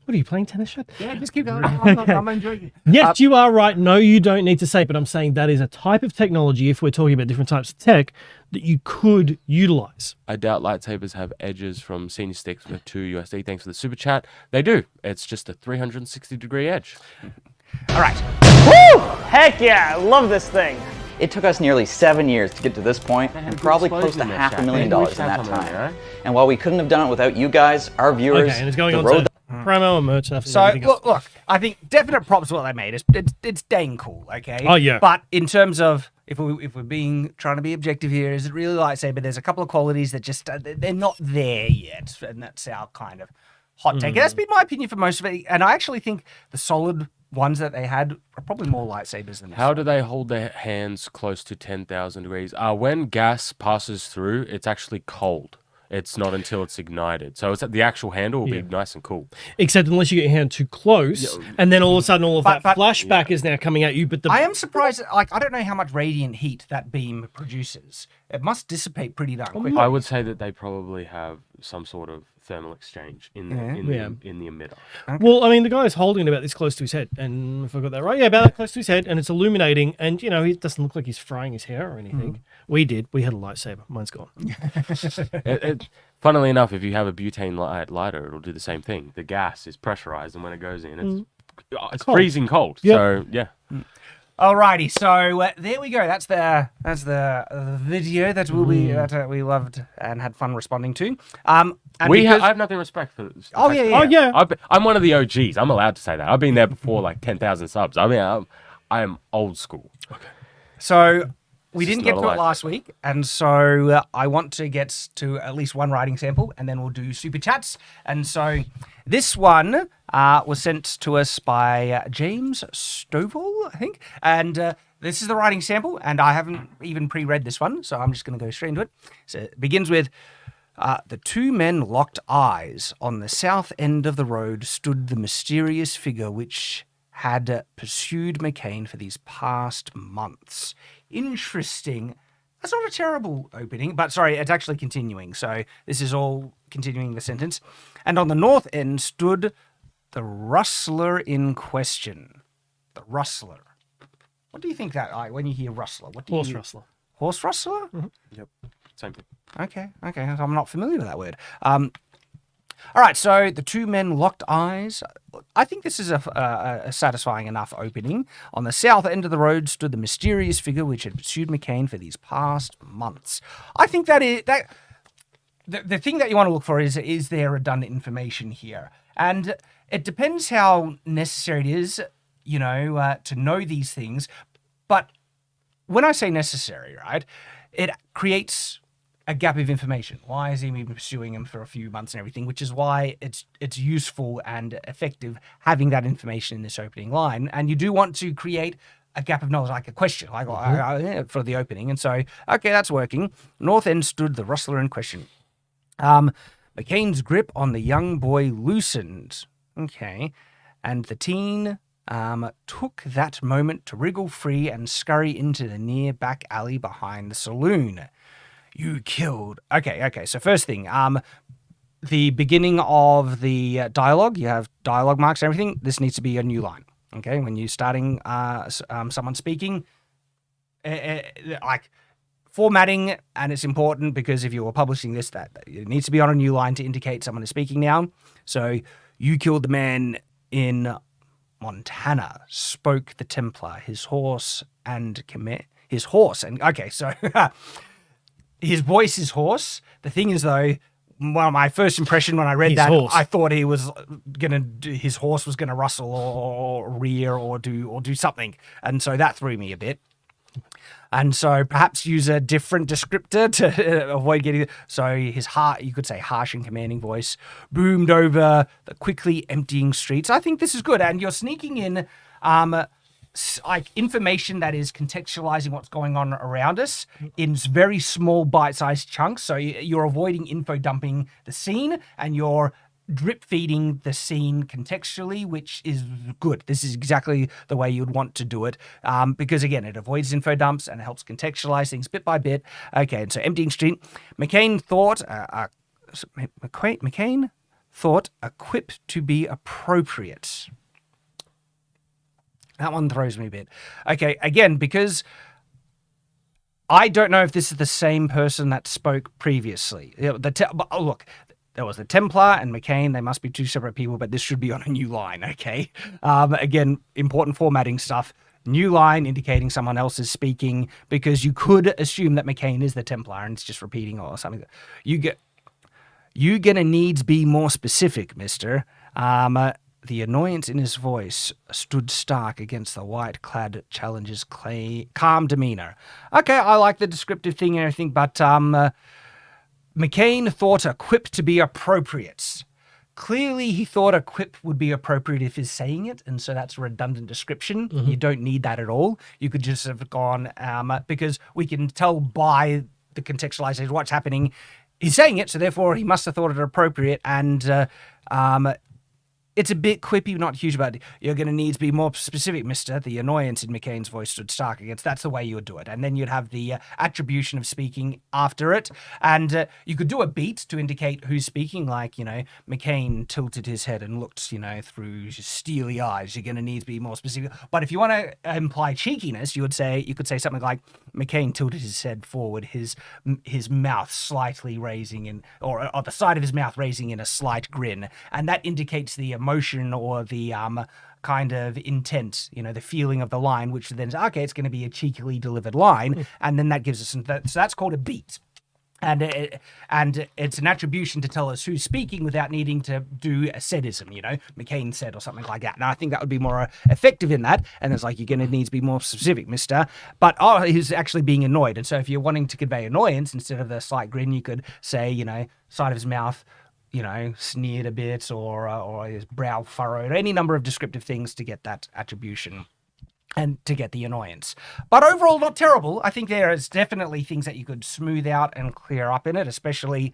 What are you playing tennis, Shad? Yeah, just keep going. I'm enjoying it. Yes, you are right. No, you don't need to say, but I'm saying that is a type of technology, if we're talking about different types of tech, that you could utilize. I doubt lightsabers have edges from senior sticks with $2 Thanks for the super chat. They do. It's just a 360-degree edge. All right. Woo! Heck yeah, I love this thing. It took us nearly 7 years to get to this point, and probably close to explosion there, $500,000 Shaq. in that Something like time. that. And while we couldn't have done it without you guys, our viewers, Okay, and it's going the on road to promo and merch stuff. and So everything else. look, I think definite props to what they made. It's dang cool. Okay. Oh, yeah. But in terms of if we're being trying to be objective here, is it really lightsaber? There's a couple of qualities that just they're not there yet, and that's our kind of hot take. That's been my opinion for most of it, and I actually think the solid ones that they had are probably more lightsabers than this. How do they hold their hands close to 10,000 degrees? When gas passes through, it's actually cold. It's not until it's ignited. So it's the actual handle will be nice and cool. Except unless you get your hand too close, and then all of a sudden all of that But- flashback is now coming at you. But the I am surprised. Like, I don't know how much radiant heat that beam produces. It must dissipate pretty darn quickly. I would say that they probably have some sort of thermal exchange in the emitter. Well, I mean, the guy is holding it about this close to his head, and if I got that right, yeah, about that close to his head, and it's illuminating, and it doesn't look like he's frying his hair or anything. We did. We had a lightsaber. Mine's gone. Funnily enough, if you have a butane lighter, it'll do the same thing. The gas is pressurized, and when it goes in, it's freezing cold. Yep. So yeah. Alrighty, so there we go. That's the video that we loved and had fun responding to. And I have nothing respect for this. Oh, yeah. I'm one of the OGs. I'm allowed to say that. I've been there before, like 10,000 subs. I mean, I am old school. So we It's didn't just get not to a it last week, and so I want to get to at least one writing sample, and then we'll do super chats. And so this one was sent to us by James Stovall, I think, and this is the writing sample, and I haven't even pre-read this one, so I'm just going to go straight into it. So it begins with, the two men locked eyes. On the south end of the road stood the mysterious figure which had pursued McCain for these past months. Interesting. That's not a terrible opening, but sorry, it's actually continuing. So this is all continuing the sentence. And on the north end stood the rustler in question. The rustler. What do you think that, like, when you hear rustler? What do Horse you... rustler. Horse rustler? Yep. Same thing. Okay. I'm not familiar with that word. All right, so the two men locked eyes. I think this is a satisfying enough opening. On the south end of the road stood the mysterious figure which had pursued McCain for these past months. I think the thing that you want to look for is there redundant information here? And it depends how necessary it is, to know these things. But when I say necessary, right, it creates a gap of information. Why has he been pursuing him for a few months and everything? Which is why it's useful and effective having that information in this opening line. And you do want to create a gap of knowledge, like a question, for the opening. And so, okay, that's working. North end stood the rustler in question. McCain's grip on the young boy loosened. Okay, and the teen took that moment to wriggle free and scurry into the near back alley behind the saloon. You killed. Okay. So first thing, the beginning of the dialogue, you have dialogue marks and everything. This needs to be a new line. Okay, when you're starting someone speaking, like formatting, and it's important because if you're publishing this, that it needs to be on a new line to indicate someone is speaking now. So you killed the man in Montana, spoke the Templar, his horse and okay, so his voice is hoarse. The thing is though, well, my first impression when I read that, horse. I thought he was his horse was gonna rustle or rear or do something, and so that threw me a bit. And so perhaps use a different descriptor to avoid getting. So his you could say harsh and commanding voice boomed over the quickly emptying streets. I think this is good, and you're sneaking in like information that is contextualizing what's going on around us in very small bite-sized chunks. So you're avoiding info dumping the scene, and you're drip feeding the scene contextually, which is good. This is exactly the way you'd want to do it, because again, it avoids info dumps and it helps contextualize things bit by bit. Okay, and so emptying street. McCain thought a quip to be appropriate. That one throws me a bit. Okay, again, because I don't know if this is the same person that spoke previously. Look, there was the Templar and McCain. They must be two separate people, but this should be on a new line, okay? Again, important formatting stuff. New line indicating someone else is speaking, because you could assume that McCain is the Templar and it's just repeating or something. You gonna needs be more specific, mister. The annoyance in his voice stood stark against the white-clad challenger's calm demeanor. Okay, I like the descriptive thing and everything, but McCain thought a quip to be appropriate. Clearly, he thought a quip would be appropriate if he's saying it, and so that's a redundant description. Mm-hmm. You don't need that at all. You could just have gone, because we can tell by the contextualization what's happening. He's saying it, so therefore he must have thought it appropriate, and it's a bit quippy, not huge, but you're going to need to be more specific, mister. The annoyance in McCain's voice stood stark against. That's the way you would do it. And then you'd have the attribution of speaking after it. And you could do a beat to indicate who's speaking, like, McCain tilted his head and looked, through his steely eyes. You're going to need to be more specific. But if you want to imply cheekiness, you could say something like, McCain tilted his head forward, his mouth slightly raising or the side of his mouth raising in a slight grin. And that indicates the emotion or the kind of intent, the feeling of the line, which then is, okay, it's going to be a cheekily delivered line. And then that gives us so that's called a beat. And it's an attribution to tell us who's speaking without needing to do a saidism, McCain said or something like that. And I think that would be more effective in that. And it's like, you're going to need to be more specific, mister. But he's actually being annoyed. And so if you're wanting to convey annoyance, instead of the slight grin, you could say, side of his mouth, sneered a bit or his brow furrowed, any number of descriptive things to get that attribution and to get the annoyance. But overall, not terrible. I think there is definitely things that you could smooth out and clear up in it, especially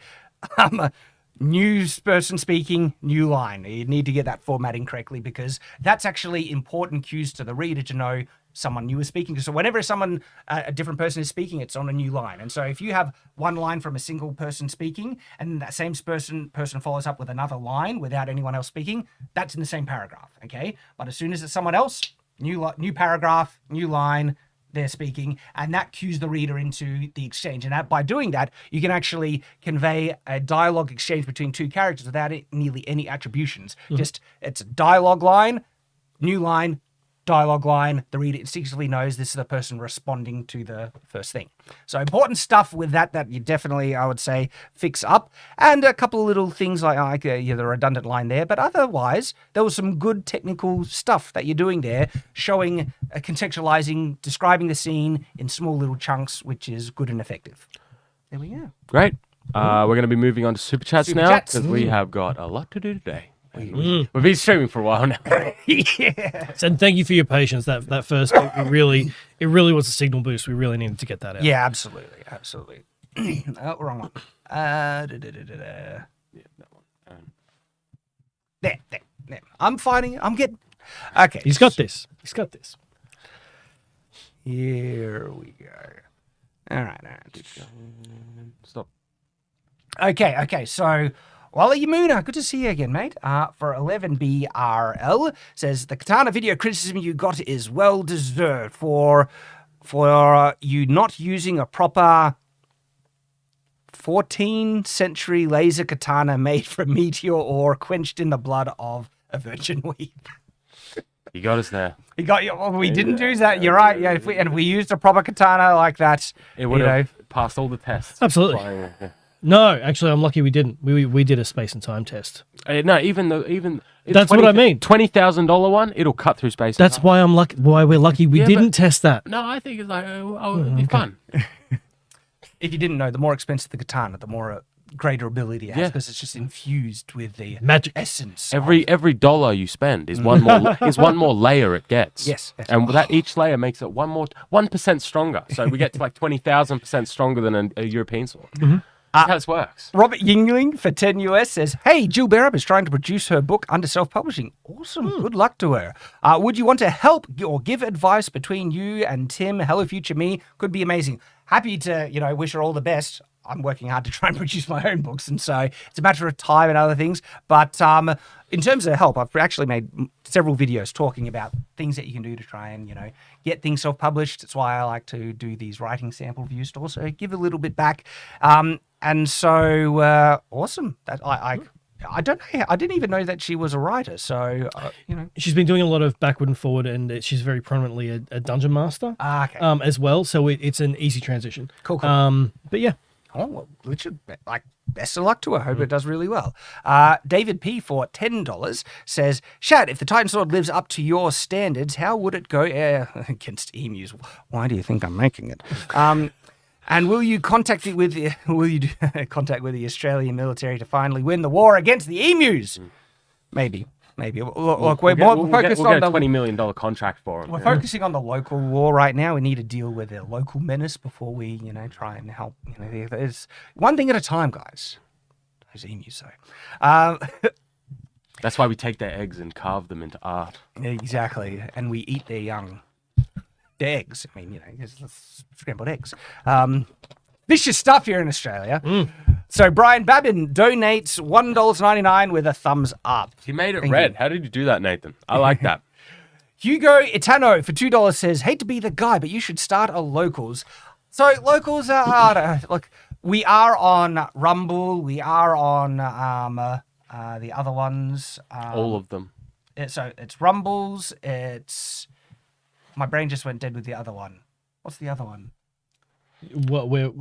new person speaking, new line. You need to get that formatting correctly, because that's actually important cues to the reader to know someone new is speaking. So whenever a different person is speaking, it's on a new line. And so if you have one line from a single person speaking, and that same person follows up with another line without anyone else speaking, that's in the same paragraph, okay? But as soon as it's someone else, new paragraph, new line, they're speaking, and that cues the reader into the exchange. And by doing that, you can actually convey a dialogue exchange between two characters without nearly any attributions. Mm-hmm. Just, it's a dialogue line, new line, dialogue line. The reader instinctively knows this is the person responding to the first thing. So important stuff with that you definitely, I would say, fix up. And a couple of little things like the redundant line there, but otherwise there was some good technical stuff that you're doing there, showing, contextualizing, describing the scene in small little chunks, which is good and effective. There we go. Great. We're going to be moving on to Super Chats now, because we have got a lot to do today. We've been streaming for a while now. Yeah. And thank you for your patience. That first bit, it really was a signal boost. We really needed to get that out. Yeah, absolutely. Oh, wrong one. Yeah, that one. There. I'm fighting. I'm getting. Okay. He's got this. Here we go. All right. Stop. Okay. So, Wally Yamuna, good to see you again, mate. For 11BRL, says, the Katana video criticism you got is well deserved. For for you not using a proper 14th century laser katana made from meteor ore quenched in the blood of a virgin weed. You got us there. You got you. Well, we didn't do that. You're right. Yeah, if we used a proper katana like that, It would have passed all the tests. Absolutely. Flying, yeah. No, actually, I'm lucky we didn't. We did a space and time test. No, even That's what I mean. $20,000 one, it'll cut through space. That's why I'm lucky. Why we're lucky we Yeah, didn't but- test that. No, I think it's like it'd be fun. if you didn't know, the more expensive the katana, the more greater ability it has Yeah. because it's just infused with the Magic. essence. Every dollar you spend is one more layer it gets. Yes. And that each layer makes it 1% stronger. So we get to like 20,000% stronger than a European sword. That's how this works. Robert Yingling for 10 US says, "Hey, Jill Berup is trying to produce her book under self-publishing. Awesome. Good luck to her. Would you want to help or give advice between you and Tim? Hello, future me. Could be amazing. Happy to, wish her all the best. I'm working hard to try and produce my own books, and so it's a matter of time and other things. But in terms of help, I've actually made several videos talking about things that you can do to try and, get things self-published. That's why I like to do these writing sample reviews to also give a little bit back. And so awesome. That I don't know. I didn't even know that she was a writer. So She's been doing a lot of backward and forward, and she's very prominently a dungeon master okay. as well. So it's an easy transition. Cool. But yeah. Oh, well, Richard, best of luck to her. Hope it does really well. David P. for $10 says, Shad, if the Titan Sword lives up to your standards, how would it go against emus? Why do you think I'm making it? And will you contact with the Australian military to finally win the war against the emus? Maybe. Look, we're focused we'll on get a the $20 million contract for him. We're focusing on the local war right now. We need to deal with the local menace before we, try and help. There's one thing at a time, guys. Those emus, though. That's why we take their eggs and carve them into art. Exactly, and we eat their young, their eggs. I mean, it's scrambled eggs. Vicious stuff here in Australia. So Brian Babin donates $1.99 with a thumbs up. He made it Thank red. you. How did you do that, Nathan? I like that. Hugo Itano for $2 says, hate to be the guy, but you should start a locals. So locals are, look, we are on Rumble. We are on the other ones. All of them. So it's Rumbles. My brain just went dead with the other one. What's the other one? What we're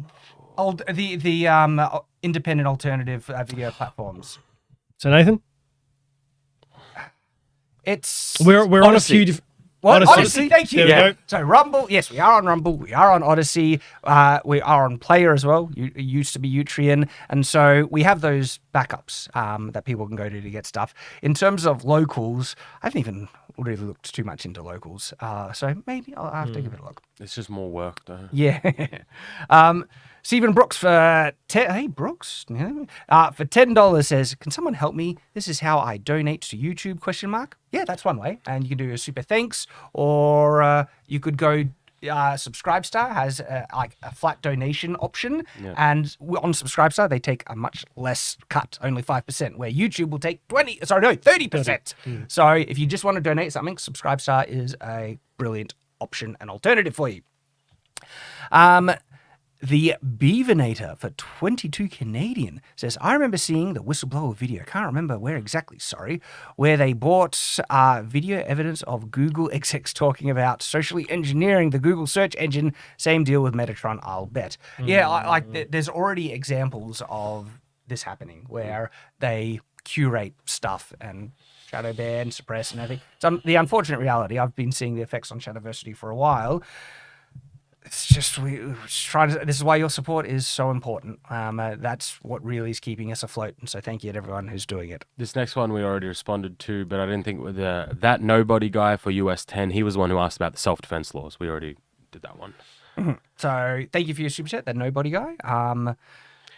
The independent alternative video platforms. So Nathan, It's we're on a Odyssey. few different. What? Odyssey, thank you. There we go. So Rumble, yes, we are on Rumble. We are on Odyssey. We are on Player as well. It used to be Utreon. And so we have those backups that people can go to get stuff. In terms of locals, I haven't even really looked too much into locals. So maybe I'll have to give it a look. It's just more work, though. Yeah. Stephen Brooks for for $10 says, can someone help me? This is how I donate to YouTube, ? Yeah, that's one way. And you can do a super thanks, or you could go Subscribestar has a flat donation option. Yeah. And on Subscribestar, they take a much less cut, only 5%, where YouTube will take 30%. So if you just want to donate something, Subscribestar is a brilliant option and alternative for you. The Beavernator for 22 Canadian says, I remember seeing the whistleblower video. Can't remember where exactly, where they bought video evidence of Google execs talking about socially engineering the Google search engine. Same deal with Metatron, I'll bet. Yeah, there's already examples of this happening where they curate stuff and shadow ban, suppress and everything. So the unfortunate reality, I've been seeing the effects on Shadiversity for a while. It's just this is why your support is so important. That's what really is keeping us afloat. And so thank you to everyone who's doing it. This next one we already responded to, but I didn't think with that nobody guy for US 10. He was the one who asked about the self-defense laws. We already did that one. So thank you for your super chat, that nobody guy.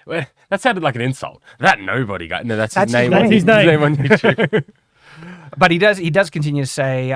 Well, that sounded like an insult. That nobody guy. No, that's his That's name. his name. His name on YouTube. But he does continue to say,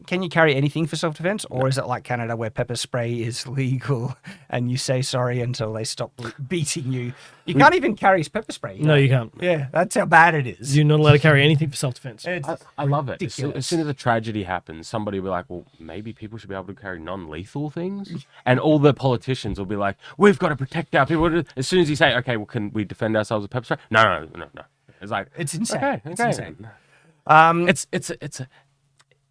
can you carry anything for self-defense, or is it like Canada where pepper spray is legal and you say sorry until they stop beating you? You can't even carry pepper spray. No, you can't. Yeah, that's how bad it is. You're not allowed to carry anything for self-defense. I love it. As ridiculous. soon as a tragedy happens, somebody will be like, well, maybe people should be able to carry non-lethal things. And all the politicians will be like, we've got to protect our people. As soon as you say, okay, well, can we defend ourselves with pepper spray? No. It's like, It's insane. okay. It's insane.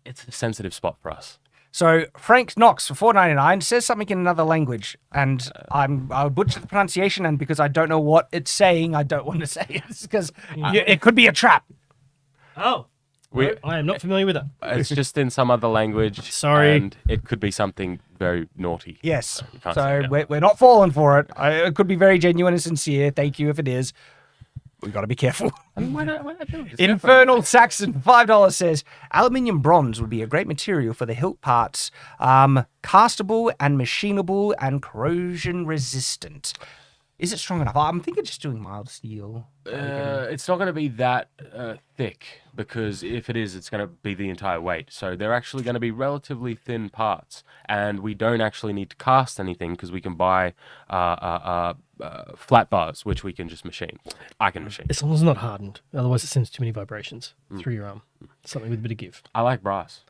It's a sensitive spot for us. So Frank Knox for $4.99 says something in another language, and I'll butcher the pronunciation, and because I don't know what it's saying, I don't want to say it because it could be a trap. Oh. I am not familiar with that. It's just in some other language. Sorry. And it could be something very naughty. Yes. you can't say So that. we're not falling for it. It could be very genuine and sincere. Thank you if it is. We've got to be careful. I mean, why not do it? Infernal Saxon for $5 says aluminium bronze would be a great material for the hilt parts, castable and machinable and corrosion resistant. Is it strong enough? I'm thinking just doing mild steel. It's not going to be that thick, because if it is, it's going to be the entire weight. So they're actually going to be relatively thin parts, and we don't actually need to cast anything because we can buy flat bars, which we can just machine. I can machine. As long as it's not hardened. Otherwise, it sends too many vibrations through your arm. Something with a bit of give. I like brass,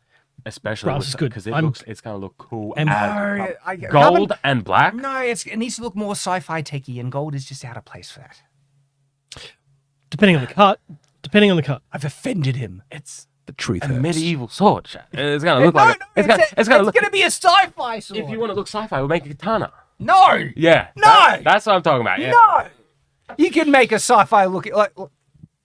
especially Brass is good. because I'm- it's going to look cool. And- as gold and black. No, it needs to look more sci-fi techy, and gold is just out of place for that. Depending on the cut. I've offended him. It's The truth a hurts. medieval sword. Chad. It's going to look like it's going to look. going to be a sci-fi sword. If you want to look sci-fi, we'll make a katana. No. Yeah. No! That's what I'm talking about. Yeah. No. You can make a sci-fi look like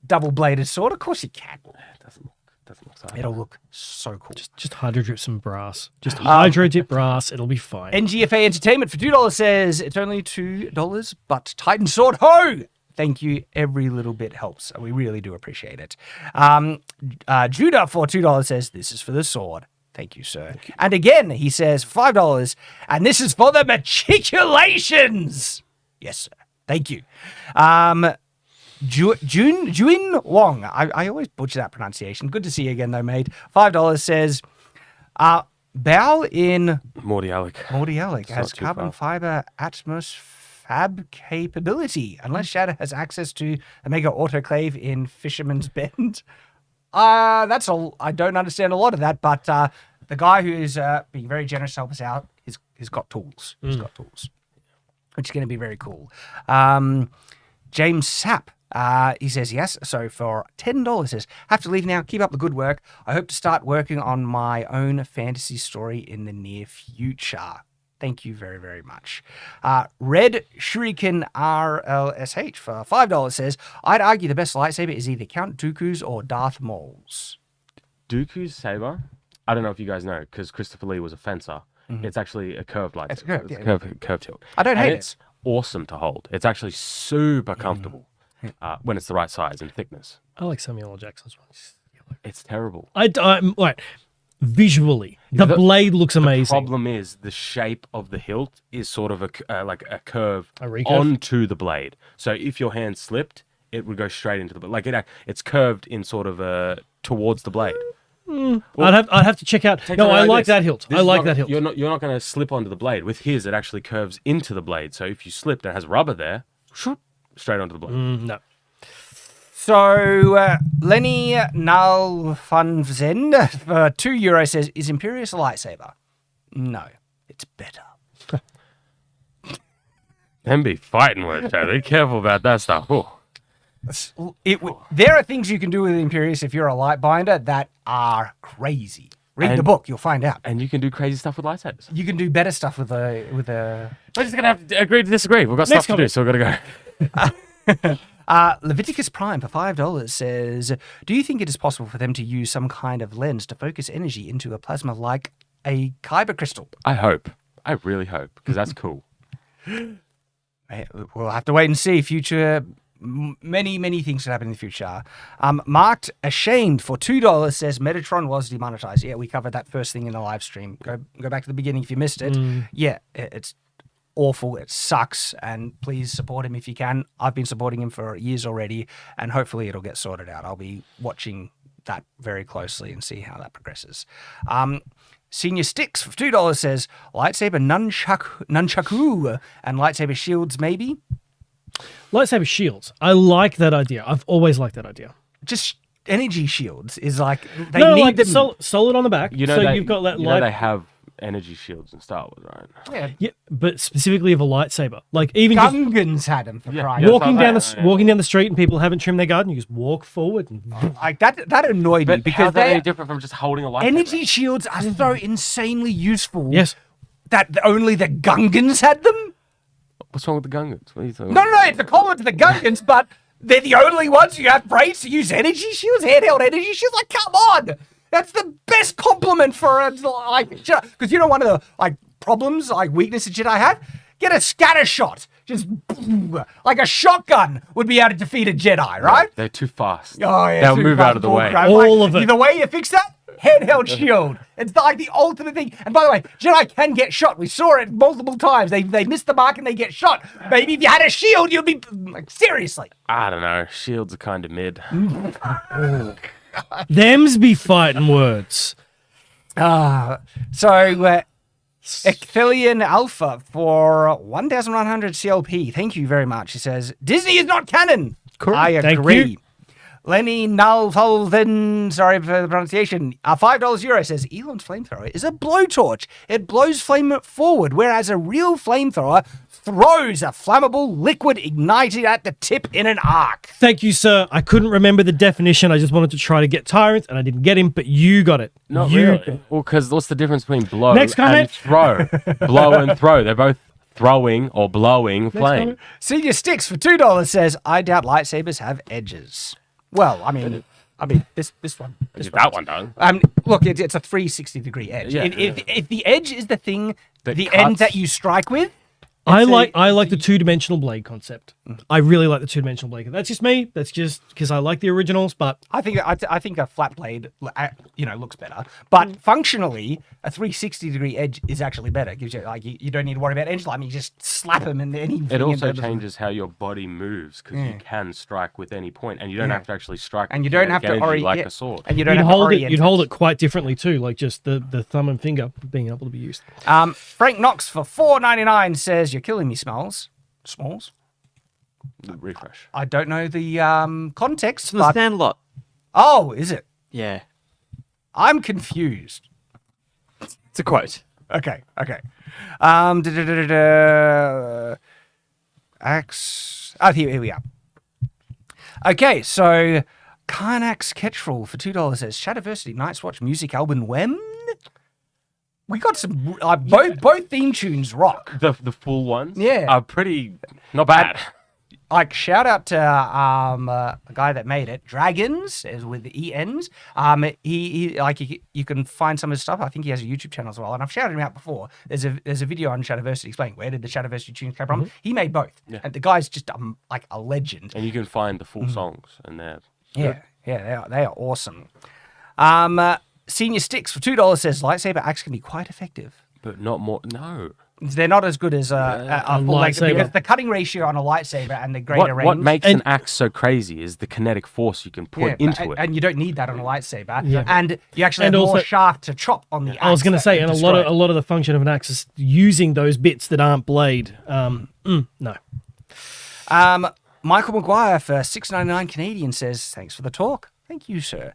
double-bladed sword. Of course you can. It doesn't look sci-fi. It'll look so cool. Just hydro drip some brass. Just hydro dip brass. It'll be fine. NGFA Entertainment for $2 says it's only $2, but Titan Sword ho! Thank you. Every little bit helps. We really do appreciate it. Judah for $2 says this is for the sword. Thank you, sir. And again, he says $5, and this is for the matriculations. Yes, sir. Thank you. Juin Wong. I always butcher that pronunciation. Good to see you again, though, mate. $5 says, Bow in Morty Alec. Alec has not too carbon far. fiber Atmos fab capability, unless Shadow has access to a mega autoclave in Fisherman's Bend. That's all. I don't understand a lot of that, but the guy who is being very generous to help us out, he's got tools. He's got tools, which is going to be very cool. James Sapp, he says yes. So for $10, says have to leave now. Keep up the good work. I hope to start working on my own fantasy story in the near future. Thank you very, very much. Red Shuriken RLSH for $5 says, I'd argue the best lightsaber is either Count Dooku's or Darth Maul's. Dooku's saber. I don't know if you guys know, because Christopher Lee was a fencer. It's actually a curved lightsaber. It's curved, It's yeah. a curved hilt. I don't hate it's awesome to hold. It's actually super comfortable when it's the right size and thickness. I like Samuel L. Jackson's one. It's terrible. Right. Visually, the blade looks amazing. The problem is the shape of the hilt is sort of like a curve A recurve? onto the blade. So if your hand slipped, it would go straight into the blade. Like it's curved in sort of towards the blade. I'd have to check out. No, I like that hilt. I like that hilt. You're not going to slip onto the blade. With his, it actually curves into the blade. So if you slipped, it has rubber there, straight onto the blade. No. So Lenny Nalfunzen for €2 says, is Imperius a lightsaber? No, it's better. Them be fighting words, Joe. Be careful about that stuff. Oh. There are things you can do with Imperius if you're a light binder that are crazy. Read the And- book, you'll find out. And you can do crazy stuff with lightsabers. You can do better stuff with a. We're just going to have to agree to disagree. We've got Next stuff to do, so we've got to go. Leviticus Prime for $5 says, do you think it is possible for them to use some kind of lens to focus energy into a plasma like a kyber crystal? I hope. I really hope, because that's cool. We'll have to wait and see. Future, many things could happen in the future. Marked Ashamed for $2 says Metatron was demonetized. Yeah, we covered that first thing in the live stream. Go back to the beginning if you missed it. Yeah, it's awful. It sucks. And please support him if you can. I've been supporting him for years already, and hopefully it'll get sorted out. I'll be watching that very closely and see how that progresses. Senior Sticks for $2 says lightsaber nunchaku and lightsaber shields maybe. Lightsaber shields. I like that idea. I've always liked that idea. Just energy shields is like they No, need like them. solid on the back. You know, so they, you've got that you know light. they have energy shields in Star Wars, right? Yeah, Yeah, but specifically of a lightsaber. Like even just Gungans had them for crying. Yeah. walking down Yeah. walking down the street and people haven't trimmed their garden, you just walk forward and Like that annoyed me But because how's that any they different from just holding a lightsaber? energy shields are so insanely useful. yes. That only the Gungans had them. What's wrong with the Gungans? What are you talking No, it's a compliment to the Gungans, but they're the only ones who have brains to use energy shields, handheld energy shields. Like, come on, that's the best compliment for a like because you know one of the like problems, like weaknesses Jedi have. Get a scatter shot, just like a shotgun would be able to defeat a Jedi, right? They're too fast. Oh yeah, They'll super move fast out of the ball way. crap. All of it. The way you fix that. Handheld shield. It's like the ultimate thing. And by the way, Jedi can get shot. We saw it multiple times. They miss the mark and they get shot. Maybe if you had a shield, you'd be like seriously. I don't know. Shields are kind of mid. Them's be fighting words. Ecthelian Alpha for 1,100 CLP. Thank you very much. He says Disney is not canon. I Thank agree. you. Lenny Nalfolven, sorry for the pronunciation, $5 Euro says Elon's flamethrower is a blowtorch. It blows flame forward, whereas a real flamethrower throws a flammable liquid ignited at the tip in an arc. Thank you, sir. I couldn't remember the definition. I just wanted to try to get Tyrant, and I didn't get him, but you got it. Not you really. Well, because what's the difference between blow Next comment. and throw? Blow and throw. They're both throwing or blowing flame. comment. Senior Sticks for $2 says I doubt lightsabers have edges. Well, I mean this one. That one does. Look, it's a 360-degree edge. Yeah. If the edge is the thing, That the cuts. end that you strike with, I like the two-dimensional blade concept. I really like the two-dimensional blade. That's just me. That's just because I like the originals, but I think a flat blade, looks better. But functionally, a 360-degree edge is actually better. It gives you you don't need to worry about edge lighting. You just slap them in anything. It also changes how your body moves because you can strike with any point, and you don't have to actually strike. And you don't have to engage orient like a sword. And you don't you'd have to hold it. orient You'd hold it quite differently too, like just the thumb and finger being able to be used. Frank Knox for $4.99 says you're killing me, Smalls. Smalls. Refresh. I don't know the context. From the But, Sandlot. oh, is it? Yeah. I'm confused. It's a quote. Okay. Axe. Oh, here we are. Okay, so Karnak's Ketchful for $2 says Shadiversity Night's Watch music album when? We got some both theme tunes rock. The full ones, Yeah. are pretty not bad. Like shout out to a guy that made it, Dragons, is with the ENs. You can find some of his stuff. I think he has a YouTube channel as well, and I've shouted him out before. There's a video on Shadiversity explaining where did the Shadiversity tunes come from. He made both, and the guy's just like a legend. And you can find the full songs, and they're Yeah, they are awesome. Senior Sticks for $2 says lightsaber axe can be quite effective. but not more. No. They're not as good as a full lightsaber because the cutting ratio on a lightsaber and the greater range. What makes an axe so crazy is the kinetic force you can put into it. And you don't need that on a lightsaber. Yeah. And you actually have more shaft to chop on the axe. I was going to say, and a lot of the function of an axe is using those bits that aren't blade. No. Michael McGuire for $6.99 Canadian says, thanks for the talk. Thank you, sir.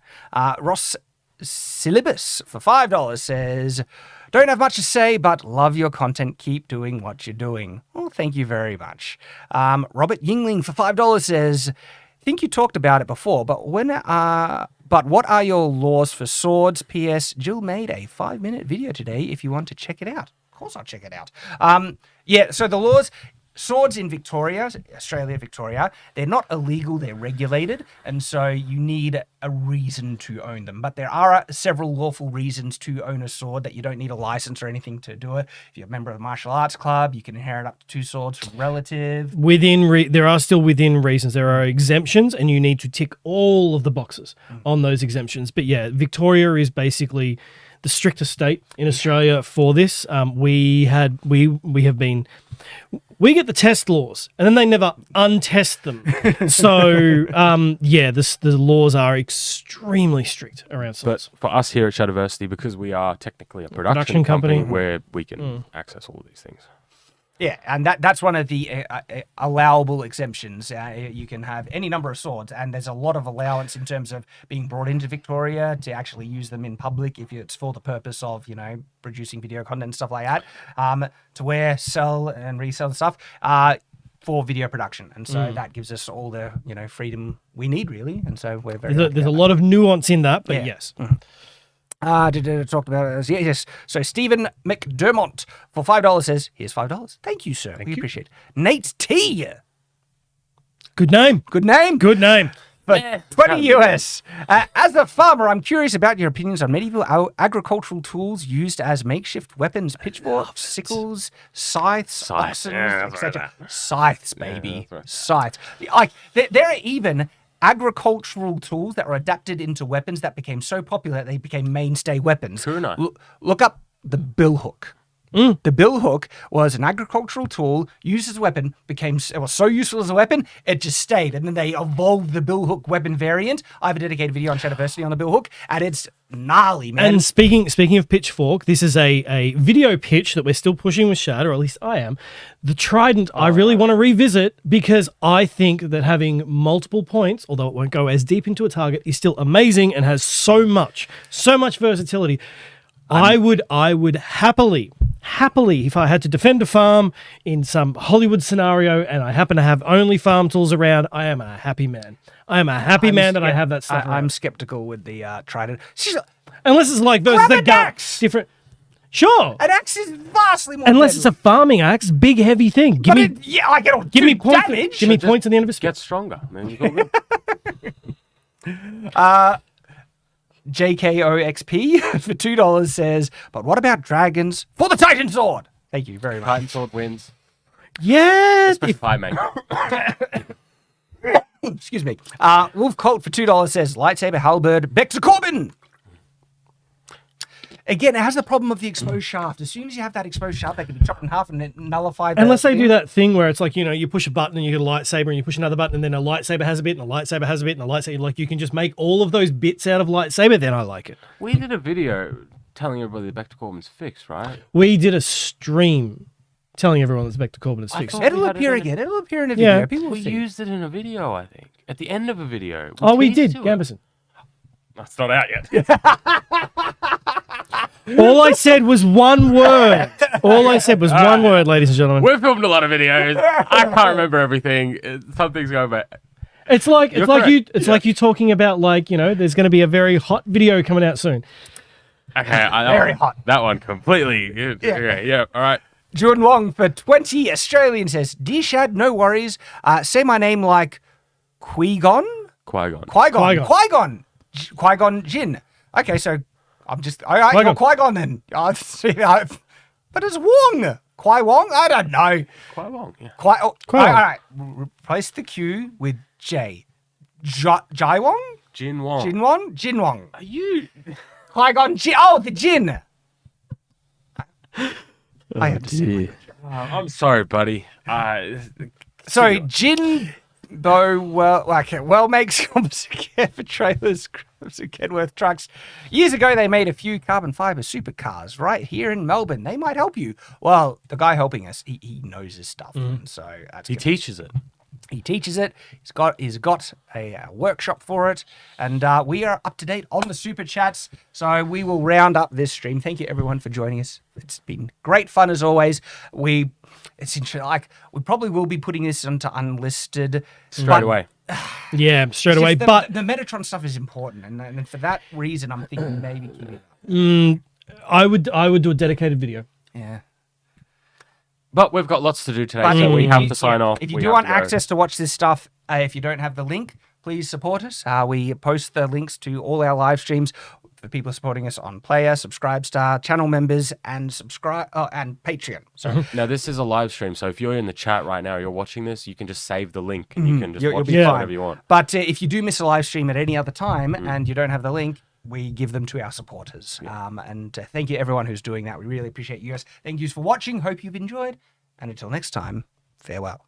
Ross Syllabus for $5 says, don't have much to say, but love your content. Keep doing what you're doing. Well, thank you very much. Robert Yingling for $5 says, think you talked about it before, but what are your laws for swords? P.S. Jill made a 5-minute video today if you want to check it out. Of course I'll check it out. So the laws... Swords in Victoria, Australia, Victoria, they're not illegal, they're regulated, and so you need a reason to own them. But there are several lawful reasons to own a sword that you don't need a license or anything to do it. If you're a member of a martial arts club, you can inherit up to 2 swords from relative. There are still within reasons. There are exemptions, and you need to tick all of the boxes on those exemptions. But yeah, Victoria is basically the strictest state in Australia for this. We have been... We get the test laws, and then they never untest them. So, the laws are extremely strict around swords. But for us here at Shadiversity, because we are technically a production company where we can access all of these things. Yeah, and that's one of the allowable exemptions. You can have any number of swords, and there's a lot of allowance in terms of being brought into Victoria to actually use them in public if it's for the purpose of, producing video content and stuff like that, to wear, sell, and resell stuff for video production. And so that gives us all the, freedom we need, really. And so we're very There's a lot of nuance in that, but yes. Talked about it. Yes. So Stephen McDermott for $5 says, "Here's $5. Thank you, sir. We appreciate it." Nate T. Good name. Good name. Good name. For 20 US. As a farmer, I'm curious about your opinions on medieval agricultural tools used as makeshift weapons: pitchforks, sickles, scythes, oxen, etc. Scythes, baby. Scythes. Like there are even agricultural tools that were adapted into weapons that became so popular that they became mainstay weapons. Look up the billhook. The billhook was an agricultural tool used as a weapon, it was so useful as a weapon, it just stayed. And then they evolved the billhook weapon variant. I have a dedicated video on Shadiversity on the billhook, and it's gnarly, man. And speaking of pitchfork, this is a video pitch that we're still pushing with Shad, or at least I am. The trident, I really want to revisit because I think that having multiple points, although it won't go as deep into a target, is still amazing and has so much versatility. I would happily, if I had to defend a farm in some Hollywood scenario and I happen to have only farm tools around, I am a happy man. I am a happy man that I have that stuff around. I'm skeptical with the trident. Unless it's like versus the axe. Different. Sure. An axe is vastly more Unless deadly. it's a farming axe, big heavy thing. I get all give me points. damage. Give me points at the end of a spell. Get stronger. Then you go good. JKOXP for $2 says, "But what about dragons for the Titan Sword?" Thank you very much. Titan Sword wins. Yes. Especially fire mate. Excuse me. Wolf Colt for $2 says, "Lightsaber, halberd, back to Corbin." Again, it has the problem of the exposed shaft. As soon as you have that exposed shaft, they can be chopped in half and it nullify the Unless they thing. do that thing where it's like, you push a button and you get a lightsaber and you push another button and then a lightsaber has a bit and a lightsaber has a bit and a lightsaber, like you can just make all of those bits out of lightsaber, then I like it. We did a video telling everybody the back to Corbin's fixed, right? We did a stream telling everyone that Vector Corbin is fixed. It'll appear again. It'll appear in a video. Yeah. People will We see. used it in a video, I think. At the end of a video. We teased did, to it. Gambison. That's not out yet. All I said was one word. All I said was one word, ladies and gentlemen. We've filmed a lot of videos. I can't remember everything. Some things go back. It's like You're correct. like you talking about there's going to be a very hot video coming out soon. Okay, Very hot. That one completely. Yeah, all right. Jordan Wong for 20 Australian says, "Dear Shad, no worries. Say my name like Qui-Gon? Qui-Gon. Qui-Gon. Qui-Gon. Qui-Gon Jinn. Okay, so I'm just... All right, Qui-Gon. Qui-Gon then. But it's Wong. Qui-Wong? I don't know. Qui-Gon, yeah. Qui-Gon. Qui-Gon. All right. Replace the Q with J. Jai Wong? Jin Wong. Jin Wong? Jin Wong. Are you... Qui-Gon Jinn. Oh, the Jinn. I have to see. I'm sorry, buddy. So Jin, though, well makes composite gear for trailers, composite Kenworth trucks. Years ago, they made a few carbon fiber supercars right here in Melbourne. They might help you. Well, the guy helping us, he knows his stuff, and so that's He good. teaches it. He teaches it. He's got a workshop for it, and we are up to date on the super chats. So we will round up this stream. Thank you everyone for joining us. It's been great fun as always. It's interesting. We probably will be putting this onto unlisted Straight away. Yeah, straight away. But the Metatron stuff is important, and for that reason, I'm thinking maybe keep it. I would do a dedicated video. Yeah. But we've got lots to do today, But so we if have you- to sign off. If you We do have want to go. access to watch this stuff, if you don't have the link, please support us. We post the links to all our live streams for people supporting us on Player, Subscribestar, channel members, and and Patreon. So Now, this is a live stream, so if you're in the chat right now, you're watching this, you can just save the link and you can just You'll watch be it fine. whenever you want. But if you do miss a live stream at any other time and you don't have the link, we give them to our supporters. And thank you everyone who's doing that. We really appreciate you guys. Thank you for watching. Hope you've enjoyed. And until next time, Farewell.